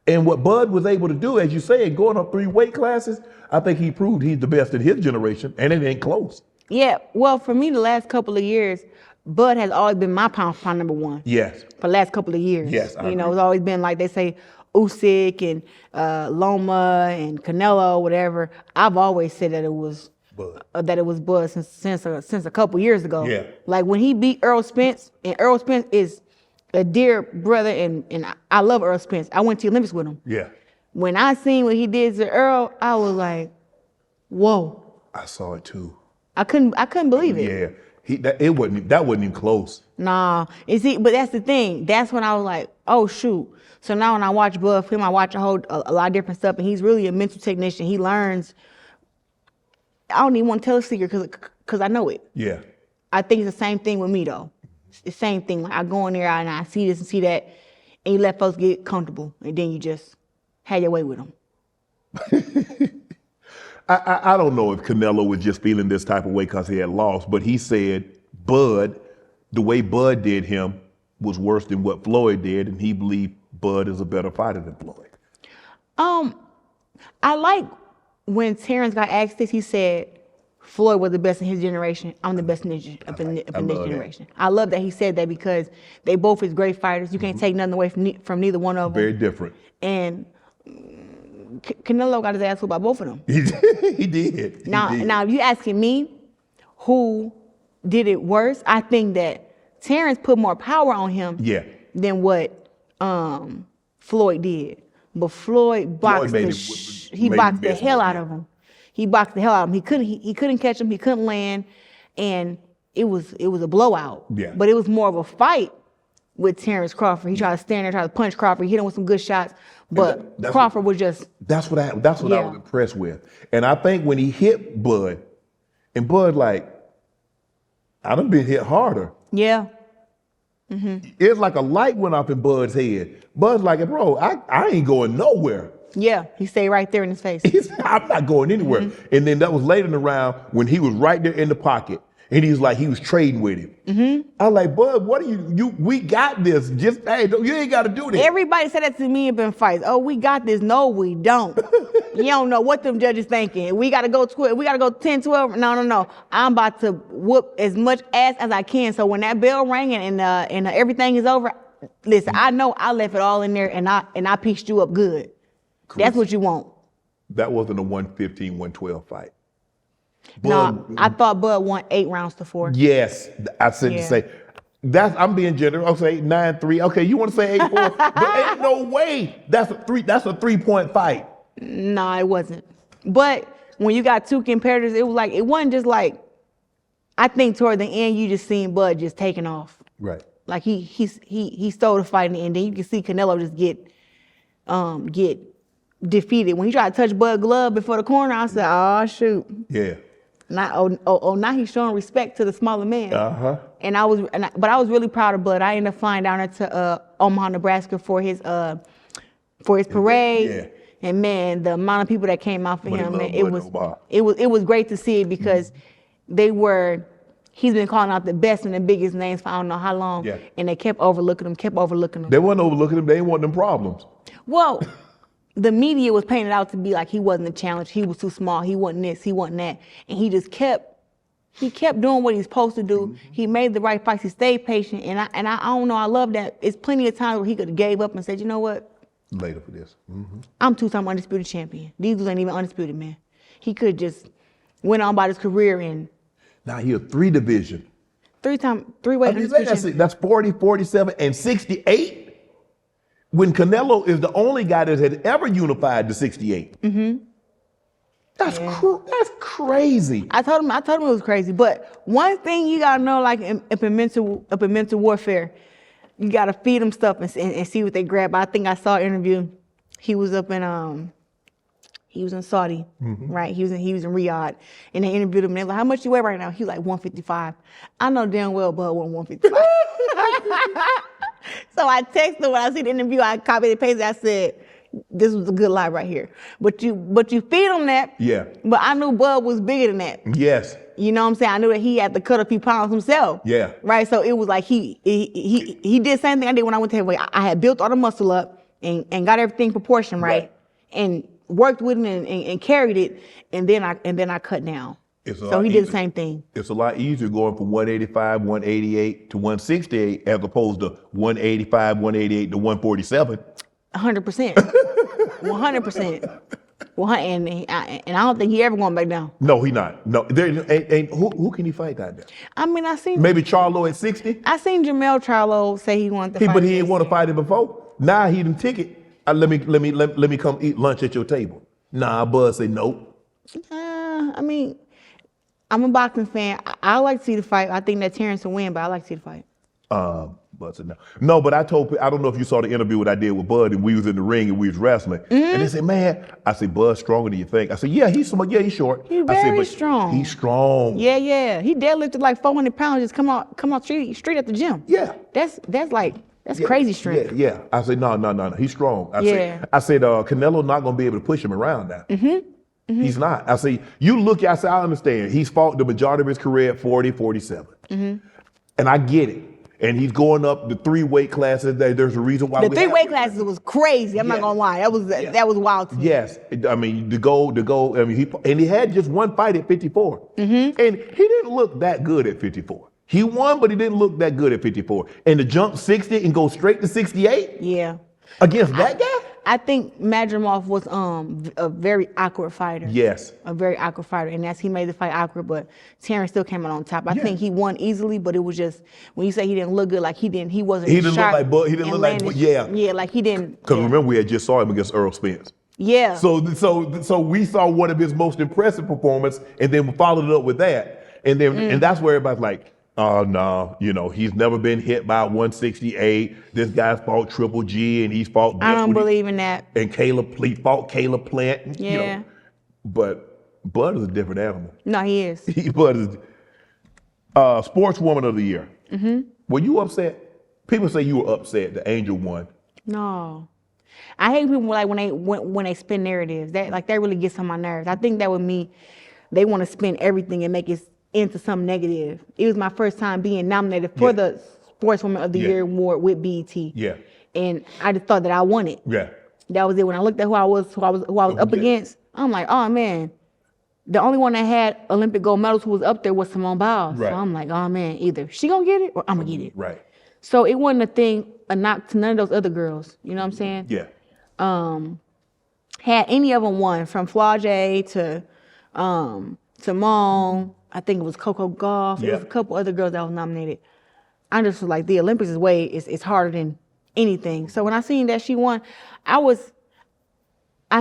And what Bud was able to do, as you say, going up 3 weight classes, I think he proved he's the best in his generation, and it ain't close. Yeah, well, for me, the last couple of years, Bud has always been my pound for pound number one. Yes. For the last couple of years. Yes, I agree. It's always been like they say, Usyk and Loma and Canelo, whatever. I've always said that it was Bud since a couple years ago. Yeah. Like when he beat Errol Spence, and Errol Spence is a dear brother, and I love Earl Spence. I went to the Olympics with him. Yeah. When I seen what he did to Earl, I was like, whoa. I saw it too. I couldn't believe it. Yeah. That wasn't even close. Nah. But that's the thing. That's when I was like, oh shoot. So now when I watch Bud film, I watch a lot of different stuff, and he's really a mental technician. He learns. I don't even want to tell a secret because I know it. Yeah. I think it's the same thing with me though. It's the same thing. Like I go in there and I see this and see that, and you let folks get comfortable, and then you just have your way with them. I don't know if Canelo was just feeling this type of way because he had lost, but he said Bud, the way Bud did him was worse than what Floyd did, and he believed Bud is a better fighter than Floyd. I like when Terrence got asked this, he said, Floyd was the best in his generation. I'm the best in this generation. I love that he said that because they both is great fighters. You can't take nothing away from neither one of them. Very different. And Canelo got his ass whooped by both of them. He did. Now, if you asking me who did it worse, I think that Terrence put more power on him than what Floyd did. But Floyd boxed the hell out of him. He boxed the hell out of him. He couldn't catch him. He couldn't land, and it was a blowout. Yeah. But it was more of a fight with Terrence Crawford. He tried to stand there, tried to punch Crawford. He hit him with some good shots, but Crawford was just. That's what I was impressed with, and I think when he hit Bud, and Bud like, I done been hit harder. Yeah. It's like a light went off in Bud's head. Bud's like, bro, I ain't going nowhere. Yeah, he stayed right there in his face. He said, I'm not going anywhere. And then that was later in the round when he was right there in the pocket. And he was trading with him. I was like, Bud, what are we got this. Just, hey, you ain't got to do this. Everybody said that to me in fights. Oh, we got this. No, we don't. You don't know what them judges thinking. We got to go 12. We got to go 10, 12. No. I'm about to whoop as much ass as I can. So when that bell rang and everything is over, listen, I know I left it all in there and I pieced you up good. Chris, that's what you want. That wasn't a 115, 112 fight. No, I thought Bud won 8 rounds to 4. Yes, I said to say. I'm being generous. I'll say 9-3. Okay, you want to say 8-4? But ain't no way. That's a 3-point fight. No, it wasn't. But when you got 2 competitors, it wasn't just like. I think toward the end you just seen Bud just taking off. Right. Like he stole the fight, and then you can see Canelo just get defeated. When he tried to touch Bud's glove before the corner, I said, oh shoot. Yeah. Now he's showing respect to the smaller man. And but I was really proud of Bud. I ended up flying down there to Omaha, Nebraska for his parade. Yeah. And man, the amount of people that came out for him, man, it Bud was great to see it because he's been calling out the best and the biggest names for I don't know how long. Yeah. And they kept overlooking him. They wasn't overlooking him. They ain't want them problems. Well, the media was painted out to be like he wasn't a challenge. He was too small. He wasn't this. He wasn't that. And he just kept doing what he's supposed to do. He made the right fights. He stayed patient. And I don't know. I love that. It's plenty of times where he could have gave up and said, you know what? Later for this. I'm two-time undisputed champion. These dudes ain't even undisputed, man. He could just went on about his career and. Now he a 3 division. Three-weight undisputed champion. That's 40, 47, and 68. When Canelo is the only guy that had ever unified the 68. That's crazy. I told him it was crazy. But one thing you gotta know, like up in mental warfare, you gotta feed them stuff and see what they grab. I think I saw an interview. He was up in he was in Saudi, right? He was in Riyadh, and they interviewed him. And they're like, "How much you weigh right now?" He was like 155. I know damn well Bud wasn't 155. So I texted him when I see the interview. I copied and pasted. I said, "This was a good lie right here." But you feed him that. Yeah. But I knew Bud was bigger than that. Yes. You know what I'm saying? I knew that he had to cut a few pounds himself. Yeah. Right. So it was like he did the same thing I did when I went to heavyweight. I had built all the muscle up and got everything proportioned right. And worked with it and carried it, and then I cut down. So he did the same thing. It's a lot easier going from 185, 188 to 168 as opposed to 185, 188 to 147. 100%. 100%. And I don't think he ever going back down. No, he not. No, there ain't who can he fight out there? I mean, I seen maybe Charlo at 60. I seen Jamel Charlo say he wanted to fight. But he didn't want to fight him before. Now he done tick it. Let me come eat lunch at your table. Nah, Bud say nope. I mean, I'm a boxing fan. I like to see the fight. I think that Terrence will win, but I like to see the fight. Bud said no. No, but I don't know if you saw the interview what I did with Bud, and we was in the ring and we was wrestling. And they said, man, I said, Bud's stronger than you think. I said, yeah, he's short. He's very strong. He's strong. Yeah. He deadlifted like 400 pounds, just come out straight at the gym. Yeah. That's crazy strength. Yeah. I said, no. He's strong. I said, Canelo not gonna be able to push him around now. He's not. I say, I understand. He's fought the majority of his career at 40, 47. And I get it. And he's going up the 3 weight classes. There's a reason why the 3 weight classes was crazy. I'm not gonna lie. That was wild to me. Yes. I mean, to go. I mean, he had just one fight at 54. And he didn't look that good at 54. He won, but he didn't look that good at 54. And to jump 60 and go straight to 68? Yeah. Against that guy? I think Madrimov was a very awkward fighter. Yes. A very awkward fighter. And he made the fight awkward, but Terrence still came out on top. I think he won easily, but it was just, when you say he didn't look good, like he wasn't He didn't look like Bud. He didn't look like Bud. Yeah. Yeah, like he didn't. Because remember, we had just saw him against Earl Spence. Yeah. So we saw one of his most impressive performances, and then we followed it up with that. And then and that's where everybody's like, oh, no, he's never been hit by 168. This guy's fought Triple G, and he's fought. I don't believe in that. And he fought Caleb Plant. Yeah. But Bud is a different animal. No, he is. Bud is Sportswoman of the Year. Were you upset? People say you were upset. The Angel won. No. I hate people like when they spin narratives. That really gets on my nerves. I think that with me, they want to spin everything and make it into something negative. It was my first time being nominated for the Sportswoman of the Year award with BET. Yeah. And I just thought that I won it. Yeah. That was it. When I looked at who I was up against, I'm like, oh man. The only one that had Olympic gold medals who was up there was Simone Biles. Right. So I'm like, oh man, either she gonna get it or I'm gonna get it. Right. So it wasn't a knock to none of those other girls. You know what I'm saying? Yeah. Had any of them won, from Flau'jae to Simone, I think it was Coco Gauff. There was a couple other girls that was nominated. I just was like, the Olympics is harder than anything. So when I seen that she won, I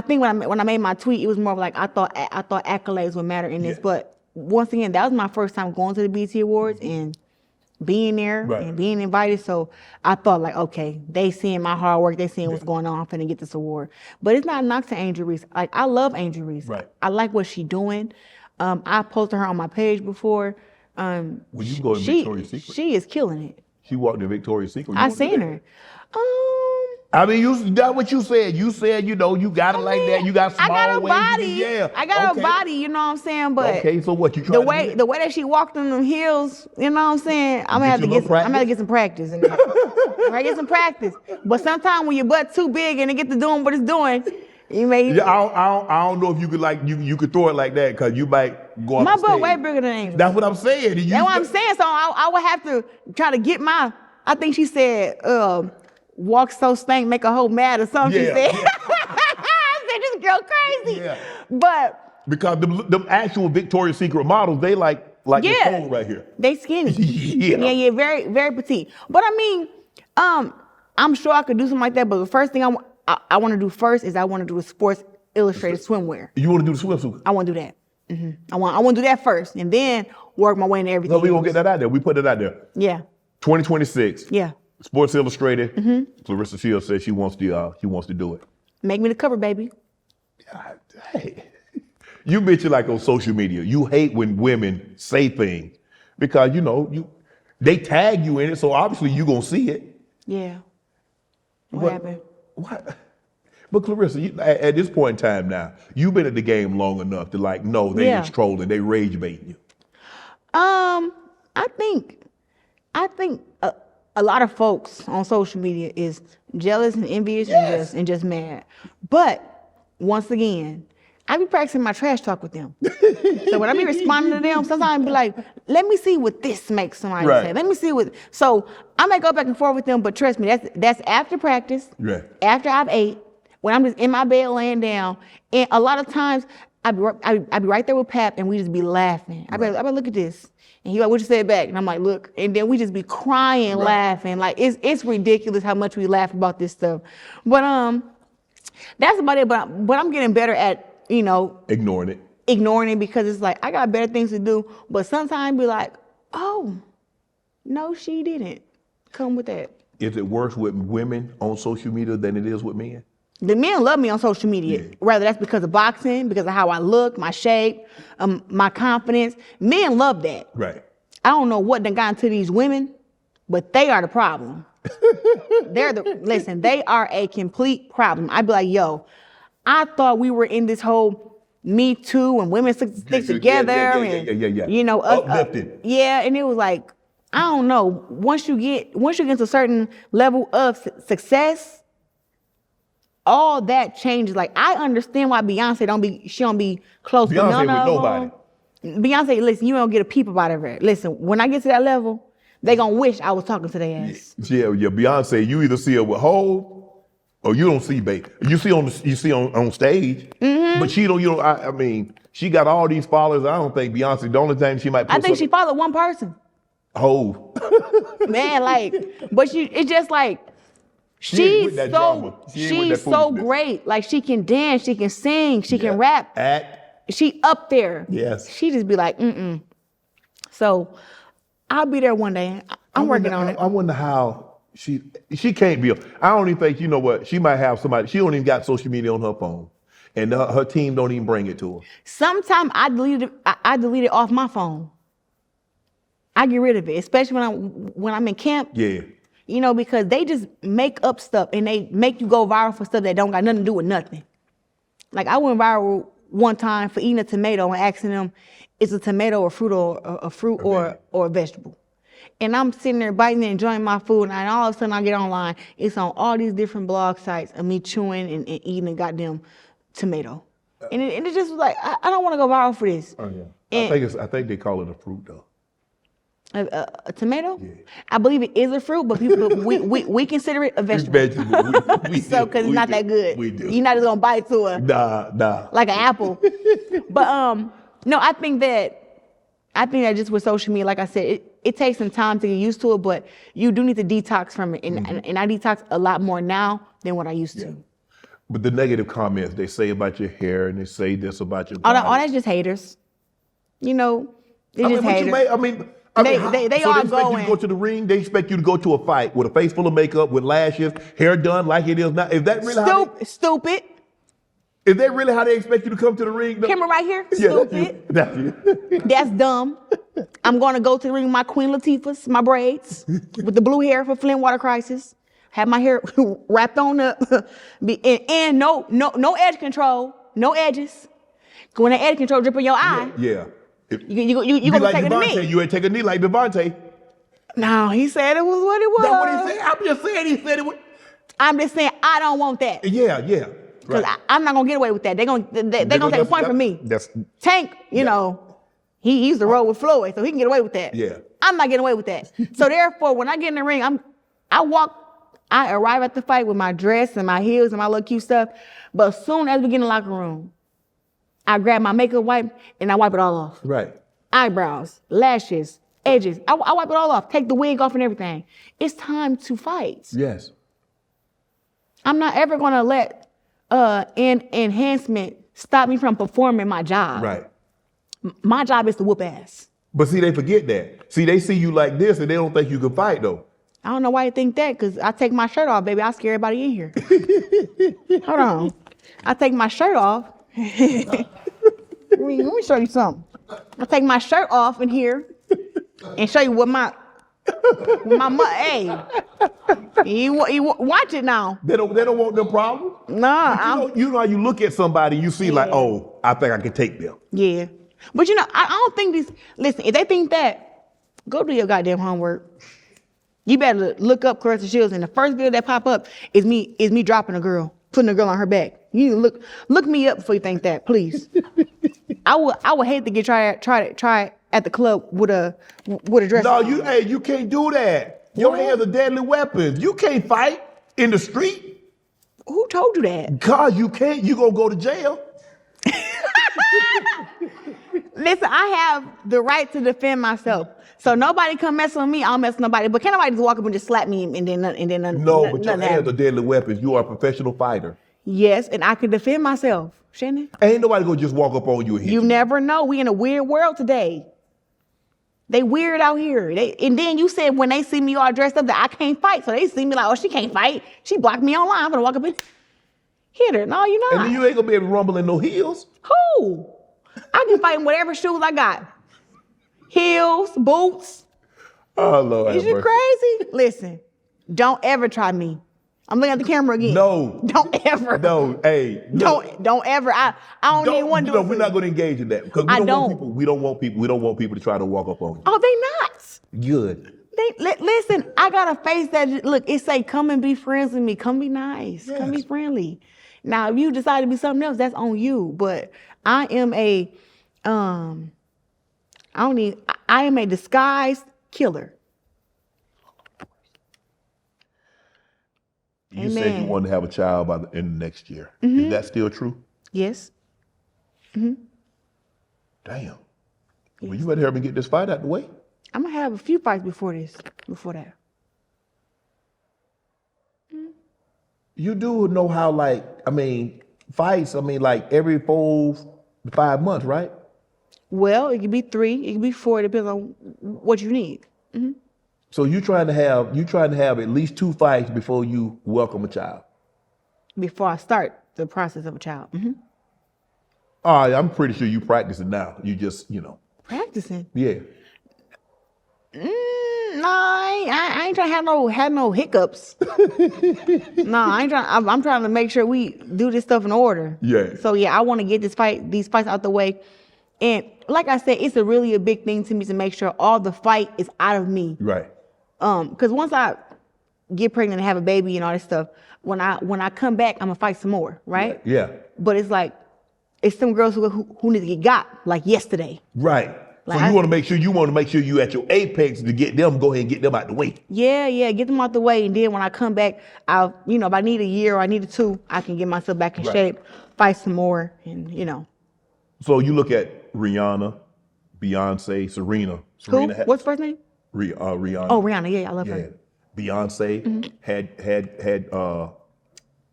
think when I made my tweet, it was more of like I thought accolades would matter in this. But once again, that was my first time going to the BET Awards and being there and being invited. So I thought like, okay, they seeing my hard work, they seeing what's going on, I'm finna get this award. But it's not a knock to Angel Reese. Like, I love Angel Reese. Right. I like what she doing. I posted her on my page before. When you go to Victoria's Secret, she is killing it. she walked in Victoria's Secret. I seen her. I mean, that's what you said. You said, you got it like that. You got small I got a waist. body. Yeah. I got a body, you know what I'm saying? But okay, so what you trying the to way do? the way that she walked in them heels, you know what I'm saying? I'm gonna have to get some practice in there. I'm gonna get some practice. But sometimes when your butt's too big and it get to doing what it's doing, you may. Yeah, I don't know if you could you could throw it like that because you might go off My the butt stage. way bigger than Angel. That's what I'm saying. That's what I'm saying. So I would have to try to get my. I think she said, "Walk so stank, make a hoe mad" or something. Yeah, she said. yeah. I said, "This girl crazy." Yeah. But because the actual Victoria's Secret models, they like yeah, Nicole right here. they skinny. Yeah. yeah, very, very petite. But I mean, I'm sure I could do something like that. But the first thing I want to do first is I want to do a Sports Illustrated swimwear. You want to do the swimsuit? I want to do that. I want to do that first, and then work my way into everything. No, we gonna else. get that out there. We put it out there. Yeah. 2026. Yeah. Sports Illustrated. Claressa Shields says she wants to do it. Make me the cover, baby. God, hey. You mentioned like on social media, you hate when women say things because they tag you in it, so obviously you gonna see it. Yeah. What happened? What? But Claressa, at this point in time now, you've been at the game long enough to know they just trolling, they rage baiting you. I think a lot of folks on social media is jealous and envious and just mad. But once again, I be practicing my trash talk with them. So when I be responding to them, sometimes I be like, let me see what this makes somebody say. Let me see what. So I may go back and forth with them, but trust me, that's after practice. Right. After I've ate, when I'm just in my bed laying down, and a lot of times I be right there with Pap, and we just be laughing. I be like, look at this. And he like, what you said back? And I'm like, look. And then we just be crying, laughing. Like, it's ridiculous how much we laugh about this stuff. But that's about it. But I'm getting better at, ignoring it because it's like, I got better things to do. But sometimes be like, oh, no, she didn't come with that. Is it worse with women on social media than it is with men? The men love me on social media. Yeah. Whether that's because of boxing, because of how I look, my shape, my confidence. Men love that. Right. I don't know what done got into these women, but they are the problem. Listen, they are a complete problem. I'd be like, yo, I thought we were in this whole Me Too and women stick together and uplifting. And it was like, I don't know. Once you get to a certain level of success, all that changes. Like, I understand why Beyonce don't be close with none of nobody. them. Beyonce, listen, you don't get a peep about her. Listen, when I get to that level, they gonna wish I was talking to their ass. Yeah, Beyonce, you either see her with Hov or you don't see babe. You see on stage, but she don't. I mean, she got all these followers. I don't think Beyonce. The only thing she might. I think she followed one person. Hov. Man, but it's just like. She's so great. Like, she can dance, she can sing, she can rap. Act. She up there. Yes. She just be like, So I'll be there one day. I'm working on it. I wonder how she can't be. I don't even think, she might have somebody. She don't even got social media on her phone. And her team don't even bring it to her. Sometimes I delete it off my phone. I get rid of it, especially when I'm in camp. Yeah. Because they just make up stuff and they make you go viral for stuff that don't got nothing to do with nothing. Like, I went viral one time for eating a tomato and asking them, is a tomato a fruit or a vegetable? And I'm sitting there biting and enjoying my food, and all of a sudden I get online. It's on all these different blog sites of me chewing and eating a goddamn tomato. And it just was like, I don't want to go viral for this. Oh yeah. I think they call it a fruit though. A tomato? Yeah. I believe it is a fruit, but we consider it a vegetable. Because it's not that good. We do. You're not just gonna bite to a nah. like an apple. But no, I think that just with social media, like I said, it takes some time to get used to it, but you do need to detox from it, and I detox a lot more now than what I used to. But the negative comments they say about your hair and they say this about your body. All that's just haters. It's just haters. They so are they expect going. you to go to the ring. They expect you to go to a fight with a face full of makeup, with lashes, hair done like it is now. Is that really Stupid? Is that really how they expect you to come to the ring? Camera right here, Yeah, stupid. that's you. That's dumb. I'm gonna go to the ring with my Queen Latifahs, my braids, with the blue hair for Flint Water Crisis. Have my hair wrapped on up, and no edge control, no edges. When the edge control drip in your eye, Yeah. you be gonna like take a Devontae. knee. You ain't take a knee like Devontae. No, he said it was what it was. That's what he said. I'm just saying he said it was. I'm just saying I don't want that. Yeah. Cause Right. I'm not gonna get away with that. They're gonna take a point from me. That's Tank, you know, he used to roll with Floyd, so he can get away with that. Yeah. I'm not getting away with that. So therefore, when I get in the ring, I arrive at the fight with my dress and my heels and my little cute stuff. But as soon as we get in the locker room, I grab my makeup wipe and I wipe it all off. right. Eyebrows, lashes, edges. I wipe it all off. Take the wig off and everything. It's time to fight. Yes. I'm not ever gonna let enhancement stop me from performing my job. Right. My job is to whoop ass. But see, they forget that. See, they see you like this and they don't think you can fight though. I don't know why you think that, because I take my shirt off, baby. I scare everybody in here. Hold on. I take my shirt off. Let me show you something. I take my shirt off in here and show you what my hey. You watch it now. They don't want no problem. Nah. You know how you look at somebody, you see like, oh, I think I can take them. Yeah. But you know, I don't think these, listen, if they think that, go do your goddamn homework. You better look up Claressa Shields, and the first video that pop up is me dropping a girl, putting a girl on her back. You need to look me up before you think that, please. I would hate to get try at the club with a dress. No, on. you can't do that. Your What? hands are deadly weapons. You can't fight in the street. Who told you that? God, you can't. You gonna go to jail. Listen, I have the right to defend myself. So nobody come mess with me, I'll mess with nobody. But can't nobody just walk up and just slap me and then No, but your nothing hands happen. are deadly weapons. You are a professional fighter. Yes, and I can defend myself. Shannon, Ain't nobody gonna just walk up on you and hit you you. never know. We in a weird world today. They weird out here. And then you said when they see me all dressed up that I can't fight. So they see me like, oh, she can't fight. She blocked me online. I'm gonna walk up and hit her. No, you're And not. then you ain't gonna be able to rumble in no heels. Who? I can fight in whatever shoes I got. Heels, boots. Oh Lord. Is have you mercy. crazy? Listen, don't ever try me. I'm looking at the camera again. No. Don't ever. No, hey. look. Don't ever. I don't even want to do it. We're not gonna engage in that because I we don't want people to try to walk up on you. Oh, they not. Good. Listen, I got a face that look, it say come and be friends with me. Come be nice. Yes. Come be friendly. Now, if you decide to be something else, that's on you. But I am a I am a disguised killer. You said you Amen. wanted to have a child by the end of next year. Is that still true? Yes. Damn. Well, you better help me get this fight out the way. I'm gonna have a few fights before that. You do know how, fights, like every 4 to 5 months, right? Well, it could be 3, it could be 4, it depends on what you need. So you trying to have at least 2 fights before you welcome a child. Before I start the process of a child. All right, I'm pretty sure you practicing now. You just, Practicing. yeah. No, I ain't trying to have no hiccups. No, I ain't trying. I'm trying to make sure we do this stuff in order. Yeah. So yeah, I want to get these fights out the way. And like I said, it's really a big thing to me to make sure all the fight is out of me. Right. Because once I get pregnant and have a baby and all this stuff, when I come back, I'm gonna fight some more, right? Yeah. But it's like it's some girls who need to get got like yesterday. Right. Like So you want to make sure you at your apex to get them. Go ahead and get them out the way. Yeah, get them out the way, and then when I come back, if I need a year or I need 2, I can get myself back in Right. shape, fight some more, and So you look at Rihanna, Beyonce, Serena. Who? What's the first name? Rihanna. Oh, Rihanna. Yeah, I love Yeah. her. Beyonce had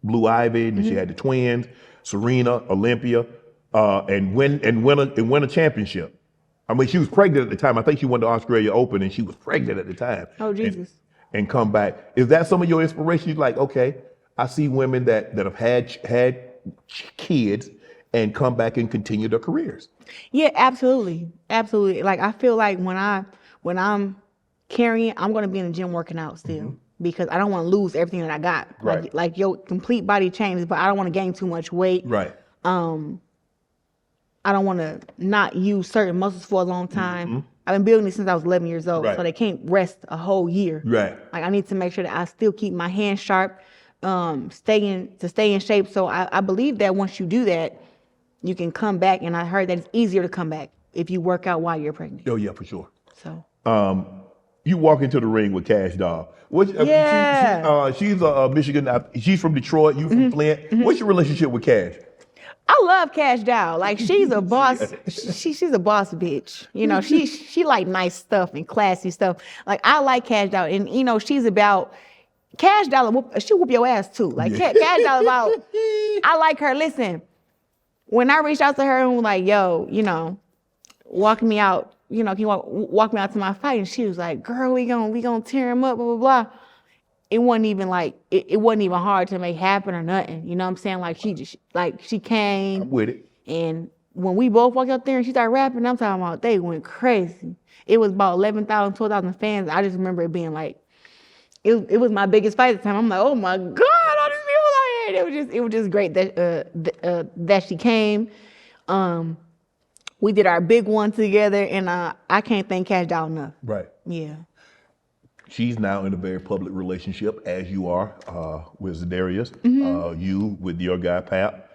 Blue Ivy, and she had the twins. Serena, Olympia, and win a championship. I mean, she was pregnant at the time. I think she won the Australia Open, and she was pregnant at the time. Oh, Jesus. And come back. Is that some of your inspiration? You're like, okay, I see women that have had kids and come back and continue their careers. Yeah, absolutely. Absolutely. Like, I feel like when I'm carrying, I'm going to be in the gym working out still because I don't want to lose everything that I got. Right. Like your complete body changes, but I don't want to gain too much weight. Right. I don't want to not use certain muscles for a long time. I've been building this since I was 11 years old, Right. so they can't rest a whole year. Right. Like, I need to make sure that I still keep my hands sharp, stay in shape. So I believe that once you do that, you can come back. And I heard that it's easier to come back if you work out while you're pregnant. Oh yeah, for sure. So. You walk into the ring with Cash Doll. Yeah. She's a Michigan. She's from Detroit. You from Flint. What's your relationship with Cash? I love Cash Doll. Like, she's a boss. She's a boss bitch. You know, she like nice stuff and classy stuff. Like, I like Cash Doll, and you know, she's about Cash Doll. She whoop your ass too. Like, Cash Doll about. I like her. Listen, when I reached out to her and was like, "Yo, you know, walk me out. You know, can you walk me out to my fight?" And she was like, "Girl, we gonna tear him up, blah blah blah." It wasn't even like it wasn't even hard to make happen or nothing. You know what I'm saying? Like, she came. I'm with it. And when we both walked up there and she started rapping, I'm talking about, they went crazy. It was about 11,000, 12,000 fans. I just remember it being like, it was my biggest fight at the time. I'm like, oh my God, all these people out here. It was just great that she came. We did our big one together, and I can't thank Cash Doll enough. Right. Yeah. She's now in a very public relationship, as you are with Zadarius. You with your guy Pap.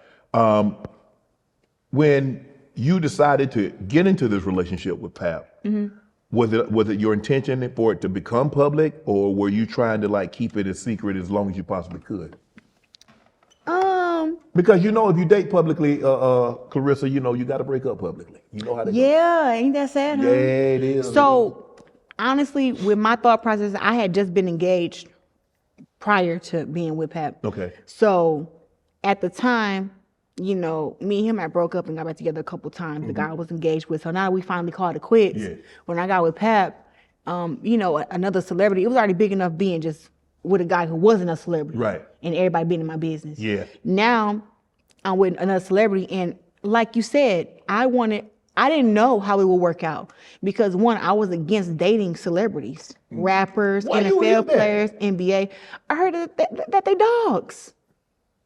When you decided to get into this relationship with Pap, was it your intention for it to become public, or were you trying to like keep it a secret as long as you possibly could? Because you know, if you date publicly, Claressa, you know you got to break up publicly. You know how to. Yeah, ain't that sad? Huh? Yeah, it is. So. Honestly, with my thought process, I had just been engaged prior to being with Pap. Okay. So at the time, you know, me and him had broke up and got back together a couple times. The guy I was engaged with. So now we finally called it quits. Yeah. When I got with Pap, you know, another celebrity, it was already big enough being just with a guy who wasn't a celebrity. Right. And everybody being in my business. Yeah. Now I'm with another celebrity, and like you said, I didn't know how it would work out because, one, I was against dating celebrities, rappers, NFL players, NBA. I heard that they dogs,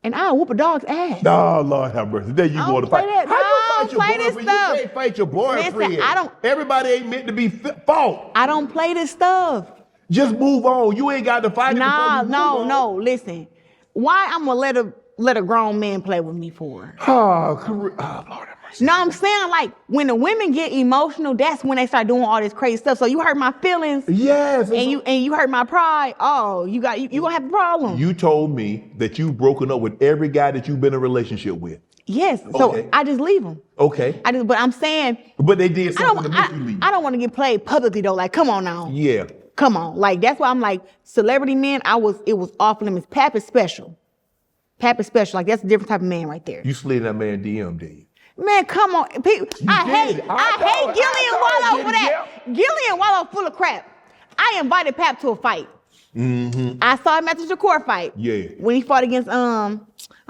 and I whoop a dog's ass. Oh, Lord have mercy. There you go to fight. That. How you fight your boyfriend? Stuff. You can't fight your boyfriend. Listen, Everybody ain't meant to be fought. I don't play this stuff. Just move on. You ain't got to fight it. No. Listen, why I'm gonna let a grown man play with me for? Oh, Lord have mercy. No, I'm saying, like, when the women get emotional, that's when they start doing all this crazy stuff. So you hurt my feelings. Yes. And you hurt my pride. Oh, you gonna have a problem. You told me that you've broken up with every guy that you've been in a relationship with. Yes. So Okay. I just leave them. Okay. But I'm saying. But they did something to make you leave. I don't want to get played publicly though. Like, come on now. Yeah. Come on. Like, that's why I'm like, celebrity men, it was off limits. Pap is special. Pap is special. Like, that's a different type of man right there. You slid in that man DM, did you? Man, come on. People, I hate Gillian Wallow for that. Gillian Wallow full of crap. I invited Pap to a fight. I saw him at the Shakur fight. Yeah. When he fought against, I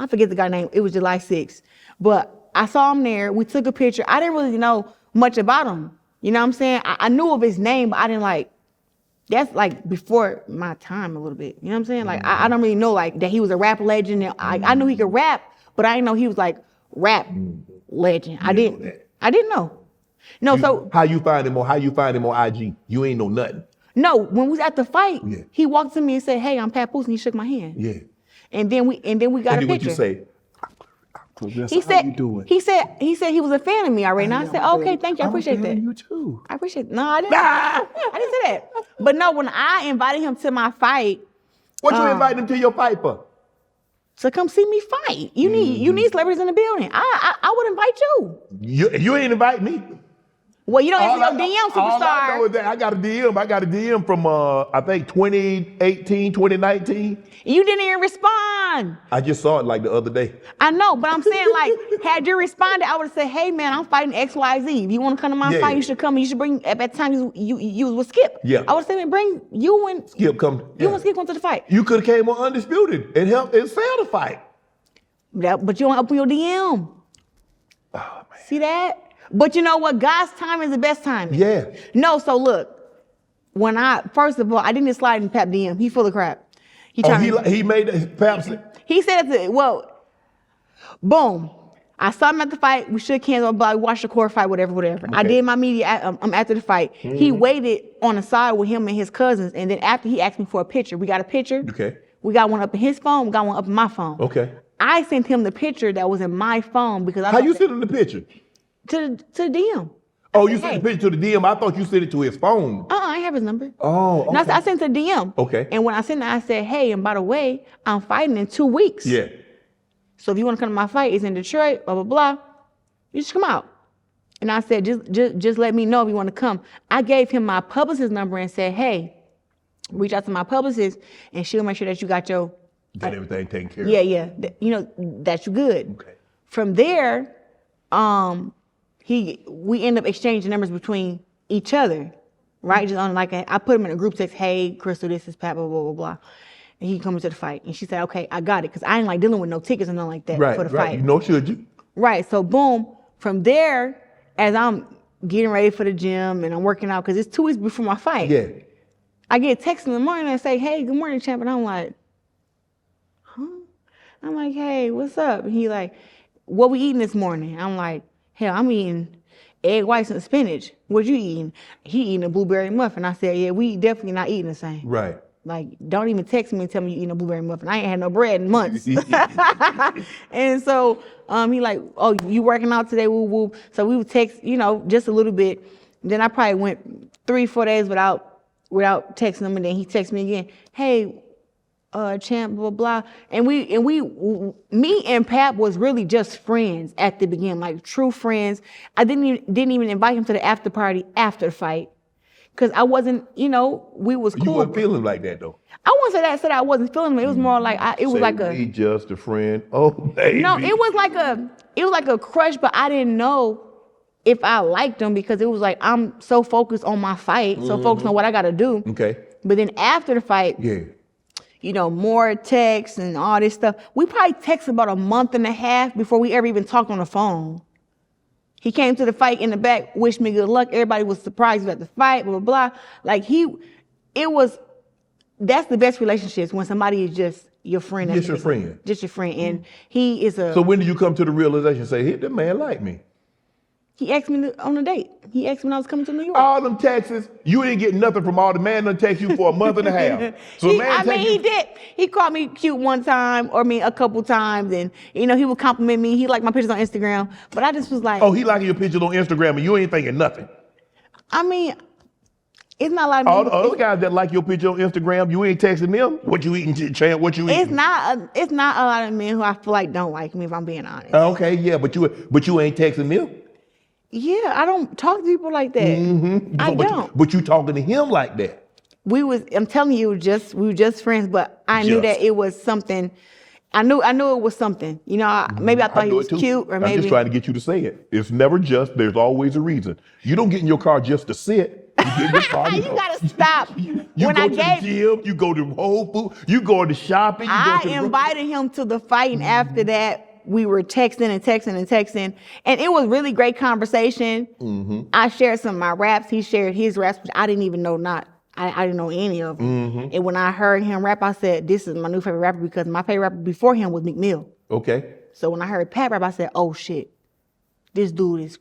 forget the guy's name. It was July 6th. But I saw him there. We took a picture. I didn't really know much about him. You know what I'm saying? I knew of his name, but I didn't that's like before my time a little bit. You know what I'm saying? Like, I don't really know like that he was a rap legend. And I knew he could rap, but I didn't know he was like rap legend. I didn't know. No, so how you find him on IG? You ain't know nothing. No, when we was at the fight, Yeah. he walked to me and said, "Hey, I'm Pat Poose," and he shook my hand. Yeah. And then we got a picture. What you say? He said, how you doing? he said he was a fan of me already. And I said, okay, thank you. I appreciate that. You too. I appreciate it. No, I didn't. I didn't say that. But no, when I invited him to my fight, What you invite him to your fight for? to come see me fight. You need celebrities in the building. I would invite you. You ain't invite me. Well, you don't answer your DM superstar. All I know is that I got a DM from I think 2018, 2019. You didn't even respond. I just saw it like the other day. I know, but I'm saying, like, had you responded, I would have said, hey man, I'm fighting XYZ. If you want to come to my Yeah. fight, you should come. You should bring, at that time you was with Skip. Yeah. I would say, man, bring you and Skip come. you and Skip come to the fight. You could have came on Undisputed and helped and sell the fight. But you don't open your DM. Oh, man. See that? But you know what? God's time is the best time. Yeah. No, so look, first of all, I didn't slide in Pap DM. He full of crap. He made it, Paps. He said, boom. I saw him at the fight. We shook hands, we watched the court fight, whatever. Okay. I did my media after the fight. Mm-hmm. He waited on the side with him and his cousins, and then after he asked me for a picture. We got a picture. Okay. We got one up in his phone. We got one up in my phone. Okay. I sent him the picture that was in my phone because How you sent him the picture? To the DM. Oh, you sent the picture to the DM. I thought you sent it to his phone. I have his number. Oh, okay. No, I sent it to DM. Okay. And when I sent it, I said, hey, and by the way, I'm fighting in 2 weeks. Yeah. So if you want to come to my fight, it's in Detroit, blah, blah, blah. You just come out. And I said, just let me know if you want to come. I gave him my publicist number and said, hey, reach out to my publicist and she'll make sure that you got your... Got everything taken care of. Yeah. You know, that you're good. Okay. From there, we end up exchanging numbers between each other, right? Just on I put him in a group text, hey, Crystal, this is Pat, blah, blah, blah, blah. And he comes to the fight. And she said, okay, I got it. Because I ain't like dealing with no tickets and nothing like that for the fight. You know, should you? Right. So boom, from there, as I'm getting ready for the gym and I'm working out, because it's 2 weeks before my fight. Yeah. I get a text in the morning and say, hey, good morning, champ. And I'm like, huh? I'm like, hey, what's up? And he like, what we eating this morning? I'm like, hell, I'm eating egg whites and spinach. What you eating? He eating a blueberry muffin. I said, yeah, we definitely not eating the same. Right. Like, don't even text me and tell me you eating a blueberry muffin. I ain't had no bread in months. And so he like, oh, you working out today? Woo woo. So we would text, just a little bit. Then I probably went 3-4 days without texting him, and then he texted me again. Hey, champ, blah, blah. And me and Pap was really just friends at the beginning, like true friends. I didn't even invite him to the after party after the fight. Cause I wasn't, we was cool. You weren't feeling like that though. I wouldn't say that. I said I wasn't feeling it. It was more like we just a friend. Oh, baby. No, it was like a crush, but I didn't know if I liked him because it was like I'm so focused on my fight, so focused on what I got to do. Okay. But then after the fight, more texts and all this stuff. We probably texted about a month and a half before we ever even talked on the phone. He came to the fight in the back, wished me good luck. Everybody was surprised about the fight, blah, blah, blah. Like that's the best relationships when somebody is just your friend. Just your friend. Just your friend. And he is So when did you come to the realization, say, hey, that man like me? He asked me on a date. He asked me when I was coming to New York. All them texts, you didn't get nothing from all the man done text you for a month and a half. So he did. He called me cute one time, a couple times, and he would compliment me. He liked my pictures on Instagram, but I just was like, oh, he liking your pictures on Instagram, and you ain't thinking nothing. I mean, it's not like all the other guys that like your picture on Instagram, you ain't texting them. What you eating, champ? What you eating? It's not a lot of men who I feel like don't like me, if I'm being honest. Okay, yeah, but you ain't texting them. Yeah, I don't talk to people like that. Mm-hmm. I don't. But you talking to him like that. I'm telling you, we were just friends, but I knew that it was something. I knew it was something. Maybe I thought he was cute, or maybe. I'm just trying to get you to say it. It's never just, there's always a reason. You don't get in your car just to sit. You get in your car. You gotta stop. You go to the gym, you go to Whole Foods, you go to shopping. I invited him to the fight, and after that, we were texting, and it was really great conversation. Mm-hmm. I shared some of my raps. He shared his raps, which I didn't even know. I didn't know any of them. Mm-hmm. And when I heard him rap, I said, "This is my new favorite rapper," because my favorite rapper before him was McMill. Okay. So when I heard Pat rap, I said, "Oh shit, this dude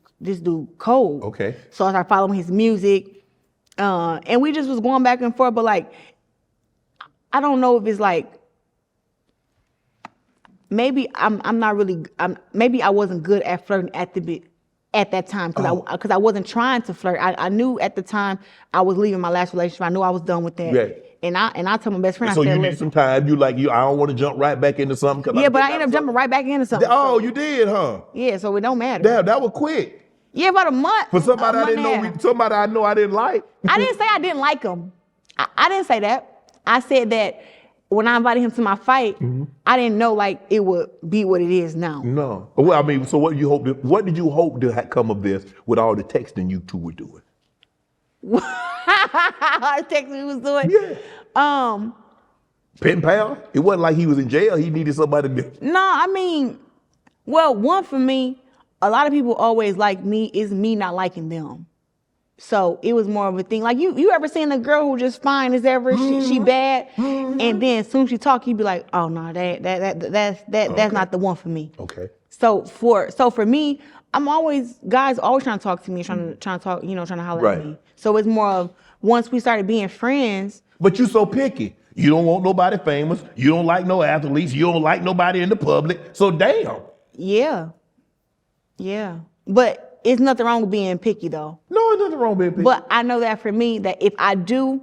cold." Okay. So I started following his music, and we just was going back and forth. But like, I don't know if it's like. Maybe maybe I wasn't good at flirting at that time because I wasn't trying to flirt. I knew at the time I was leaving my last relationship. I knew I was done with that. Right. And I told my best friend. So I said, you need some time. I don't want to jump right back into something. Yeah, but I ended up jumping right back into something. Oh, you did, huh? Yeah, so it don't matter. Damn, that was quick. Yeah, about a month. For somebody I didn't know, somebody I know I didn't like. I didn't say I didn't like him. I didn't say that. I said that. When I invited him to my fight, I didn't know like it would be what it is now. No. Well, I mean, so what did you hope to come of this with all the texting you two were doing? Texting we was doing? Yeah. Pen pal? It wasn't like he was in jail. He needed somebody to... No, I mean, well, one for me, a lot of people always like me is me not liking them. So it was more of a thing. Like you ever seen a girl who just fine as ever, she bad, and then as soon as she talk, you be like, oh no, that's not the one for me. Okay. So for me, guys always trying to talk to me, trying to talk, trying to holler at me. So it's more of once we started being friends. But you so picky. You don't want nobody famous. You don't like no athletes. You don't like nobody in the public. So damn. Yeah. But it's nothing wrong with being picky though. No, there's nothing wrong with being picky. But I know that for me, that if I do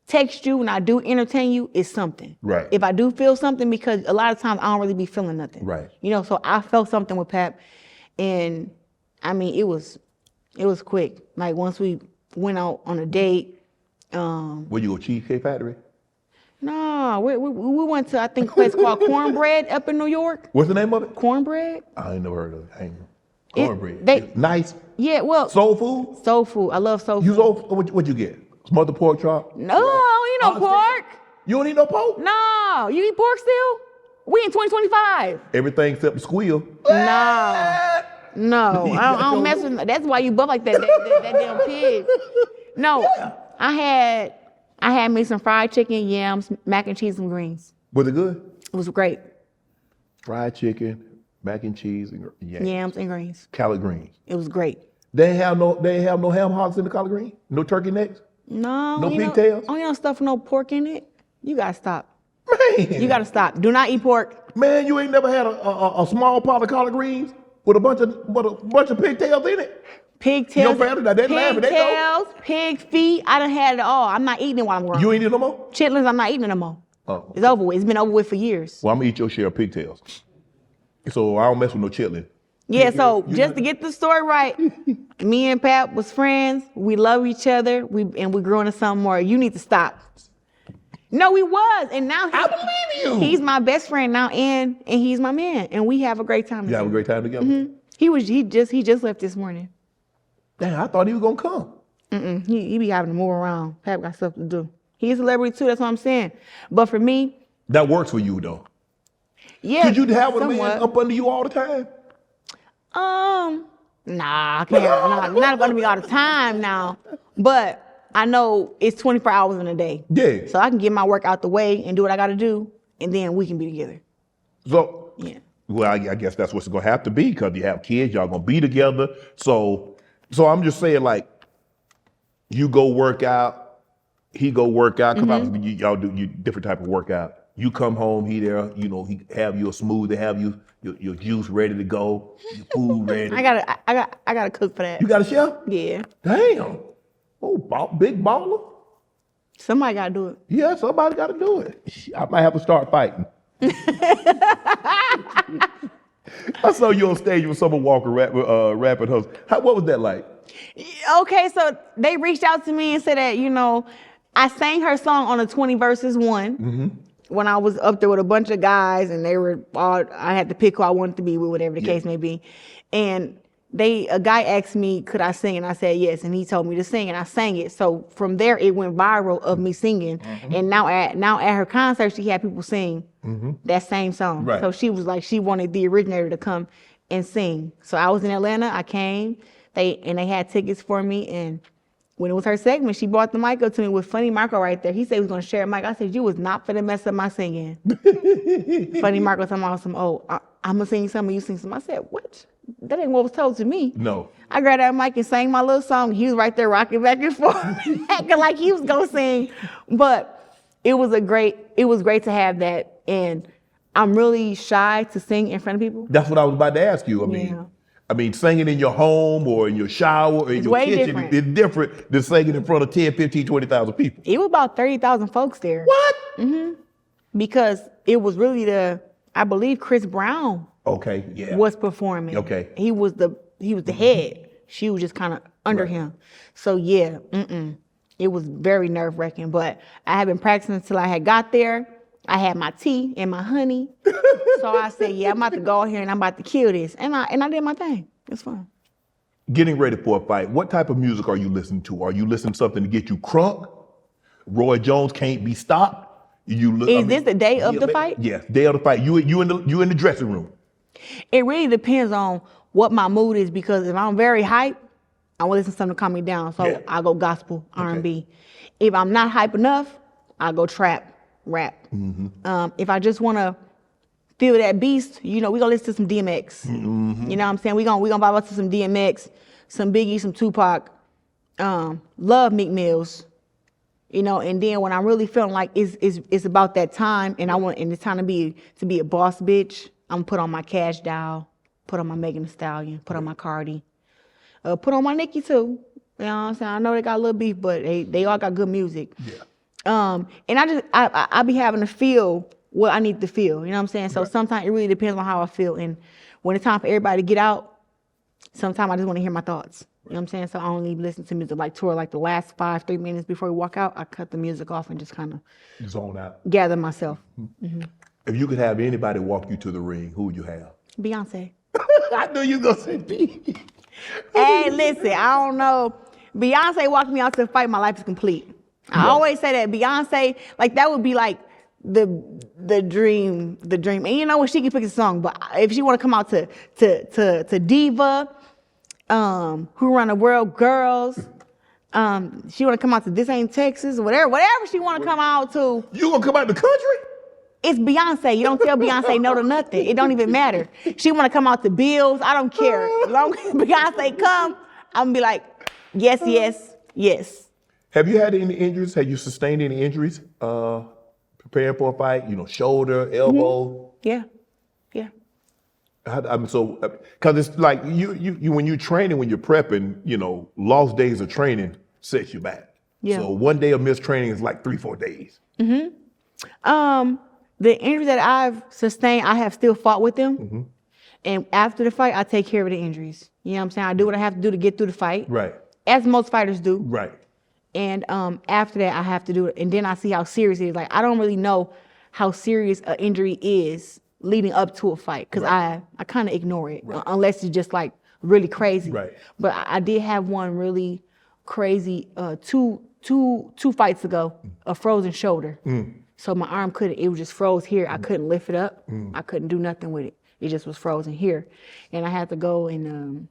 text you and I do entertain you, it's something. Right. If I do feel something, because a lot of times I don't really be feeling nothing. Right. So I felt something with Pep, and I mean it was quick. Like once we went out on a date. Where you go, Cheesecake Factory? No, we went to, I think, a place called Cornbread up in New York. What's the name of it? Cornbread. I ain't never heard of it. Cornbread. It's nice. Yeah, well. Soul food? Soul food. I love soul food. What'd you get? Smothered pork chop? No, I don't eat no pork. You don't eat no pork? No. You eat pork still? We in 2025. Everything except the squeal. No, I don't mess with. That's why you buff like that damn pig. No, I had me some fried chicken, yams, mac and cheese, and greens. Was it good? It was great. Fried chicken, mac and cheese, and yams and greens. Collard greens. It was great. They have no ham hocks in the collard green? No turkey necks? No. No pigtails? Oh, you don't stuff no pork in it. You gotta stop. Man. You gotta stop. Do not eat pork. Man, you ain't never had a small pot of collard greens with a bunch of pigtails in it? Pigtails, Your family, they laughing, they know. pig feet. I done had it all. I'm not eating it while I'm growing. You ain't eating no more? Chitlins, I'm not eating it no more. Oh. It's over with. It's been over with for years. Well, I'm gonna eat your share of pigtails. So I don't mess with no chitlin. Yeah, so just to get the story right, me and Pat was friends. We love each other. And we grew into something more. You need to stop. No, he was. And now I believe you. He's my best friend now, and he's my man. And we have a great time You together. have a great time together? Mm-hmm. He just left this morning. Damn, I thought he was gonna come. He be having to move around. Pat got stuff to do. He's a celebrity too, that's what I'm saying. But for me. That works for you though. Yeah. Could you have a somewhat. man up under you all the time? Nah, I can't. Not gonna be all the time now. But I know it's 24 hours in a day. Yeah. So I can get my work out the way and do what I gotta do, and then we can be together. So, yeah. Well, I guess that's what's gonna have to be, because you have kids, y'all gonna be together. So I'm just saying, like, you go work out, he go work out, because obviously y'all do different type of workout. You come home, he there, he have you a smoothie, have your juice ready to go, your food ready. I gotta cook for that. You got a chef? Yeah. Damn. Oh, big baller. Somebody gotta do it. Yeah, somebody gotta do it. I might have to start fighting. I saw you on stage with Summer Walker rapping host. What was that like? Okay, so they reached out to me and said that, I sang her song on a 20 verses one when I was up there with a bunch of guys, and I had to pick who I wanted to be with, whatever the case may be. And a guy asked me, could I sing? And I said yes, and he told me to sing, and I sang it. So from there, it went viral of me singing. And now at her concert, she had people sing that same song. Right. So she was like, she wanted the originator to come and sing. So I was in Atlanta, I came, they had tickets for me, and when it was her segment, she brought the mic up to me with Funny Marco right there. He said he was gonna share a mic. I said, you was not finna mess up my singing. Funny Marco talking about some, I'm gonna sing some and you sing some. I said, what? That ain't what was told to me. No. I grabbed that mic and sang my little song. He was right there rocking back and forth, acting like he was gonna sing. But it was great to have that. And I'm really shy to sing in front of people. That's what I was about to ask you. I mean, singing in your home or in your shower or in your kitchen is different than singing in front of 10, 15, 20,000 people. It was about 30,000 folks there. What? Because it was really I believe Chris Brown Okay, yeah. was performing. Okay. He was the head. She was just kind of under him. So yeah, it was very nerve-wracking. But I had been practicing until I had got there. I had my tea and my honey. So I said, yeah, I'm about to go out here and I'm about to kill this. And I did my thing. It's fun. Getting ready for a fight, what type of music are you listening to? Are you listening to something to get you crunk? Roy Jones Can't Be Stopped? Is this the day of the fight? Yes, day of the fight. You in the dressing room. It really depends on what my mood is, because if I'm very hyped, I want to listen to something to calm me down. So I go gospel, R&B. If I'm not hype enough, I go trap, rap. If I just want to feel that beast, we gonna listen to some DMX. You know what I'm saying? We gonna vibe up to some DMX, some Biggie, some Tupac. Love Meek Mills. And then when I'm really feeling like it's about that time, and it's time to be a boss bitch, I'm gonna put on my Cash Doll, put on my Megan Thee Stallion, put on my Cardi, put on my Nicki too. You know what I'm saying? I know they got a little beef, but they all got good music. Yeah. And I be having to feel what I need to feel. You know what I'm saying? So sometimes it really depends on how I feel. And when it's time for everybody to get out, sometimes I just want to hear my thoughts. You know what I'm saying? So I only listen to music like the last 3 minutes before we walk out, I cut the music off and just kind of zone out, gather myself. If you could have anybody walk you to the ring, who would you have? Beyonce. I knew you was gonna say B. Hey, listen, I don't know. Beyonce walked me out to the fight, my life is complete. I always say that Beyonce, like that would be like the dream. And what, she can pick a song, but if she want to come out to Diva, Who Run the World, Girls, she want to come out to This Ain't Texas, whatever she want to come out to. You gonna come out the country? It's Beyonce. You don't tell Beyonce no to nothing. It don't even matter. She want to come out to Bills. I don't care. As long as Beyonce come, I'm gonna be like, yes, yes, yes. Have you had any injuries? Have you sustained any injuries preparing for a fight? Shoulder, elbow? Yeah. Because it's like you when you're training, when you're prepping, lost days of training sets you back. Yeah. So one day of missed training is like 3-4 days. The injuries that I've sustained, I have still fought with them. And after the fight, I take care of the injuries. You know what I'm saying? I do what I have to do to get through the fight. Right. As most fighters do. Right. And after that, I have to do it. And then I see how serious it is. Like, I don't really know how serious an injury is leading up to a fight, because I kind of ignore it, unless it's just like really crazy. Right. But I did have one really crazy two fights ago, a frozen shoulder. So my arm it was just froze here. I couldn't lift it up. I couldn't do nothing with it. It just was frozen here. And I had to go and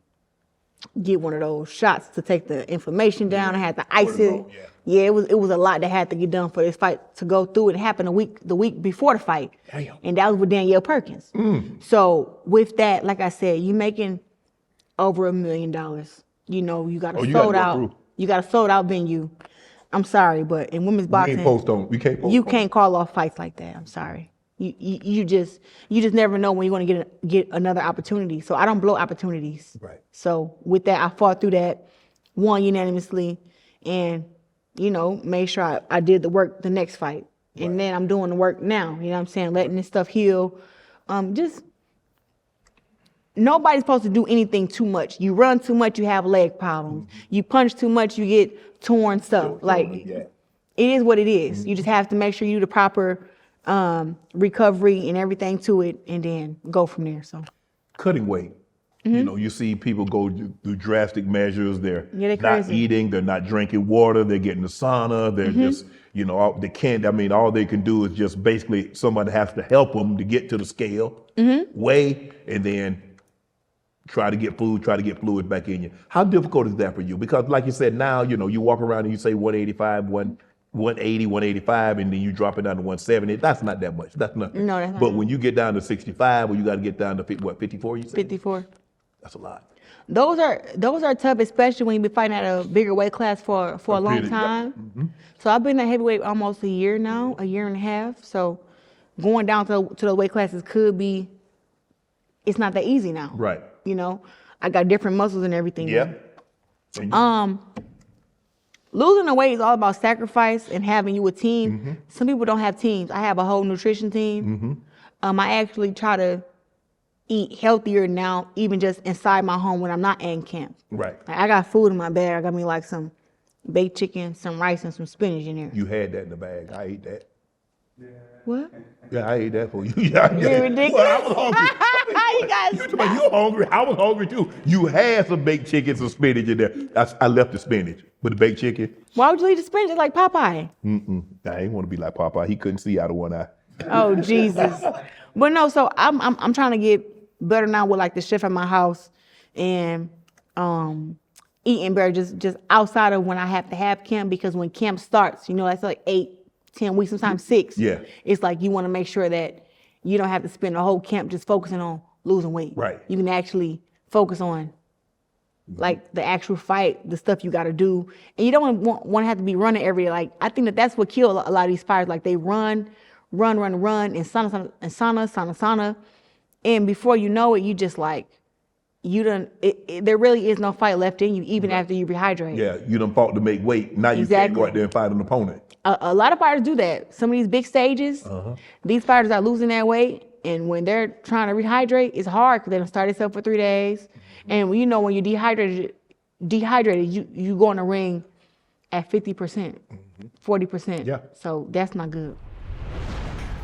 get one of those shots to take the inflammation down. I had to ice it. Yeah, it was a lot that had to get done for this fight to go through. It happened the week before the fight. Damn. And that was with Danielle Perkins. So with that, like I said, you making over $1 million. You got a sold out. You got a sold out venue. I'm sorry, but in women's boxing, you can't call off fights like that. I'm sorry. You just never know when you're going to get another opportunity. So I don't blow opportunities. Right. So with that, I fought through that, won unanimously, and made sure I did the work the next fight. Right. And then I'm doing the work now. You know what I'm saying? Letting this stuff heal. Nobody's supposed to do anything too much. You run too much, you have leg problems. You punch too much, you get torn stuff. It is what it is. You just have to make sure you do the proper recovery and everything to it, and then go from there. So, cutting weight. You see people go do drastic measures. They're not crazy. eating. They're not drinking water. They're getting the sauna. They're just, they can't. All they can do is just basically somebody has to help them to get to the scale, weigh, and then try to get fluid back in you. How difficult is that for you? Because like you said, now, you walk around and you say 185, 180, 185, and then you drop it down to 170. That's not that much. That's nothing. No, that's not. But when you get down to 65, well, you got to get down to 54, you said? 54. That's a lot. Those are tough, especially when you've been fighting at a bigger weight class for a long time. So I've been at heavyweight almost a year now, a year and a half. So going down to the weight classes it's not that easy now. Right. I got different muscles and everything. Yeah. Losing the weight is all about sacrifice and having you a team. Some people don't have teams. I have a whole nutrition team. I actually try to eat healthier now, even just inside my home when I'm not in camp. Right. I got food in my bag. I got me like some baked chicken, some rice, and some spinach in there. You had that in the bag. I ate that. What? Yeah, I ate that for you. Yeah, You're ridiculous. Well, I was hungry. guys. You hungry? I was hungry too. You had some baked chicken, some spinach in there. I left the spinach, but the baked chicken. Why would you leave the spinach like Popeye? I ain't want to be like Popeye. He couldn't see out of one eye. Oh Jesus! But no, so I'm trying to get better now with like the chef at my house, and eating better just outside of when I have to have camp, because when camp starts, that's like 8-10 weeks, sometimes 6. Yeah. It's like you want to make sure that you don't have to spend the whole camp just focusing on losing weight. Right. You can actually focus on like the actual fight, the stuff you got to do, and you don't want to have to be running every day. Like I think that's what killed a lot of these fighters. Like they run, and sauna, and before you know it, you just like there really is no fight left in you, even after you rehydrate. Yeah, you done fought to make weight. Now you can't go out there and fight an opponent. A lot of fighters do that. Some of these big stages, these fighters are losing their weight, and when they're trying to rehydrate, it's hard because they don't start themselves for 3 days. And when you're dehydrated, you go in the ring at 50%, 40%. Yeah. So that's not good.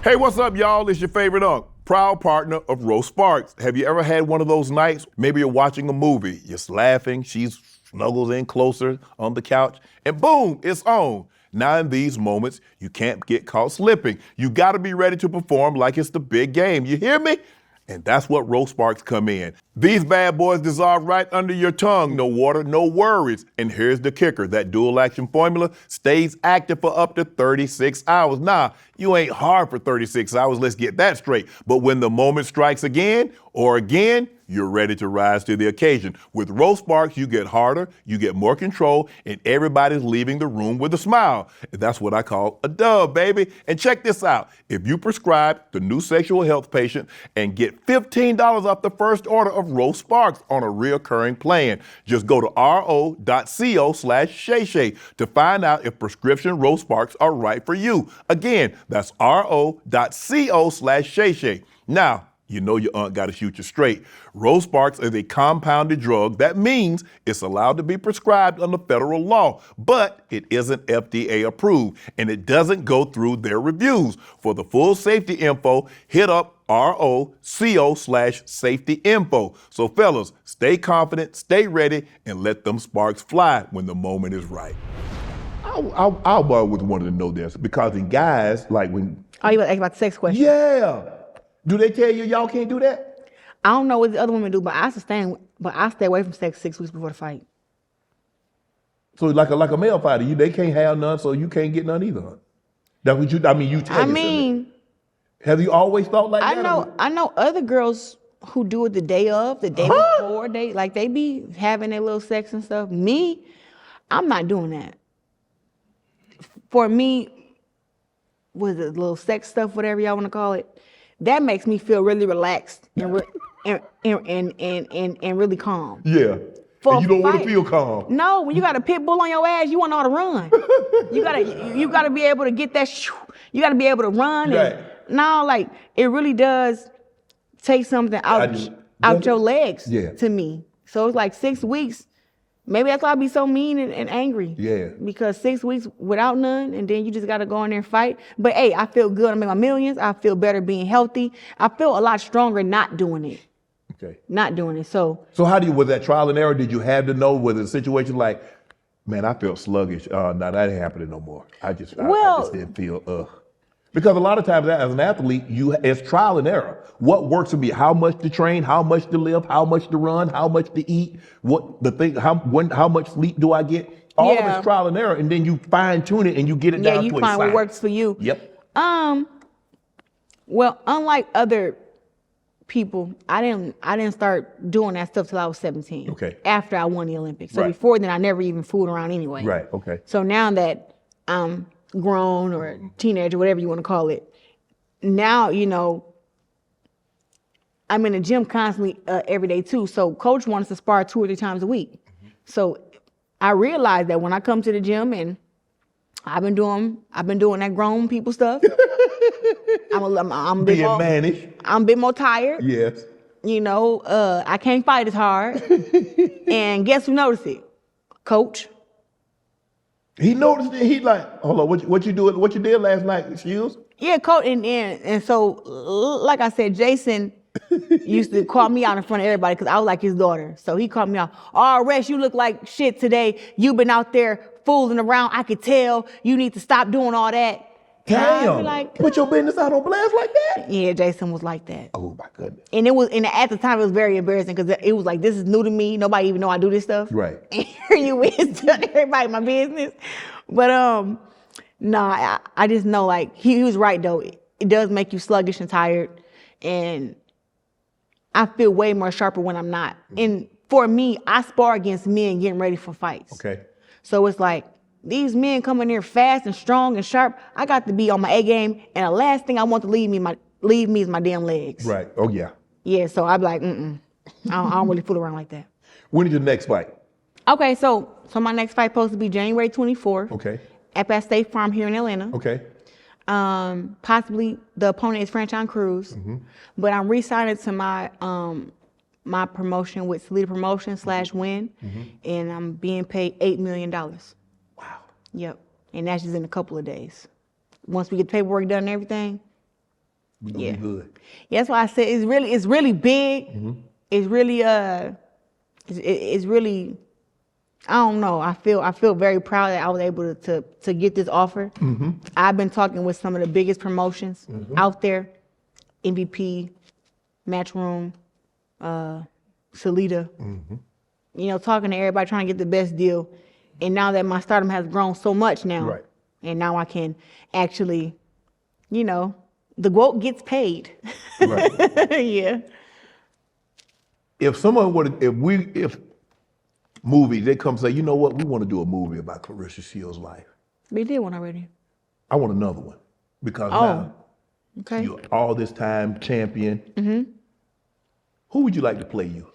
Hey, what's up, y'all? It's your favorite unk, proud partner of Rose Sparks. Have you ever had one of those nights? Maybe you're watching a movie, you're laughing, she snuggles in closer on the couch, and boom, it's on. Now in these moments, you can't get caught slipping. You gotta be ready to perform like it's the big game. You hear me? And that's what Rose Sparks come in. These bad boys dissolve right under your tongue. No water, no worries. And here's the kicker. That dual action formula stays active for up to 36 hours. Nah, you ain't hard for 36 hours. Let's get that straight. But when the moment strikes again, you're ready to rise to the occasion. With Rose Sparks, you get harder, you get more control, and everybody's leaving the room with a smile. And that's what I call a dub, baby. And check this out. If you prescribe the new sexual health patient and get $15 off the first order of Rose Sparks on a reoccurring plan, just go to ro.co/Shay to find out if prescription Rose Sparks are right for you. Again, that's ro.co/Shay. Now, you know your aunt got to shoot you straight. Rose Sparks is a compounded drug. That means it's allowed to be prescribed under federal law, but it isn't FDA approved, and it doesn't go through their reviews. For the full safety info, hit up ROCO/safety info. So fellas, stay confident, stay ready, and let them sparks fly when the moment is right. I always wanted to know this, because in guys, like when... Oh, you want to ask about the sex question? Yeah. Do they tell you y'all can't do that? I don't know what the other women do, but I stay away from sex 6 weeks before the fight. So like a male fighter, they can't have none, so you can't get none either. Huh? That's what you tell yourself that. Have you always thought like that? I know other girls who do it the day of, the day before, they be having their little sex and stuff. Me, I'm not doing that. For me, with the little sex stuff, whatever y'all want to call it, that makes me feel really relaxed and really calm. Yeah. And you don't want to feel calm. No, when you got a pit bull on your ass, you want to know how to run. you gotta be able to get that. You gotta be able to run. Right. And it really does take something out your legs to me. So it's like 6 weeks. Maybe that's why I be so mean and angry. Yeah. Because 6 weeks without none, and then you just got to go in there and fight. But hey, I feel good. I make my millions. I feel better being healthy. I feel a lot stronger not doing it. Okay. Not doing it. So how was that trial and error? Did you have to know, was it a situation like, man, I felt sluggish. No, that ain't happening no more. I just didn't feel, Because a lot of times as an athlete, it's trial and error. What works for me? How much to train? How much to lift? How much to run? How much to eat? How much sleep do I get? All of it's trial and error, and then you fine tune it and you get it down to a science. Yeah, you find what works for you. Yep. Well, unlike other people, I didn't start doing that stuff till I was 17. Okay. After I won the Olympics. So before then, I never even fooled around anyway. Right. Okay. So now that I'm grown or teenager, whatever you want to call it, now I'm in the gym constantly every day too. So coach wants us to spar 2 or 3 times a week. So I realized that when I come to the gym and I've been doing that grown people stuff. I'm being mannish. I'm a bit more tired. Yes. I can't fight as hard. And guess who noticed it? Coach. He noticed it. He like, hold on, what you did last night, Shields? Yeah, coach, and so like I said, Jason used to call me out in front of everybody because I was like his daughter. So he called me out. Oh, Rex, you look like shit today. You've been out there fooling around. I could tell. You need to stop doing all that. Damn. Like, put your business out on blast like that? yeah, Jason was like that. Oh my goodness. And at the time it was very embarrassing because it was like, this is new to me. Nobody even know I do this stuff. Right. And here you is telling everybody my business. But I just know like he was right though. It does make you sluggish and tired. And I feel way more sharper when I'm not. And for me, I spar against men getting ready for fights. Okay. So it's like, these men coming here fast and strong and sharp. I got to be on my A game, and the last thing I want to leave me is my damn legs. Right. Oh yeah. Yeah. So I'd be like, I don't really fool around like that. When is your next fight? Okay. So my next fight supposed to be January 24th. Okay. At State Farm here in Atlanta. Okay. Possibly the opponent is Franchon Cruz, but I'm re-signing to my my promotion with Salida Promotion /Win, and I'm being paid $8 million. Wow. Yep. And that's just in a couple of days. Once we get the paperwork done and everything. We're gonna be good. Yeah, that's why I said it's really big. It's really it's really, I don't know. I feel very proud that I was able to get this offer. I've been talking with some of the biggest promotions out there, MVP, Matchroom, Salida. You know, talking to everybody, trying to get the best deal. And now that my stardom has grown so much now, Right. and now I can actually, you know, the GOAT gets paid. Right. Yeah. If someone would, if movies, they come say, you know what, we want to do a movie about Claressa Shields' life. We did one already. I want another one because now Okay. you're all this time champion. Who would you like to play you?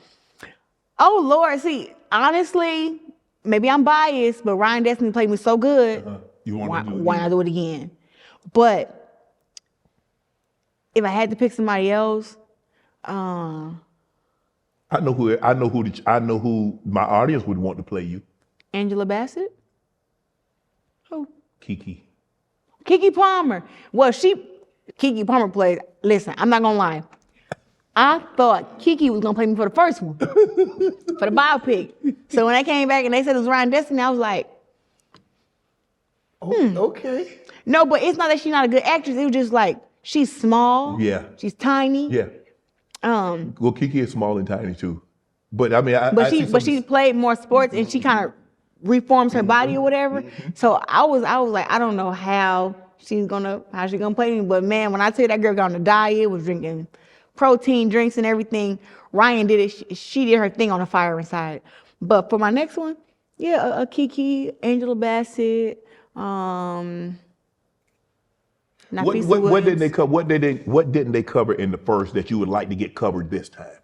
Oh Lord, see, honestly, maybe I'm biased, but Ryan Destiny played me so good. You want to do it? Why not do it again? But if I had to pick somebody else, I know who my audience would want to play you. Angela Bassett? Who? Kiki. Keke Palmer. Well, Keke Palmer played, listen, I'm not gonna lie. I thought Keke was gonna play me for the first one, for the biopic. So when I came back and they said it was Ryan Destiny, I was like, Okay. no, but it's not that she's not a good actress. It was just like, she's small. Yeah. She's tiny. Yeah. Well, Kiki is small and tiny too, but I mean, But she played more sports and she kind of reforms her body or whatever. So I was like, I don't know how she's gonna play me. But man, when I tell you that girl got on a diet, was drinking protein drinks and everything, Ryan did it. She did her thing on the firing side. But for my next one, yeah, a Kiki, Angela Bassett, Nafisa what didn't Williams. they cover? What didn't they cover in the first that you would like to get covered this time?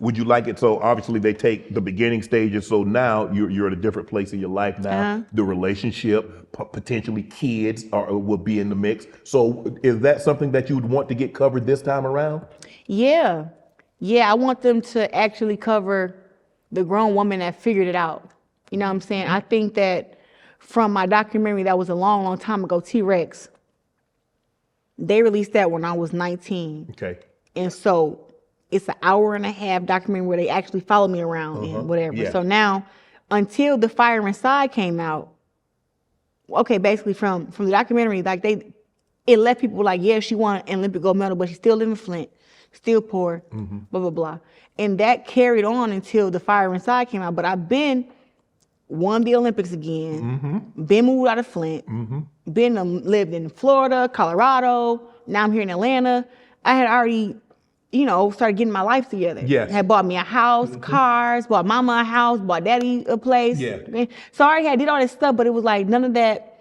Would you like it? So obviously they take the beginning stages. So now you're at a different place in your life now. The relationship, potentially kids will be in the mix. So is that something that you would want to get covered this time around? Yeah, I want them to actually cover the grown woman that figured it out. You know what I'm saying? I think that from my documentary that was a long, long time ago, T-Rex, they released that when I was 19. Okay. And so it's an hour-and-a-half documentary where they actually follow me around and whatever. Yeah. So now, until The Fire Inside came out, okay, basically from the documentary, like it let people like, yeah, she won an Olympic gold medal, but she still live in Flint, still poor, blah, blah, blah. And that carried on until The Fire Inside came out. But I've won the Olympics again, been moved out of Flint, lived in Florida, Colorado, now I'm here in Atlanta. I had already, started getting my life together. Yes. Had bought me a house, cars, bought mama a house, bought daddy a place. Yeah. So I already did all this stuff, but it was like none of that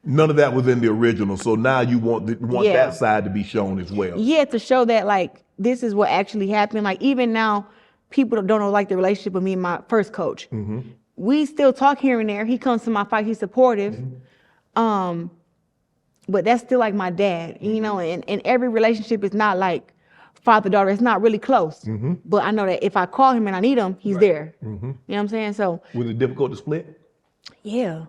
was in the original. So now you want that side to be shown as well. Yeah, to show that like this is what actually happened. Like even now, people don't know like the relationship with me and my first coach. We still talk here and there. He comes to my fight. He's supportive. But that's still like my dad, and every relationship is not like father-daughter. It's not really close. But I know that if I call him and I need him, he's there. You know what I'm saying? So Was it difficult to split? yeah.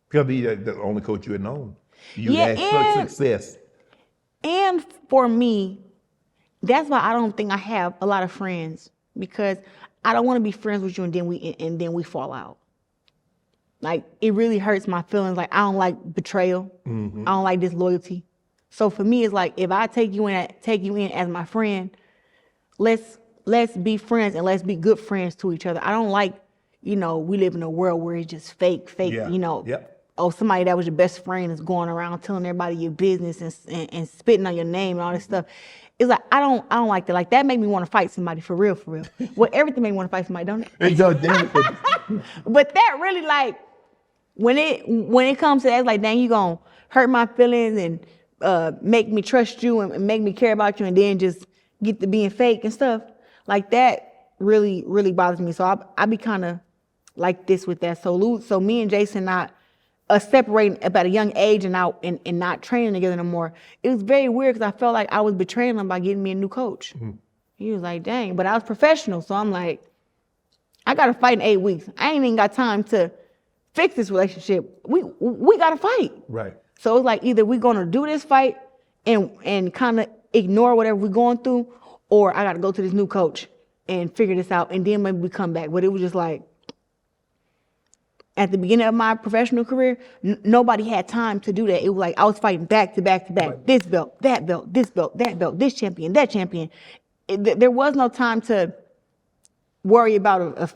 Because he's the only coach you had known. You Yeah, had such success. And for me, that's why I don't think I have a lot of friends, because I don't want to be friends with you and then we fall out. Like, it really hurts my feelings. Like, I don't like betrayal. I don't like disloyalty. So for me, it's like, if I take you in as my friend, let's be friends and let's be good friends to each other. I don't like, we live in a world where it's just fake, Yeah. Yep. Oh, somebody that was your best friend is going around telling everybody your business and spitting on your name and all this stuff. It's like, I don't like that. Like, that made me want to fight somebody for real. Well, everything made me want to fight somebody, don't it? It does, damn it. But that really, like, when it comes to that, it's like, dang, you gonna hurt my feelings and make me trust you and make me care about you, and then just get to being fake and stuff. Like, that really, really bothers me. So I be kind of like this with that. So me and Jason not separating about a young age and not training together no more. It was very weird because I felt like I was betraying him by getting me a new coach. He was like, dang, but I was professional. So I'm like, I got to fight in 8 weeks. I ain't even got time to fix this relationship. We got to fight. Right. So it's like, either we're going to do this fight and kind of ignore whatever we're going through, or I got to go to this new coach and figure this out, and then maybe we come back. But it was just like, at the beginning of my professional career, nobody had time to do that. It was like I was fighting back to back to back. Right. This belt, that belt, this belt, that belt, this champion, that champion. There was no time to worry about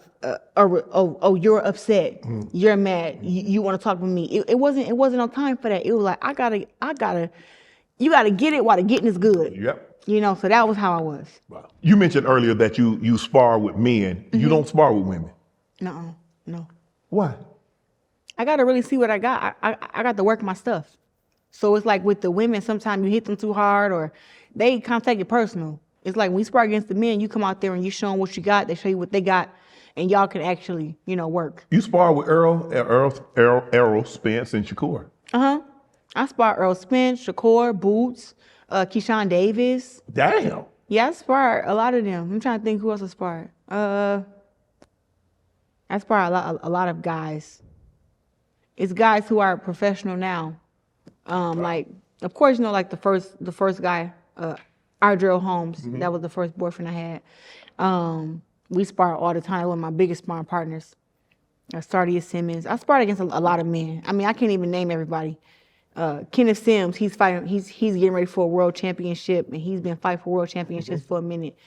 you're upset, you're mad, you want to talk with me. It wasn't no time for that. It was like, you gotta get it while the getting is good. Yep. So that was how I was. Wow. You mentioned earlier that you spar with men. You don't spar with women. No. Why? I got to really see what I got. I got to work my stuff. So it's like with the women, sometimes you hit them too hard or they kind of take it personal. It's like when you spar against the men, you come out there and you show them what you got, they show you what they got, and y'all can actually, work. You spar with Errol Spence, and Shakur. I spar Earl Spence, Shakur, Boots, Keyshawn Davis. Damn. Yeah, I spar a lot of them. I'm trying to think who else I sparred. I spar a lot of guys. It's guys who are professional now. Like, of course, like the first guy, Ardrell Holmes. That was the first boyfriend I had. We spar all the time. One of my biggest sparring partners. Sardia Simmons. I sparred against a lot of men. I mean, I can't even name everybody. Kenneth Sims, he's fighting. He's getting ready for a world championship, and he's been fighting for world championships for a minute.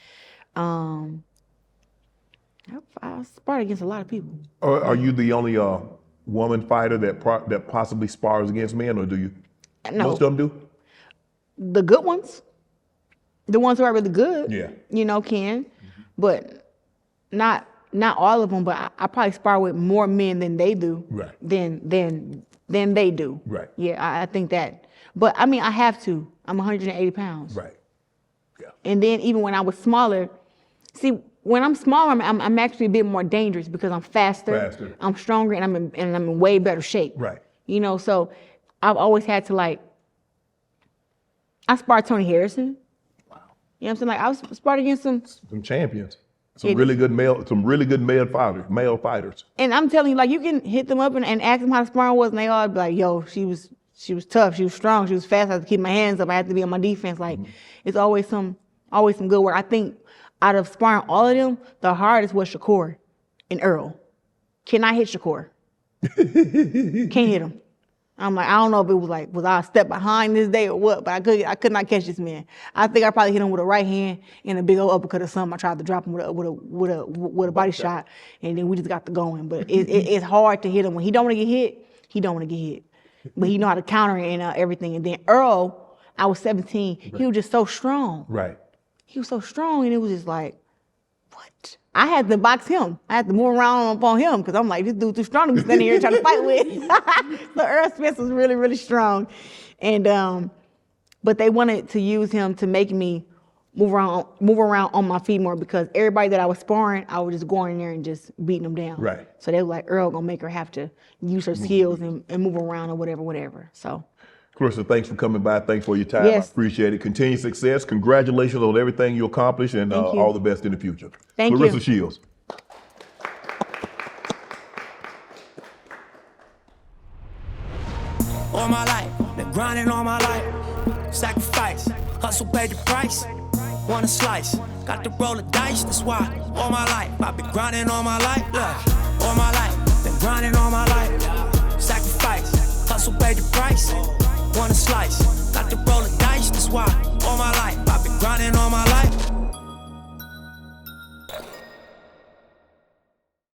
I sparred against a lot of people. Are you the only woman fighter that possibly spars against men, or do you? No. Most of them do? The good ones. The ones who are really good. Yeah. Can. But not all of them, but I probably spar with more men than they do. Right. Than they do. Right. Yeah, I think that. But I mean, I have to. I'm 180 pounds. Right. Yeah. And then even when I was smaller, see, when I'm smaller, I'm actually a bit more dangerous because I'm faster. I'm stronger, and I'm in way better shape. Right. So I've always had to I sparred Tony Harrison. Wow. You know what I'm saying? Like, I was sparred against some champions. Some really good male fighters. And I'm telling you, like, you can hit them up and ask them how the sparring was, and they all be like, yo, she was tough, she was strong, she was fast, I had to keep my hands up, I had to be on my defense. Like, it's always some good work. I think out of sparring all of them, the hardest was Shakur and Earl. Cannot hit Shakur. Can't hit him. I'm like, I don't know if it was I a step behind this day or what, but I could not catch this man. I think I probably hit him with a right hand and a big old uppercut or something. I tried to drop him with a body shot, and then we just got to going. But it's hard to hit him. When he don't want to get hit, he don't want to get hit. But he know how to counter it and everything. And then Earl, I was 17. Right. He was just so strong. Right. He was so strong, and it was just like, what? I had to box him. I had to move around upon him because I'm like, this dude too strong to be standing here trying to fight with. So Earl Spence was really, really strong. And but they wanted to use him to make me move around on my feet more, because everybody that I was sparring, I was just going in there and just beating them down. Right. So they were like, Earl gonna make her have to use her skills and move around or whatever. So. Claressa, thanks for coming by. Thanks for your time. Yes. I appreciate it. Continued success. Congratulations on everything you accomplished, and all the best in the future. Thank you. Claressa Shields. All my life, been grinding all my life. Sacrifice, hustle paid the price. want a slice. Got to roll the dice, that's why all my life I've been grinding all my life, look. All my life, been grinding all my life. Sacrifice, hustle paid the price. Want a slice,